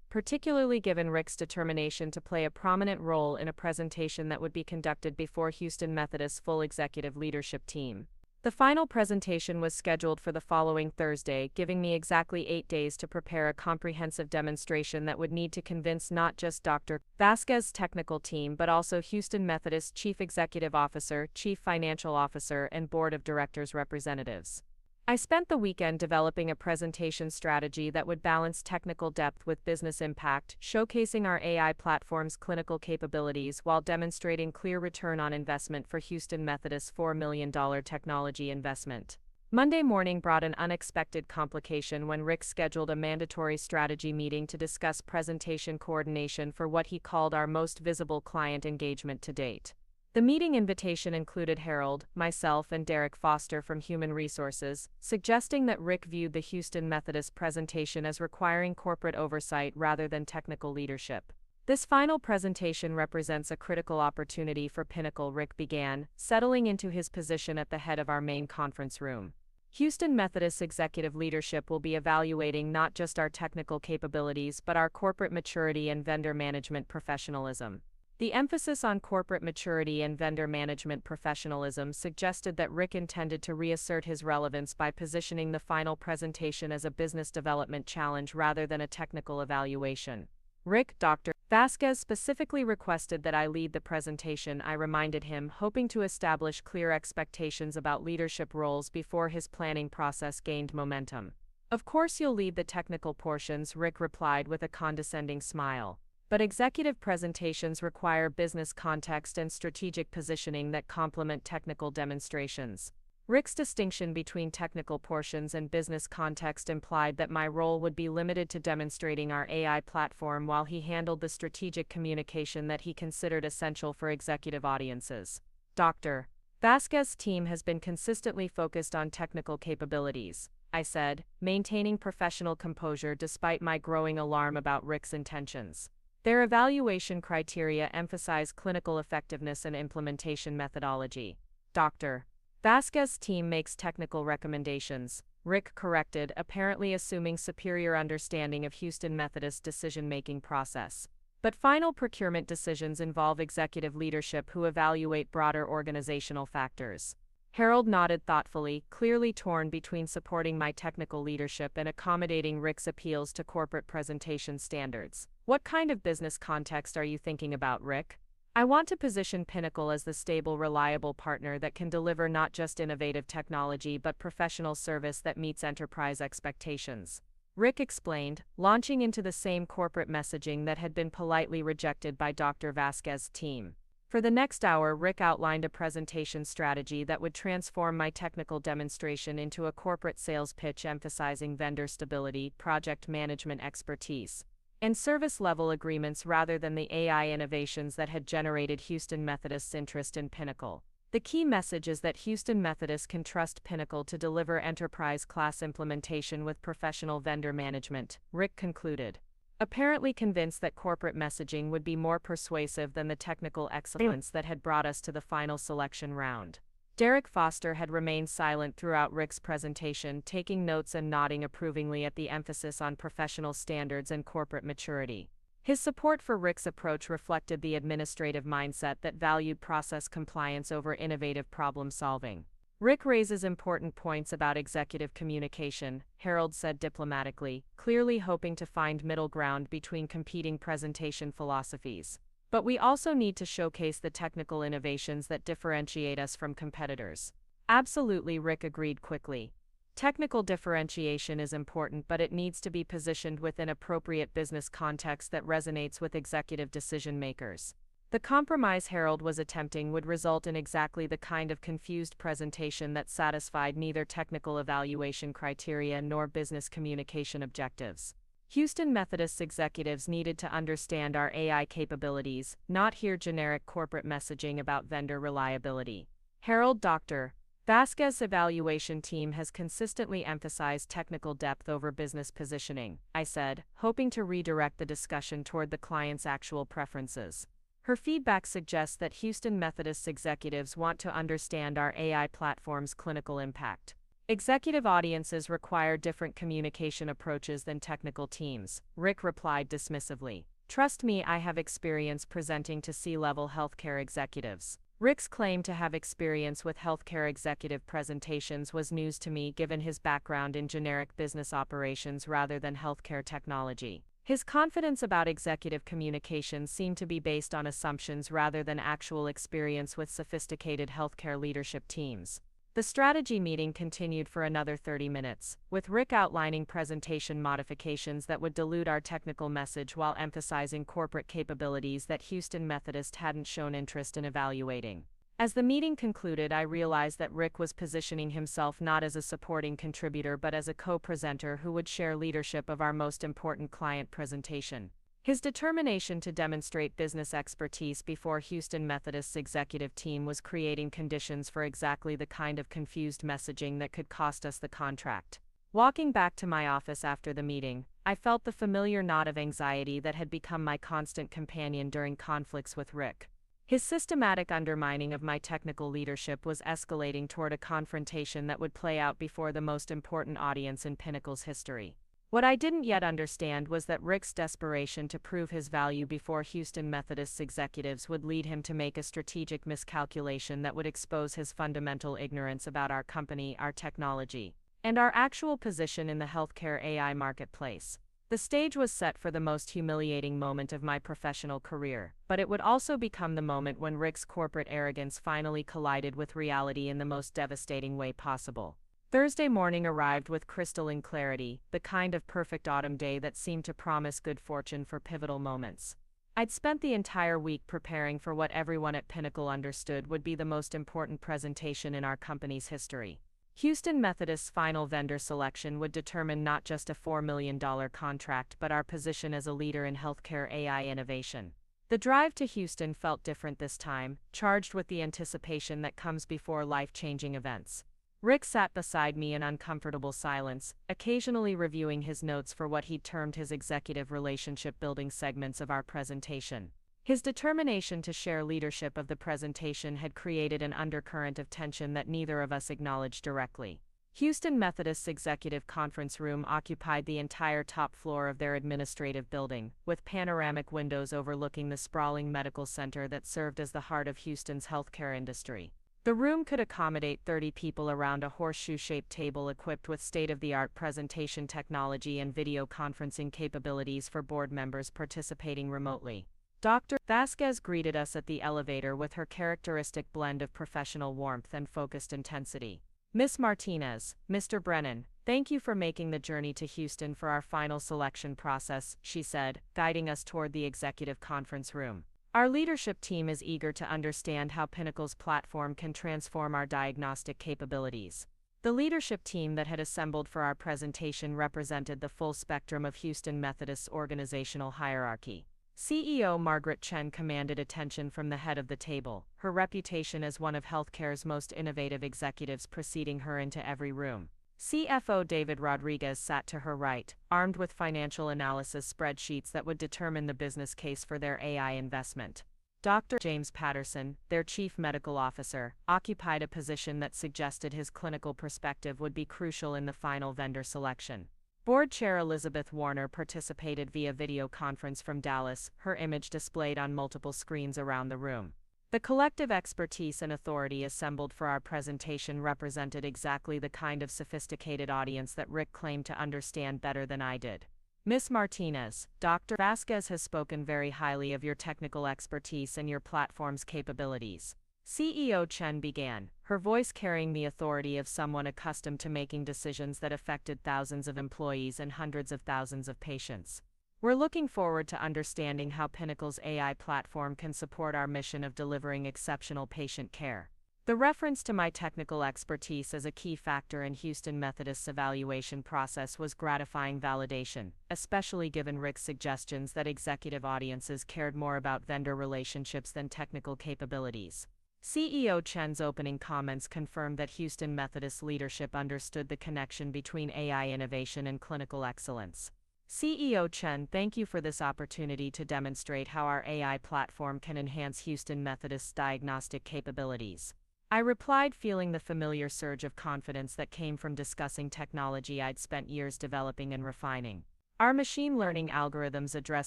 particularly given Rick's determination to play a prominent role in a presentation that would be conducted before Houston Methodist's full executive leadership team. The final presentation was scheduled for the following Thursday, giving me exactly 8 days to prepare a comprehensive demonstration that would need to convince not just Dr. Vasquez's technical team but also Houston Methodist Chief Executive Officer, Chief Financial Officer, and Board of Directors representatives. I spent the weekend developing a presentation strategy that would balance technical depth with business impact, showcasing our AI platform's clinical capabilities while demonstrating clear return on investment for Houston Methodist's $4 million technology investment. Monday morning brought an unexpected complication when Rick scheduled a mandatory strategy meeting to discuss presentation coordination for what he called our most visible client engagement to date. The meeting invitation included Harold, myself, and Derek Foster from Human Resources, suggesting that Rick viewed the Houston Methodist presentation as requiring corporate oversight rather than technical leadership. This final presentation represents a critical opportunity for Pinnacle, Rick began, settling into his position at the head of our main conference room. Houston Methodist's executive leadership will be evaluating not just our technical capabilities but our corporate maturity and vendor management professionalism. The emphasis on corporate maturity and vendor management professionalism suggested that Rick intended to reassert his relevance by positioning the final presentation as a business development challenge rather than a technical evaluation. Rick, Dr. Vasquez specifically requested that I lead the presentation, I reminded him, hoping to establish clear expectations about leadership roles before his planning process gained momentum. Of course you'll lead the technical portions, Rick replied with a condescending smile. But executive presentations require business context and strategic positioning that complement technical demonstrations. Rick's distinction between technical portions and business context implied that my role would be limited to demonstrating our AI platform while he handled the strategic communication that he considered essential for executive audiences. Dr. Vasquez's team has been consistently focused on technical capabilities, I said, maintaining professional composure despite my growing alarm about Rick's intentions. Their evaluation criteria emphasize clinical effectiveness and implementation methodology. Dr. Vasquez's team makes technical recommendations, Rick corrected, apparently assuming superior understanding of Houston Methodist's decision-making process. But final procurement decisions involve executive leadership who evaluate broader organizational factors. Harold nodded thoughtfully, clearly torn between supporting my technical leadership and accommodating Rick's appeals to corporate presentation standards. What kind of business context are you thinking about, Rick? I want to position Pinnacle as the stable, reliable partner that can deliver not just innovative technology but professional service that meets enterprise expectations. Rick explained, launching into the same corporate messaging that had been politely rejected by Dr. Vasquez's team. For the next hour, Rick outlined a presentation strategy that would transform my technical demonstration into a corporate sales pitch emphasizing vendor stability, project management expertise, and service-level agreements rather than the AI innovations that had generated Houston Methodist's interest in Pinnacle. The key message is that Houston Methodist can trust Pinnacle to deliver enterprise-class implementation with professional vendor management, Rick concluded. Apparently convinced that corporate messaging would be more persuasive than the technical excellence that had brought us to the final selection round. Derek Foster had remained silent throughout Rick's presentation, taking notes and nodding approvingly at the emphasis on professional standards and corporate maturity. His support for Rick's approach reflected the administrative mindset that valued process compliance over innovative problem solving. Rick raises important points about executive communication, Harold said diplomatically, clearly hoping to find middle ground between competing presentation philosophies. But we also need to showcase the technical innovations that differentiate us from competitors. Absolutely, Rick agreed quickly. Technical differentiation is important, but it needs to be positioned within appropriate business context that resonates with executive decision makers. The compromise Harold was attempting would result in exactly the kind of confused presentation that satisfied neither technical evaluation criteria nor business communication objectives. Houston Methodist's executives needed to understand our AI capabilities, not hear generic corporate messaging about vendor reliability. Harold Dr. Vasquez's evaluation team has consistently emphasized technical depth over business positioning, I said, hoping to redirect the discussion toward the client's actual preferences. Her feedback suggests that Houston Methodist's executives want to understand our AI platform's clinical impact. Executive audiences require different communication approaches than technical teams, Rick replied dismissively. Trust me, I have experience presenting to C-level healthcare executives. Rick's claim to have experience with healthcare executive presentations was news to me given his background in generic business operations rather than healthcare technology. His confidence about executive communications seemed to be based on assumptions rather than actual experience with sophisticated healthcare leadership teams. The strategy meeting continued for another 30 minutes, with Rick outlining presentation modifications that would dilute our technical message while emphasizing corporate capabilities that Houston Methodist hadn't shown interest in evaluating. As the meeting concluded, I realized that Rick was positioning himself not as a supporting contributor but as a co-presenter who would share leadership of our most important client presentation. His determination to demonstrate business expertise before Houston Methodist's executive team was creating conditions for exactly the kind of confused messaging that could cost us the contract. Walking back to my office after the meeting, I felt the familiar knot of anxiety that had become my constant companion during conflicts with Rick. His systematic undermining of my technical leadership was escalating toward a confrontation that would play out before the most important audience in Pinnacle's history. What I didn't yet understand was that Rick's desperation to prove his value before Houston Methodist's executives would lead him to make a strategic miscalculation that would expose his fundamental ignorance about our company, our technology, and our actual position in the healthcare AI marketplace. The stage was set for the most humiliating moment of my professional career, but it would also become the moment when Rick's corporate arrogance finally collided with reality in the most devastating way possible. Thursday morning arrived with crystalline clarity, the kind of perfect autumn day that seemed to promise good fortune for pivotal moments. I'd spent the entire week preparing for what everyone at Pinnacle understood would be the most important presentation in our company's history. Houston Methodist's final vendor selection would determine not just a $4 million contract but our position as a leader in healthcare AI innovation. The drive to Houston felt different this time, charged with the anticipation that comes before life-changing events. Rick sat beside me in uncomfortable silence, occasionally reviewing his notes for what he'd termed his executive relationship-building segments of our presentation. His determination to share leadership of the presentation had created an undercurrent of tension that neither of us acknowledged directly. Houston Methodist's executive conference room occupied the entire top floor of their administrative building, with panoramic windows overlooking the sprawling medical center that served as the heart of Houston's healthcare industry. The room could accommodate 30 people around a horseshoe-shaped table equipped with state-of-the-art presentation technology and video conferencing capabilities for board members participating remotely. Dr. Vasquez greeted us at the elevator with her characteristic blend of professional warmth and focused intensity. Ms. Martinez, Mr. Brennan, thank you for making the journey to Houston for our final selection process, she said, guiding us toward the executive conference room. Our leadership team is eager to understand how Pinnacle's platform can transform our diagnostic capabilities. The leadership team that had assembled for our presentation represented the full spectrum of Houston Methodist's organizational hierarchy. CEO Margaret Chen commanded attention from the head of the table, her reputation as one of healthcare's most innovative executives preceding her into every room. CFO David Rodriguez sat to her right, armed with financial analysis spreadsheets that would determine the business case for their AI investment. Dr. James Patterson, their chief medical officer, occupied a position that suggested his clinical perspective would be crucial in the final vendor selection. Board Chair Elizabeth Warner participated via video conference from Dallas, her image displayed on multiple screens around the room. The collective expertise and authority assembled for our presentation represented exactly the kind of sophisticated audience that Rick claimed to understand better than I did. Ms. Martinez, Dr. Vasquez has spoken very highly of your technical expertise and your platform's capabilities. CEO Chen began, her voice carrying the authority of someone accustomed to making decisions that affected thousands of employees and hundreds of thousands of patients. We're looking forward to understanding how Pinnacle's AI platform can support our mission of delivering exceptional patient care. The reference to my technical expertise as a key factor in Houston Methodist's evaluation process was gratifying validation, especially given Rick's suggestions that executive audiences cared more about vendor relationships than technical capabilities. CEO Chen's opening comments confirmed that Houston Methodist leadership understood the connection between AI innovation and clinical excellence. CEO Chen, thank you for this opportunity to demonstrate how our AI platform can enhance Houston Methodist's diagnostic capabilities. I replied, feeling the familiar surge of confidence that came from discussing technology I'd spent years developing and refining. Our machine learning algorithms address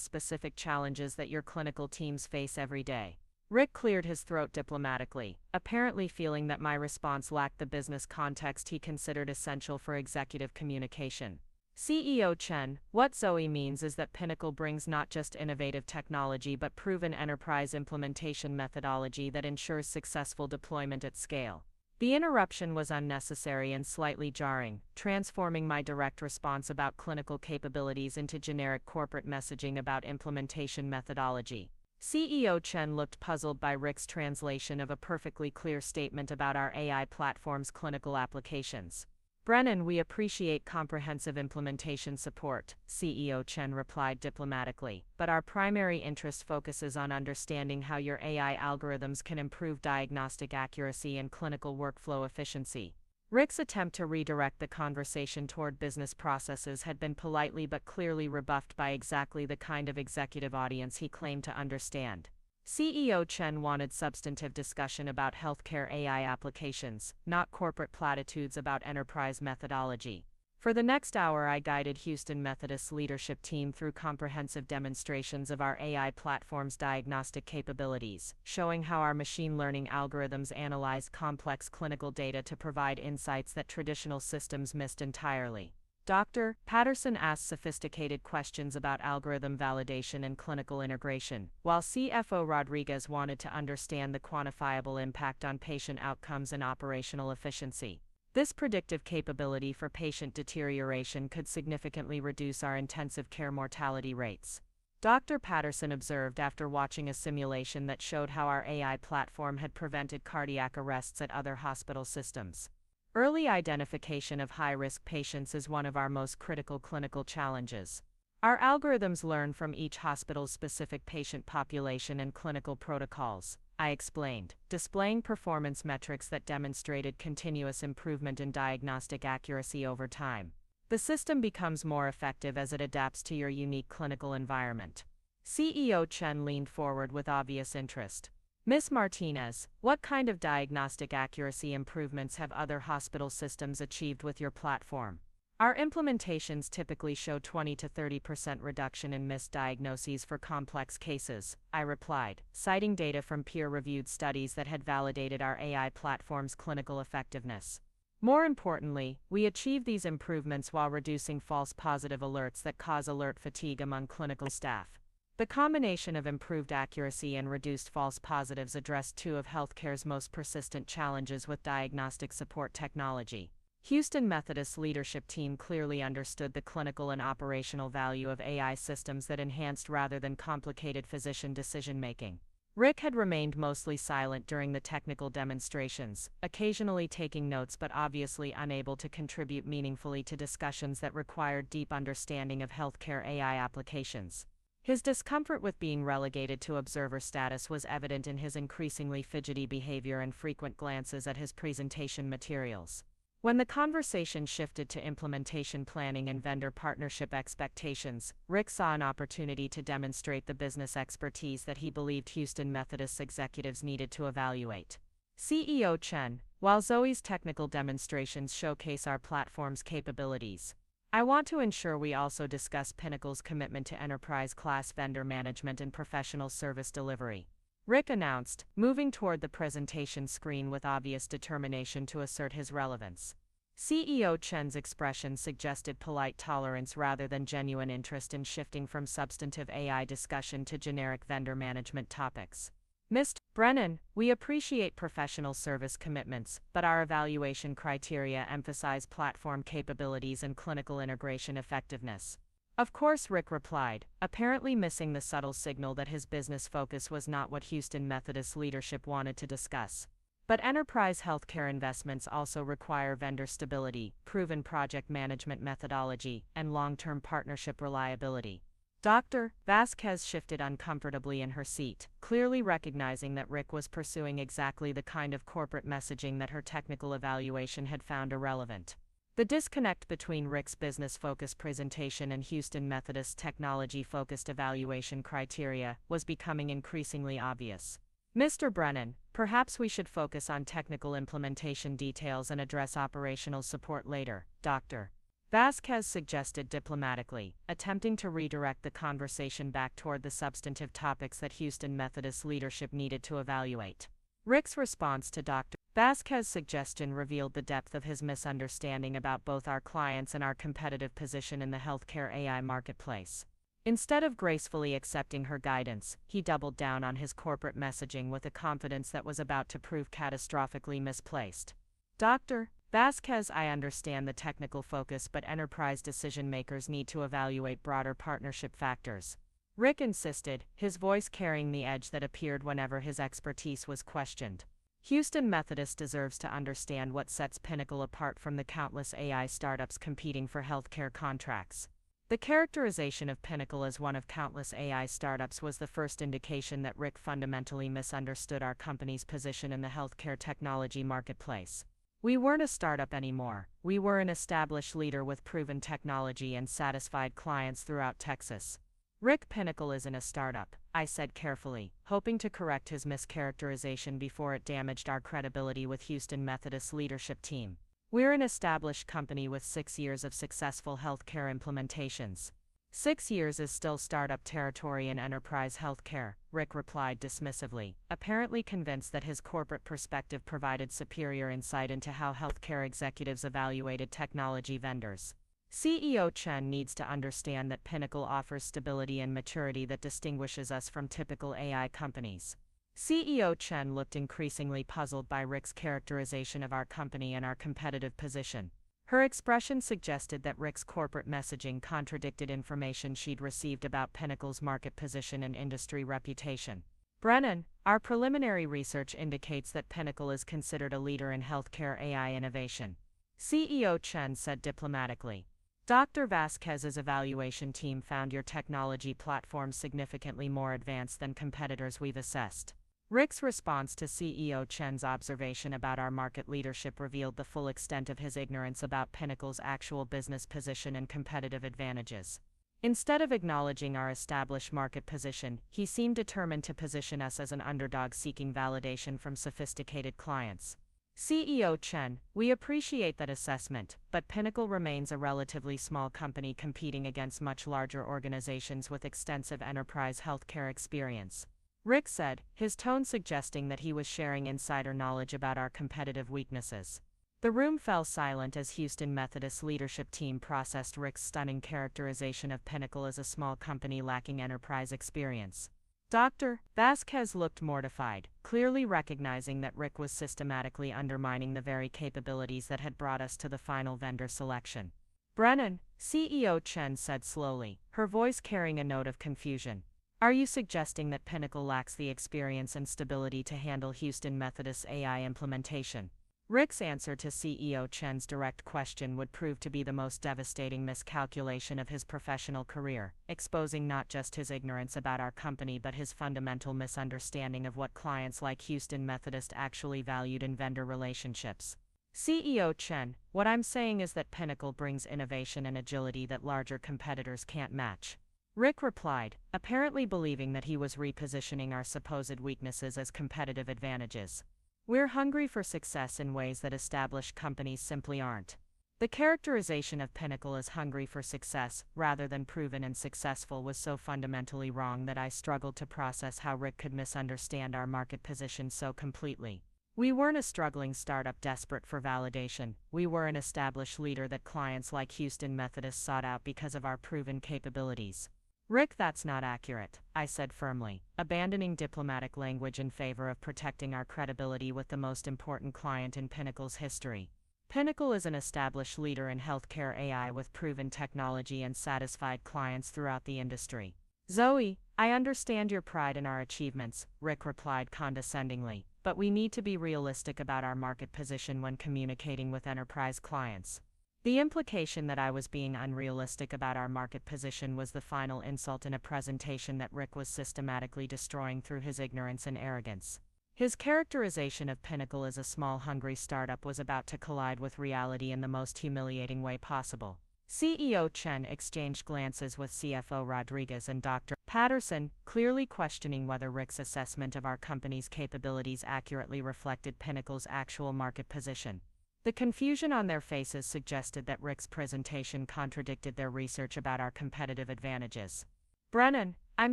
specific challenges that your clinical teams face every day. Rick cleared his throat diplomatically, apparently feeling that my response lacked the business context he considered essential for executive communication. CEO Chen, what Zoe means is that Pinnacle brings not just innovative technology but proven enterprise implementation methodology that ensures successful deployment at scale. The interruption was unnecessary and slightly jarring, transforming my direct response about clinical capabilities into generic corporate messaging about implementation methodology. CEO Chen looked puzzled by Rick's translation of a perfectly clear statement about our AI platform's clinical applications. Brennan, we appreciate comprehensive implementation support, CEO Chen replied diplomatically, but our primary interest focuses on understanding how your AI algorithms can improve diagnostic accuracy and clinical workflow efficiency. Rick's attempt to redirect the conversation toward business processes had been politely but clearly rebuffed by exactly the kind of executive audience he claimed to understand. CEO Chen wanted substantive discussion about healthcare AI applications, not corporate platitudes about enterprise methodology. For the next hour, I guided Houston Methodist's leadership team through comprehensive demonstrations of our AI platform's diagnostic capabilities, showing how our machine learning algorithms analyze complex clinical data to provide insights that traditional systems missed entirely. Dr. Patterson asked sophisticated questions about algorithm validation and clinical integration, while CFO Rodriguez wanted to understand the quantifiable impact on patient outcomes and operational efficiency. This predictive capability for patient deterioration could significantly reduce our intensive care mortality rates. Dr. Patterson observed after watching a simulation that showed how our AI platform had prevented cardiac arrests at other hospital systems. Early identification of high-risk patients is one of our most critical clinical challenges. Our algorithms learn from each hospital's specific patient population and clinical protocols, I explained, displaying performance metrics that demonstrated continuous improvement in diagnostic accuracy over time. The system becomes more effective as it adapts to your unique clinical environment. CEO Chen leaned forward with obvious interest. Ms. Martinez, what kind of diagnostic accuracy improvements have other hospital systems achieved with your platform? Our implementations typically show 20 to 30% reduction in misdiagnoses for complex cases, I replied, citing data from peer-reviewed studies that had validated our AI platform's clinical effectiveness. More importantly, we achieve these improvements while reducing false positive alerts that cause alert fatigue among clinical staff. The combination of improved accuracy and reduced false positives addressed two of healthcare's most persistent challenges with diagnostic support technology. Houston Methodist's leadership team clearly understood the clinical and operational value of AI systems that enhanced rather than complicated physician decision-making. Rick had remained mostly silent during the technical demonstrations, occasionally taking notes but obviously unable to contribute meaningfully to discussions that required deep understanding of healthcare AI applications. His discomfort with being relegated to observer status was evident in his increasingly fidgety behavior and frequent glances at his presentation materials. When the conversation shifted to implementation planning and vendor partnership expectations, Rick saw an opportunity to demonstrate the business expertise that he believed Houston Methodist executives needed to evaluate. CEO Chen, while Zoe's technical demonstrations showcase our platform's capabilities, I want to ensure we also discuss Pinnacle's commitment to enterprise-class vendor management and professional service delivery. Rick announced, moving toward the presentation screen with obvious determination to assert his relevance. CEO Chen's expression suggested polite tolerance rather than genuine interest in shifting from substantive AI discussion to generic vendor management topics. Mr. Brennan, we appreciate professional service commitments, but our evaluation criteria emphasize platform capabilities and clinical integration effectiveness. Of course, Rick replied, apparently missing the subtle signal that his business focus was not what Houston Methodist leadership wanted to discuss. But enterprise healthcare investments also require vendor stability, proven project management methodology, and long-term partnership reliability. Dr. Vasquez shifted uncomfortably in her seat, clearly recognizing that Rick was pursuing exactly the kind of corporate messaging that her technical evaluation had found irrelevant. The disconnect between Rick's business-focused presentation and Houston Methodist's technology-focused evaluation criteria was becoming increasingly obvious. Mr. Brennan, perhaps we should focus on technical implementation details and address operational support later, Dr. Vasquez suggested diplomatically, attempting to redirect the conversation back toward the substantive topics that Houston Methodist leadership needed to evaluate. Rick's response to Dr. Vasquez's suggestion revealed the depth of his misunderstanding about both our clients and our competitive position in the healthcare AI marketplace. Instead of gracefully accepting her guidance, he doubled down on his corporate messaging with a confidence that was about to prove catastrophically misplaced. Dr. Vasquez, I understand the technical focus, but enterprise decision-makers need to evaluate broader partnership factors. Rick insisted, his voice carrying the edge that appeared whenever his expertise was questioned. Houston Methodist deserves to understand what sets Pinnacle apart from the countless AI startups competing for healthcare contracts. The characterization of Pinnacle as one of countless AI startups was the first indication that Rick fundamentally misunderstood our company's position in the healthcare technology marketplace. We weren't a startup anymore, we were an established leader with proven technology and satisfied clients throughout Texas. Rick, Pinnacle isn't a startup, I said carefully, hoping to correct his mischaracterization before it damaged our credibility with Houston Methodist leadership team. We're an established company with 6 years of successful healthcare implementations. 6 years is still startup territory in enterprise healthcare, Rick replied dismissively, apparently convinced that his corporate perspective provided superior insight into how healthcare executives evaluated technology vendors. CEO Chen needs to understand that Pinnacle offers stability and maturity that distinguishes us from typical AI companies. CEO Chen looked increasingly puzzled by Rick's characterization of our company and our competitive position. Her expression suggested that Rick's corporate messaging contradicted information she'd received about Pinnacle's market position and industry reputation. Brennan, our preliminary research indicates that Pinnacle is considered a leader in healthcare AI innovation. CEO Chen said diplomatically. Dr. Vasquez's evaluation team found your technology platform significantly more advanced than competitors we've assessed. Rick's response to CEO Chen's observation about our market leadership revealed the full extent of his ignorance about Pinnacle's actual business position and competitive advantages. Instead of acknowledging our established market position, he seemed determined to position us as an underdog seeking validation from sophisticated clients. CEO Chen, we appreciate that assessment, but Pinnacle remains a relatively small company competing against much larger organizations with extensive enterprise healthcare experience. Rick said, his tone suggesting that he was sharing insider knowledge about our competitive weaknesses. The room fell silent as Houston Methodist leadership team processed Rick's stunning characterization of Pinnacle as a small company lacking enterprise experience. Dr. Vasquez looked mortified, clearly recognizing that Rick was systematically undermining the very capabilities that had brought us to the final vendor selection. Brennan, CEO Chen said slowly, her voice carrying a note of confusion. Are you suggesting that Pinnacle lacks the experience and stability to handle Houston Methodist's AI implementation? Rick's answer to CEO Chen's direct question would prove to be the most devastating miscalculation of his professional career, exposing not just his ignorance about our company but his fundamental misunderstanding of what clients like Houston Methodist actually valued in vendor relationships. CEO Chen, what I'm saying is that Pinnacle brings innovation and agility that larger competitors can't match. Rick replied, apparently believing that he was repositioning our supposed weaknesses as competitive advantages. We're hungry for success in ways that established companies simply aren't. The characterization of Pinnacle as hungry for success, rather than proven and successful, was so fundamentally wrong that I struggled to process how Rick could misunderstand our market position so completely. We weren't a struggling startup desperate for validation. We were an established leader that clients like Houston Methodist sought out because of our proven capabilities. Rick, that's not accurate, I said firmly, abandoning diplomatic language in favor of protecting our credibility with the most important client in Pinnacle's history. Pinnacle is an established leader in healthcare AI with proven technology and satisfied clients throughout the industry. Zoe, I understand your pride in our achievements, Rick replied condescendingly, but we need to be realistic about our market position when communicating with enterprise clients. The implication that I was being unrealistic about our market position was the final insult in a presentation that Rick was systematically destroying through his ignorance and arrogance. His characterization of Pinnacle as a small, hungry startup was about to collide with reality in the most humiliating way possible. CEO Chen exchanged glances with CFO Rodriguez and Dr. Patterson, clearly questioning whether Rick's assessment of our company's capabilities accurately reflected Pinnacle's actual market position. The confusion on their faces suggested that Rick's presentation contradicted their research about our competitive advantages. Brennan, I'm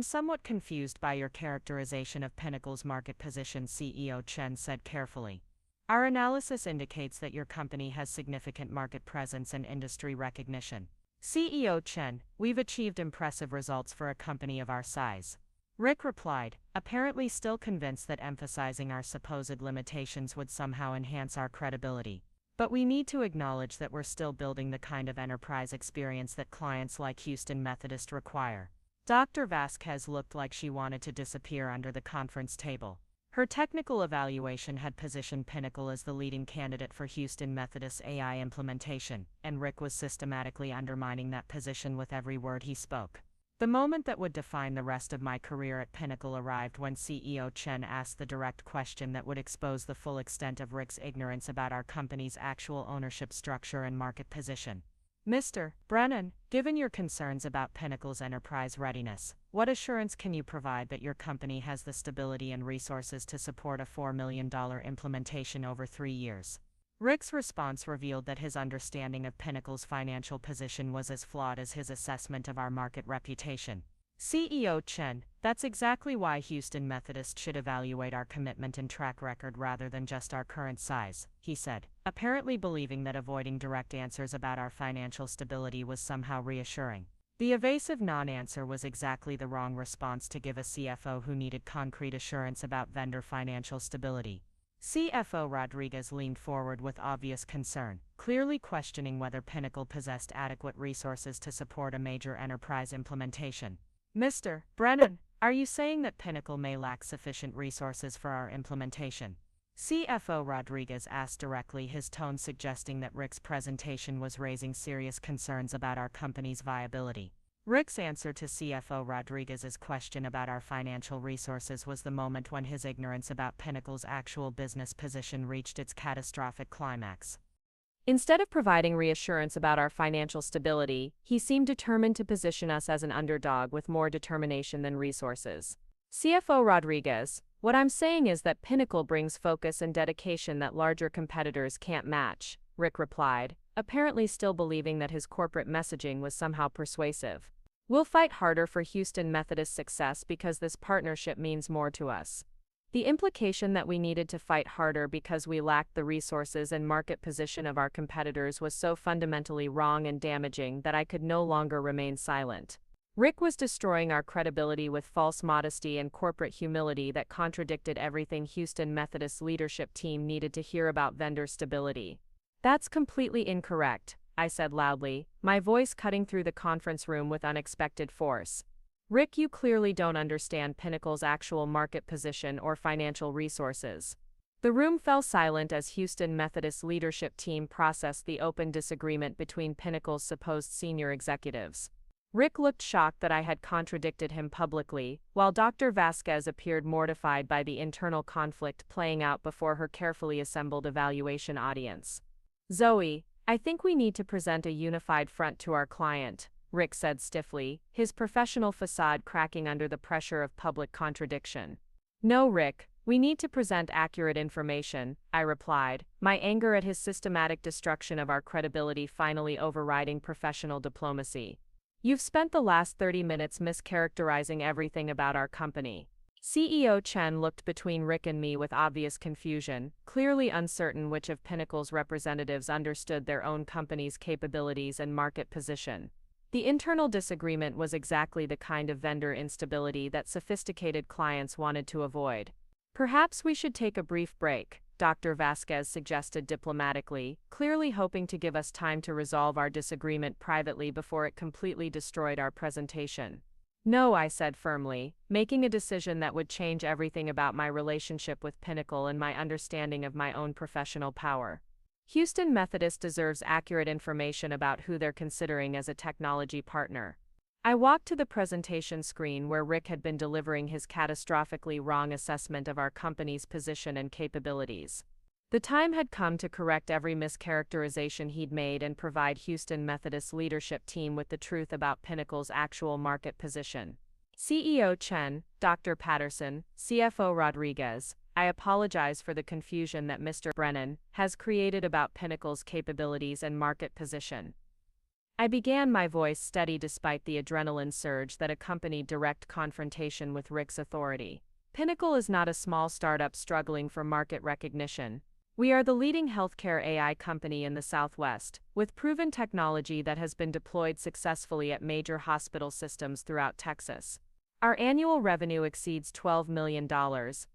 somewhat confused by your characterization of Pinnacle's market position, CEO Chen said carefully. Our analysis indicates that your company has significant market presence and industry recognition. CEO Chen, we've achieved impressive results for a company of our size. Rick replied, apparently still convinced that emphasizing our supposed limitations would somehow enhance our credibility. But we need to acknowledge that we're still building the kind of enterprise experience that clients like Houston Methodist require. Dr. Vasquez looked like she wanted to disappear under the conference table. Her technical evaluation had positioned Pinnacle as the leading candidate for Houston Methodist AI implementation, and Rick was systematically undermining that position with every word he spoke. The moment that would define the rest of my career at Pinnacle arrived when CEO Chen asked the direct question that would expose the full extent of Rick's ignorance about our company's actual ownership structure and market position. Mr. Brennan, given your concerns about Pinnacle's enterprise readiness, what assurance can you provide that your company has the stability and resources to support a $4 million implementation over 3 years? Rick's response revealed that his understanding of Pinnacle's financial position was as flawed as his assessment of our market reputation. CEO Chen, that's exactly why Houston Methodist should evaluate our commitment and track record rather than just our current size, he said, apparently believing that avoiding direct answers about our financial stability was somehow reassuring. The evasive non-answer was exactly the wrong response to give a CFO who needed concrete assurance about vendor financial stability. CFO Rodriguez leaned forward with obvious concern, clearly questioning whether Pinnacle possessed adequate resources to support a major enterprise implementation. Mr. Brennan, are you saying that Pinnacle may lack sufficient resources for our implementation? CFO Rodriguez asked directly, his tone suggesting that Rick's presentation was raising serious concerns about our company's viability. Rick's answer to CFO Rodriguez's question about our financial resources was the moment when his ignorance about Pinnacle's actual business position reached its catastrophic climax. Instead of providing reassurance about our financial stability, he seemed determined to position us as an underdog with more determination than resources. CFO Rodriguez, what I'm saying is that Pinnacle brings focus and dedication that larger competitors can't match, Rick replied, apparently still believing that his corporate messaging was somehow persuasive. We'll fight harder for Houston Methodist success because this partnership means more to us. The implication that we needed to fight harder because we lacked the resources and market position of our competitors was so fundamentally wrong and damaging that I could no longer remain silent. Rick was destroying our credibility with false modesty and corporate humility that contradicted everything Houston Methodist leadership team needed to hear about vendor stability. That's completely incorrect, I said loudly, my voice cutting through the conference room with unexpected force. Rick, you clearly don't understand Pinnacle's actual market position or financial resources. The room fell silent as Houston Methodist leadership team processed the open disagreement between Pinnacle's supposed senior executives. Rick looked shocked that I had contradicted him publicly, while Dr. Vasquez appeared mortified by the internal conflict playing out before her carefully assembled evaluation audience. "Zoe, I think we need to present a unified front to our client," Rick said stiffly, his professional facade cracking under the pressure of public contradiction. "No, Rick, we need to present accurate information," I replied, my anger at his systematic destruction of our credibility finally overriding professional diplomacy. "You've spent the last 30 minutes mischaracterizing everything about our company." CEO Chen looked between Rick and me with obvious confusion, clearly uncertain which of Pinnacle's representatives understood their own company's capabilities and market position. The internal disagreement was exactly the kind of vendor instability that sophisticated clients wanted to avoid. "Perhaps we should take a brief break," Dr. Vasquez suggested diplomatically, clearly hoping to give us time to resolve our disagreement privately before it completely destroyed our presentation. "No," I said firmly, making a decision that would change everything about my relationship with Pinnacle and my understanding of my own professional power. Houston Methodist deserves accurate information about who they're considering as a technology partner. I walked to the presentation screen where Rick had been delivering his catastrophically wrong assessment of our company's position and capabilities. The time had come to correct every mischaracterization he'd made and provide Houston Methodist leadership team with the truth about Pinnacle's actual market position. "CEO Chen, Dr. Patterson, CFO Rodriguez, I apologize for the confusion that Mr. Brennan has created about Pinnacle's capabilities and market position." I began, my voice steady despite the adrenaline surge that accompanied direct confrontation with Rick's authority. "Pinnacle is not a small startup struggling for market recognition. We are the leading healthcare AI company in the Southwest, with proven technology that has been deployed successfully at major hospital systems throughout Texas. Our annual revenue exceeds $12 million,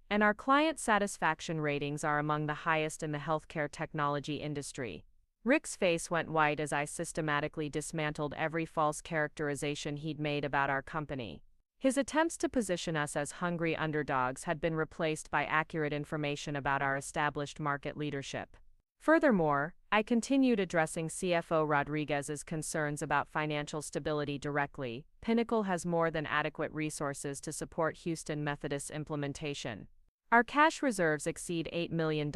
and our client satisfaction ratings are among the highest in the healthcare technology industry." Rick's face went white as I systematically dismantled every false characterization he'd made about our company. His attempts to position us as hungry underdogs had been replaced by accurate information about our established market leadership. Furthermore, I continued addressing CFO Rodriguez's concerns about financial stability directly. "Pinnacle has more than adequate resources to support Houston Methodist's implementation. Our cash reserves exceed $8 million,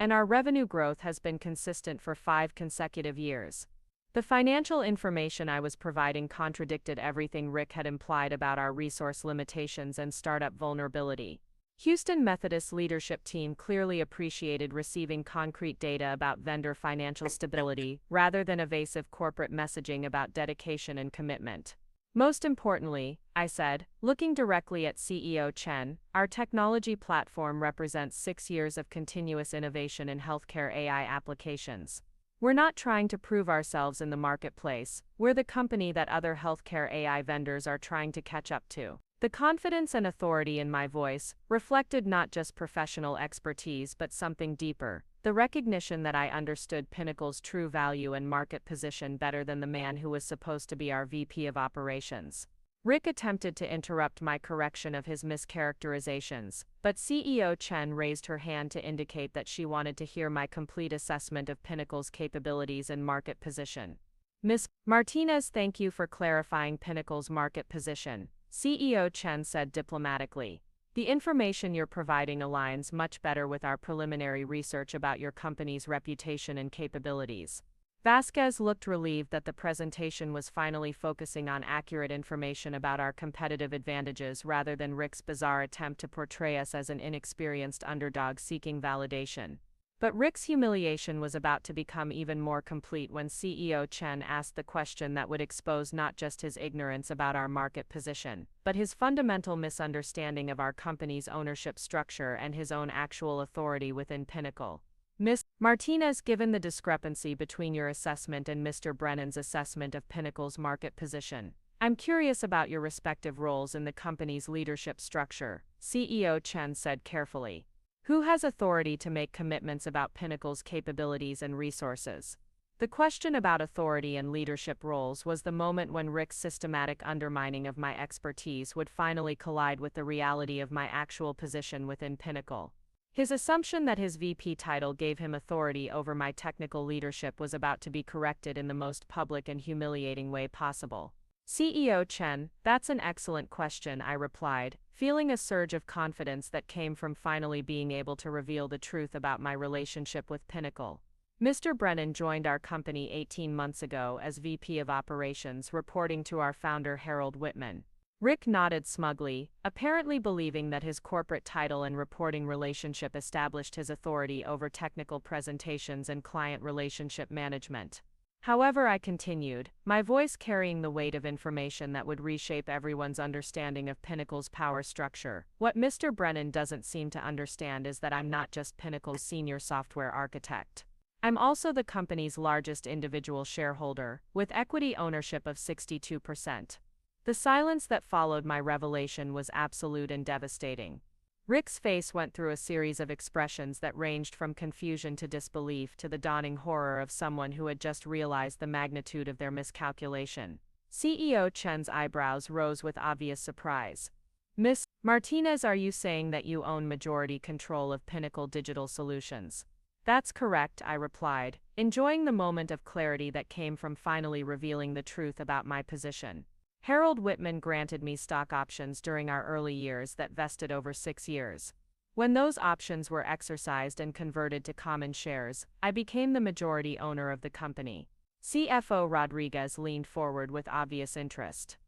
and our revenue growth has been consistent for 5 consecutive years." The financial information I was providing contradicted everything Rick had implied about our resource limitations and startup vulnerability. Houston Methodist leadership team clearly appreciated receiving concrete data about vendor financial stability, rather than evasive corporate messaging about dedication and commitment. "Most importantly," I said, looking directly at CEO Chen, "our technology platform represents 6 years of continuous innovation in healthcare AI applications. We're not trying to prove ourselves in the marketplace, we're the company that other healthcare AI vendors are trying to catch up to." The confidence and authority in my voice reflected not just professional expertise but something deeper, the recognition that I understood Pinnacle's true value and market position better than the man who was supposed to be our VP of operations. Rick attempted to interrupt my correction of his mischaracterizations, but CEO Chen raised her hand to indicate that she wanted to hear my complete assessment of Pinnacle's capabilities and market position. "Ms. Martinez, thank you for clarifying Pinnacle's market position," CEO Chen said diplomatically. "The information you're providing aligns much better with our preliminary research about your company's reputation and capabilities." Vasquez looked relieved that the presentation was finally focusing on accurate information about our competitive advantages rather than Rick's bizarre attempt to portray us as an inexperienced underdog seeking validation. But Rick's humiliation was about to become even more complete when CEO Chen asked the question that would expose not just his ignorance about our market position, but his fundamental misunderstanding of our company's ownership structure and his own actual authority within Pinnacle. "Ms. Martinez, given the discrepancy between your assessment and Mr. Brennan's assessment of Pinnacle's market position, I'm curious about your respective roles in the company's leadership structure," CEO Chen said carefully. "Who has authority to make commitments about Pinnacle's capabilities and resources?" The question about authority and leadership roles was the moment when Rick's systematic undermining of my expertise would finally collide with the reality of my actual position within Pinnacle. His assumption that his VP title gave him authority over my technical leadership was about to be corrected in the most public and humiliating way possible. CEO Chen, that's an excellent question, I replied, feeling a surge of confidence that came from finally being able to reveal the truth about my relationship with Pinnacle. Mr. Brennan joined our company 18 months ago as VP of Operations, reporting to our founder Harold Whitman. Rick nodded smugly, apparently believing that his corporate title and reporting relationship established his authority over technical presentations and client relationship management. However, I continued, my voice carrying the weight of information that would reshape everyone's understanding of Pinnacle's power structure. What Mr. Brennan doesn't seem to understand is that I'm not just Pinnacle's senior software architect. I'm also the company's largest individual shareholder, with equity ownership of 62%. The silence that followed my revelation was absolute and devastating. Rick's face went through a series of expressions that ranged from confusion to disbelief to the dawning horror of someone who had just realized the magnitude of their miscalculation. CEO Chen's eyebrows rose with obvious surprise. Ms. Martinez, are you saying that you own majority control of Pinnacle Digital Solutions? That's correct, I replied, enjoying the moment of clarity that came from finally revealing the truth about my position. Harold Whitman granted me stock options during our early years that vested over 6 years. When those options were exercised and converted to common shares, I became the majority owner of the company. CFO Rodriguez leaned forward with obvious interest.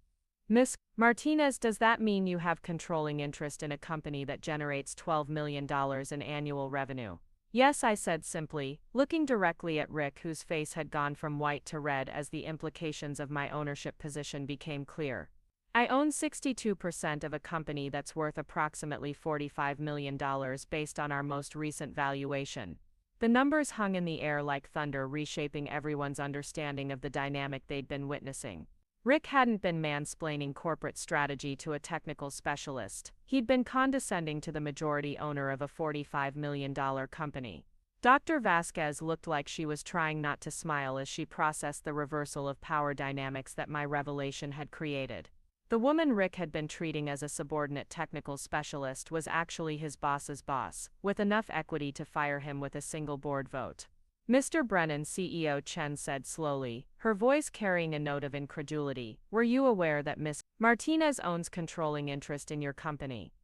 Ms. Martinez, does that mean you have controlling interest in a company that generates $12 million in annual revenue? Yes, I said simply, looking directly at Rick, whose face had gone from white to red as the implications of my ownership position became clear. I own 62% of a company that's worth approximately $45 million based on our most recent valuation. The numbers hung in the air like thunder, reshaping everyone's understanding of the dynamic they'd been witnessing. Rick hadn't been mansplaining corporate strategy to a technical specialist. He'd been condescending to the majority owner of a $45 million company. Dr. Vasquez looked like she was trying not to smile as she processed the reversal of power dynamics that my revelation had created. The woman Rick had been treating as a subordinate technical specialist was actually his boss's boss, with enough equity to fire him with a single board vote. Mr. Brennan, CEO Chen said slowly, her voice carrying a note of incredulity, were you aware that Ms. Martinez owns controlling interest in your company?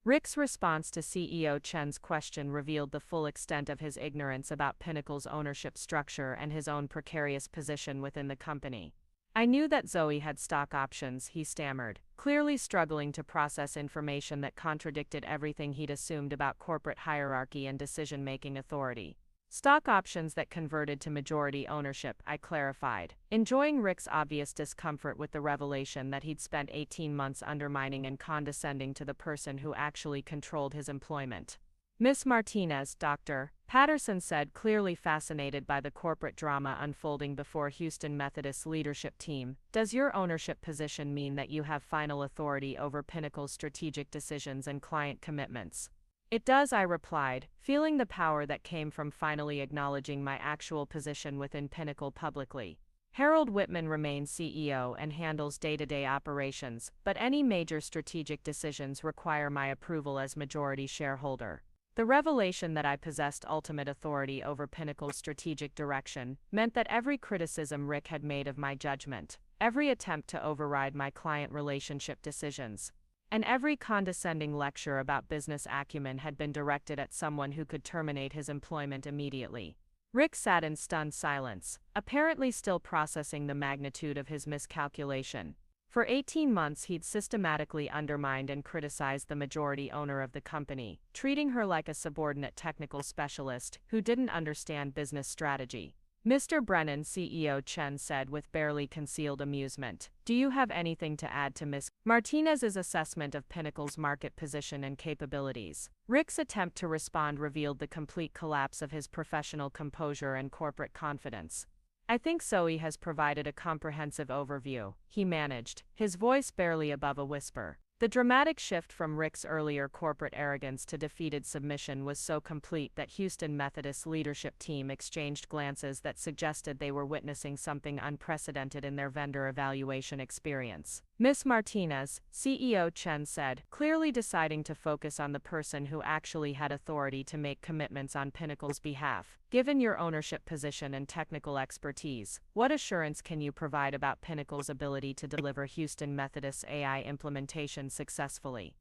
Rick's response to CEO Chen's question revealed the full extent of his ignorance about Pinnacle's ownership structure and his own precarious position within the company. I knew that Zoe had stock options, he stammered, clearly struggling to process information that contradicted everything he'd assumed about corporate hierarchy and decision-making authority. Stock options that converted to majority ownership, I clarified, enjoying Rick's obvious discomfort with the revelation that he'd spent 18 months undermining and condescending to the person who actually controlled his employment. Miss Martinez, Dr. Patterson said, clearly fascinated by the corporate drama unfolding before Houston Methodist's leadership team, does your ownership position mean that you have final authority over Pinnacle's strategic decisions and client commitments? It does, I replied, feeling the power that came from finally acknowledging my actual position within Pinnacle publicly. Harold Whitman remains CEO and handles day-to-day operations, but any major strategic decisions require my approval as majority shareholder. The revelation that I possessed ultimate authority over Pinnacle's strategic direction meant that every criticism Rick had made of my judgment, every attempt to override my client relationship decisions, and every condescending lecture about business acumen had been directed at someone who could terminate his employment immediately. Rick sat in stunned silence, apparently still processing the magnitude of his miscalculation. For 18 months he'd systematically undermined and criticized the majority owner of the company, treating her like a subordinate technical specialist who didn't understand business strategy. Mr. Brennan, CEO Chen said with barely concealed amusement, do you have anything to add to Ms. Martinez's assessment of Pinnacle's market position and capabilities? Rick's attempt to respond revealed the complete collapse of his professional composure and corporate confidence. I think Zoe has provided a comprehensive overview, he managed, his voice barely above a whisper. The dramatic shift from Rick's earlier corporate arrogance to defeated submission was so complete that Houston Methodist's leadership team exchanged glances that suggested they were witnessing something unprecedented in their vendor evaluation experience. Miss Martinez, CEO Chen said, clearly deciding to focus on the person who actually had authority to make commitments on Pinnacle's behalf. Given your ownership position and technical expertise, what assurance can you provide about Pinnacle's ability to deliver Houston Methodist's AI implementation successfully?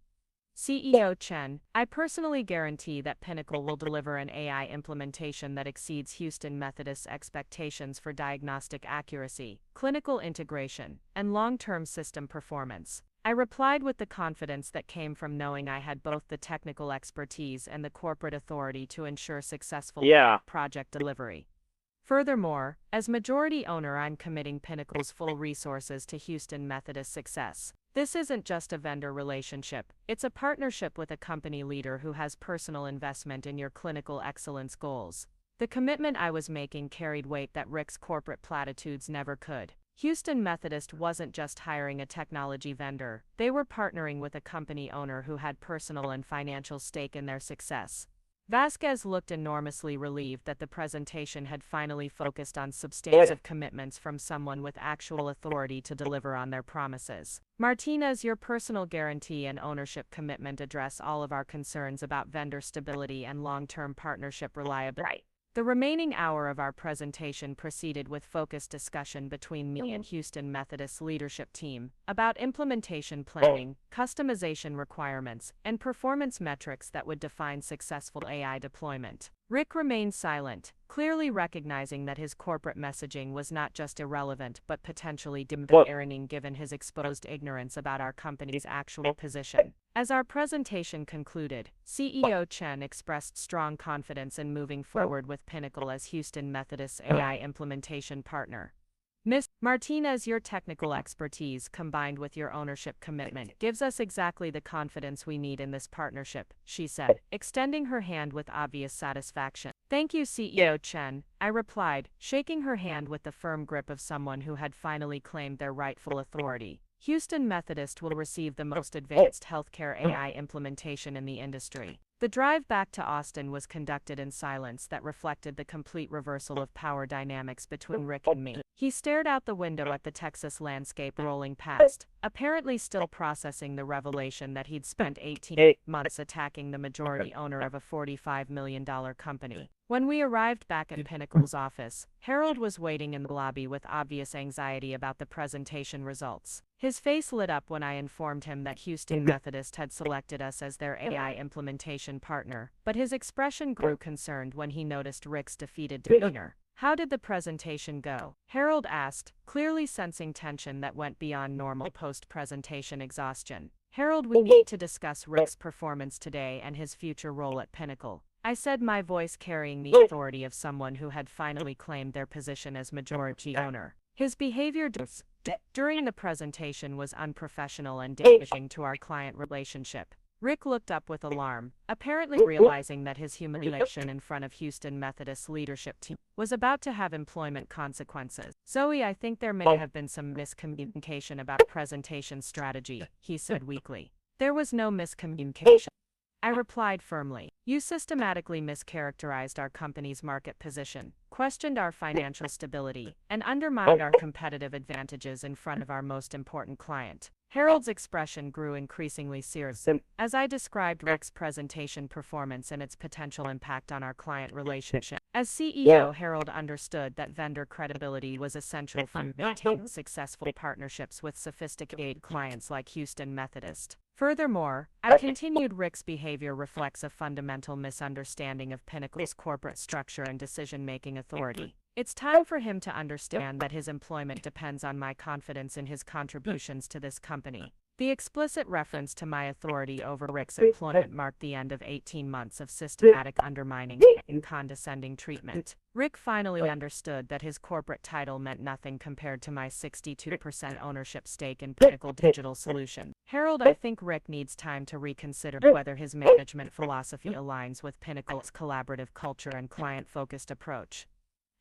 CEO Chen, I personally guarantee that Pinnacle will deliver an AI implementation that exceeds Houston Methodist's expectations for diagnostic accuracy, clinical integration, and long-term system performance. I replied with the confidence that came from knowing I had both the technical expertise and the corporate authority to ensure successful project delivery. Furthermore, as majority owner, I'm committing Pinnacle's full resources to Houston Methodist success. This isn't just a vendor relationship, it's a partnership with a company leader who has personal investment in your clinical excellence goals. The commitment I was making carried weight that Rick's corporate platitudes never could. Houston Methodist wasn't just hiring a technology vendor, they were partnering with a company owner who had personal and financial stake in their success. Vasquez looked enormously relieved that the presentation had finally focused on substantive commitments from someone with actual authority to deliver on their promises. Martinez, your personal guarantee and ownership commitment address all of our concerns about vendor stability and long-term partnership reliability. The remaining hour of our presentation proceeded with focused discussion between me and Houston Methodist's leadership team about implementation planning, customization requirements, and performance metrics that would define successful AI deployment. Rick remained silent, clearly recognizing that his corporate messaging was not just irrelevant but potentially disconcerting given his exposed ignorance about our company's actual position. As our presentation concluded, CEO Chen expressed strong confidence in moving forward with Pinnacle as Houston Methodist's AI implementation partner. Ms. Martinez, your technical expertise combined with your ownership commitment gives us exactly the confidence we need in this partnership, she said, extending her hand with obvious satisfaction. Thank you, CEO Chen, I replied, shaking her hand with the firm grip of someone who had finally claimed their rightful authority. Houston Methodist will receive the most advanced healthcare AI implementation in the industry. The drive back to Austin was conducted in silence that reflected the complete reversal of power dynamics between Rick and me. He stared out the window at the Texas landscape rolling past, apparently still processing the revelation that he'd spent 18 months attacking the majority owner of a $45 million company. When we arrived back at Pinnacle's office, Harold was waiting in the lobby with obvious anxiety about the presentation results. His face lit up when I informed him that Houston Methodist had selected us as their AI implementation partner, but his expression grew concerned when he noticed Rick's defeated demeanor. How did the presentation go? Harold asked, clearly sensing tension that went beyond normal post-presentation exhaustion. Harold, we need to discuss Rick's performance today and his future role at Pinnacle, I said, my voice carrying the authority of someone who had finally claimed their position as majority owner. His behavior during the presentation was unprofessional and damaging to our client relationship. Rick looked up with alarm, apparently realizing that his humiliation in front of Houston Methodist's leadership team was about to have employment consequences. Zoe, I think there may have been some miscommunication about presentation strategy, he said weakly. There was no miscommunication, I replied firmly. You systematically mischaracterized our company's market position, questioned our financial stability, and undermined our competitive advantages in front of our most important client. Harold's expression grew increasingly serious as I described Rick's presentation performance and its potential impact on our client relationship. As CEO, Harold understood that vendor credibility was essential for maintaining successful partnerships with sophisticated clients like Houston Methodist. Furthermore, I continued, Rick's behavior reflects a fundamental misunderstanding of Pinnacle's corporate structure and decision-making authority. It's time for him to understand that his employment depends on my confidence in his contributions to this company. The explicit reference to my authority over Rick's employment marked the end of 18 months of systematic undermining and condescending treatment. Rick finally understood that his corporate title meant nothing compared to my 62% ownership stake in Pinnacle Digital Solutions. Harold, I think Rick needs time to reconsider whether his management philosophy aligns with Pinnacle's collaborative culture and client-focused approach,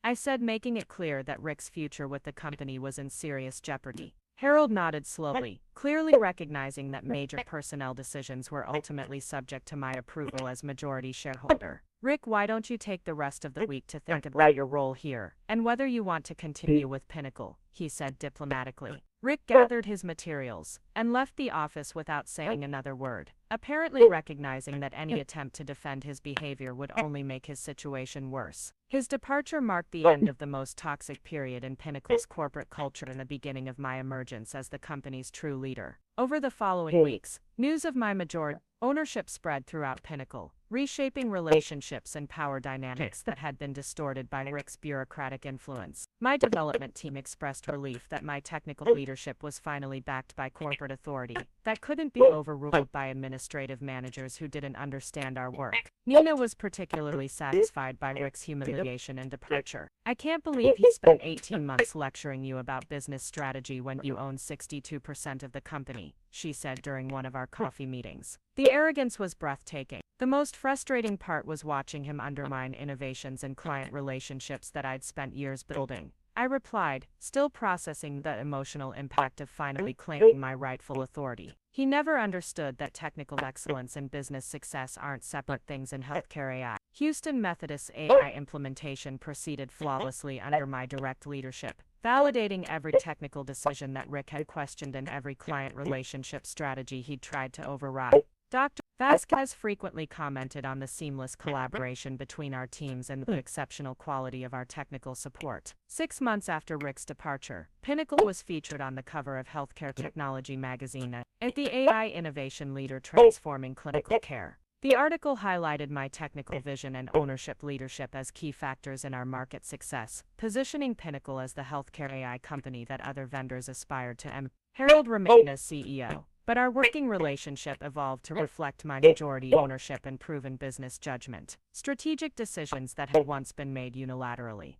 I said, making it clear that Rick's future with the company was in serious jeopardy. Harold nodded slowly, clearly recognizing that major personnel decisions were ultimately subject to my approval as majority shareholder. Rick, why don't you take the rest of the week to think about your role here, and whether you want to continue with Pinnacle, he said diplomatically. Rick gathered his materials and left the office without saying another word, apparently recognizing that any attempt to defend his behavior would only make his situation worse. His departure marked the end of the most toxic period in Pinnacle's corporate culture and the beginning of my emergence as the company's true leader. Over the following weeks, news of my majority ownership spread throughout Pinnacle, reshaping relationships and power dynamics that had been distorted by Rick's bureaucratic influence. My development team expressed relief that my technical leadership was finally backed by corporate authority that couldn't be overruled by administrative managers who didn't understand our work. Nina was particularly satisfied by Rick's humiliation and departure. "I can't believe he spent 18 months lecturing you about business strategy when you own 62% of the company," she said during one of our coffee meetings. The arrogance was breathtaking. The most frustrating part was watching him undermine innovations and client relationships that I'd spent years building. I replied, still processing the emotional impact of finally claiming my rightful authority. He never understood that technical excellence and business success aren't separate things in healthcare AI. Houston Methodist's AI implementation proceeded flawlessly under my direct leadership, validating every technical decision that Rick had questioned and every client relationship strategy he'd tried to override. Dr. Vasquez frequently commented on the seamless collaboration between our teams and the exceptional quality of our technical support. 6 months after Rick's departure, Pinnacle was featured on the cover of Healthcare Technology magazine as the AI innovation leader transforming clinical care. The article highlighted my technical vision and ownership leadership as key factors in our market success, positioning Pinnacle as the healthcare AI company that other vendors aspired to emulate. Harold Whitman as CEO. But our working relationship evolved to reflect my majority ownership and proven business judgment. Strategic decisions that had once been made unilaterally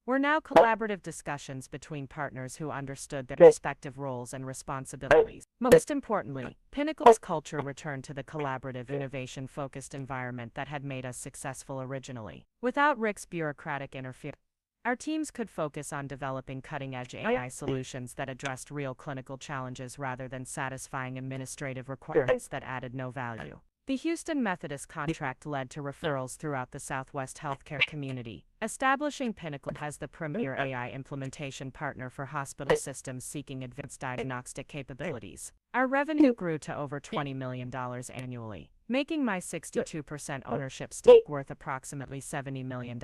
were now collaborative discussions between partners who understood their respective roles and responsibilities. Most importantly, Pinnacle's culture returned to the collaborative, innovation-focused environment that had made us successful originally. Without Rick's bureaucratic interference, our teams could focus on developing cutting-edge AI solutions that addressed real clinical challenges rather than satisfying administrative requirements that added no value. The Houston Methodist contract led to referrals throughout the Southwest healthcare community, establishing Pinnacle as the premier AI implementation partner for hospital systems seeking advanced diagnostic capabilities. Our revenue grew to over $20 million annually, making my 62% ownership stake worth approximately $70 million.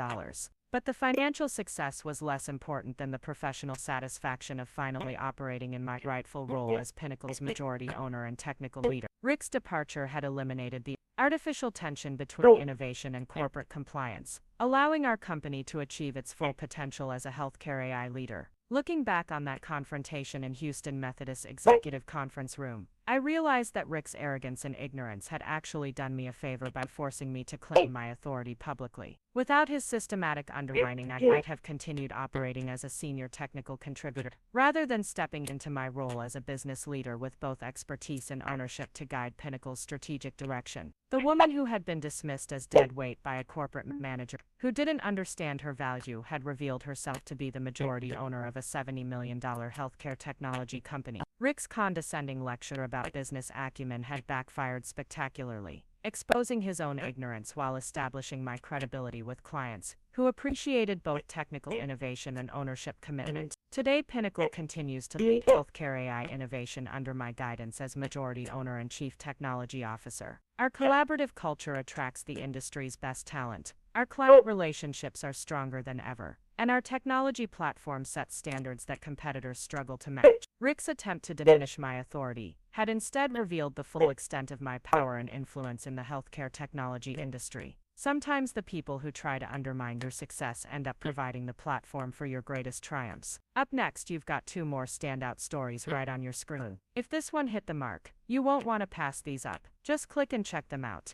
But the financial success was less important than the professional satisfaction of finally operating in my rightful role as Pinnacle's majority owner and technical leader. Rick's departure had eliminated the artificial tension between innovation and corporate compliance, allowing our company to achieve its full potential as a healthcare AI leader. Looking back on that confrontation in Houston Methodist Executive Conference Room, I realized that Rick's arrogance and ignorance had actually done me a favor by forcing me to claim my authority publicly. Without his systematic undermining, I might have continued operating as a senior technical contributor, rather than stepping into my role as a business leader with both expertise and ownership to guide Pinnacle's strategic direction. The woman who had been dismissed as dead weight by a corporate manager who didn't understand her value had revealed herself to be the majority owner of a $70 million healthcare technology company. Rick's condescending lecture about business acumen had backfired spectacularly, exposing his own ignorance while establishing my credibility with clients who appreciated both technical innovation and ownership commitment. Today, Pinnacle continues to lead healthcare AI innovation under my guidance as majority owner and chief technology officer. Our collaborative culture attracts the industry's best talent. Our client relationships are stronger than ever, and our technology platform sets standards that competitors struggle to match. Rick's attempt to diminish my authority had instead revealed the full extent of my power and influence in the healthcare technology industry. Sometimes the people who try to undermine your success end up providing the platform for your greatest triumphs. Up next, you've got 2 more standout stories right on your screen. If this one hit the mark, you won't want to pass these up. Just click and check them out.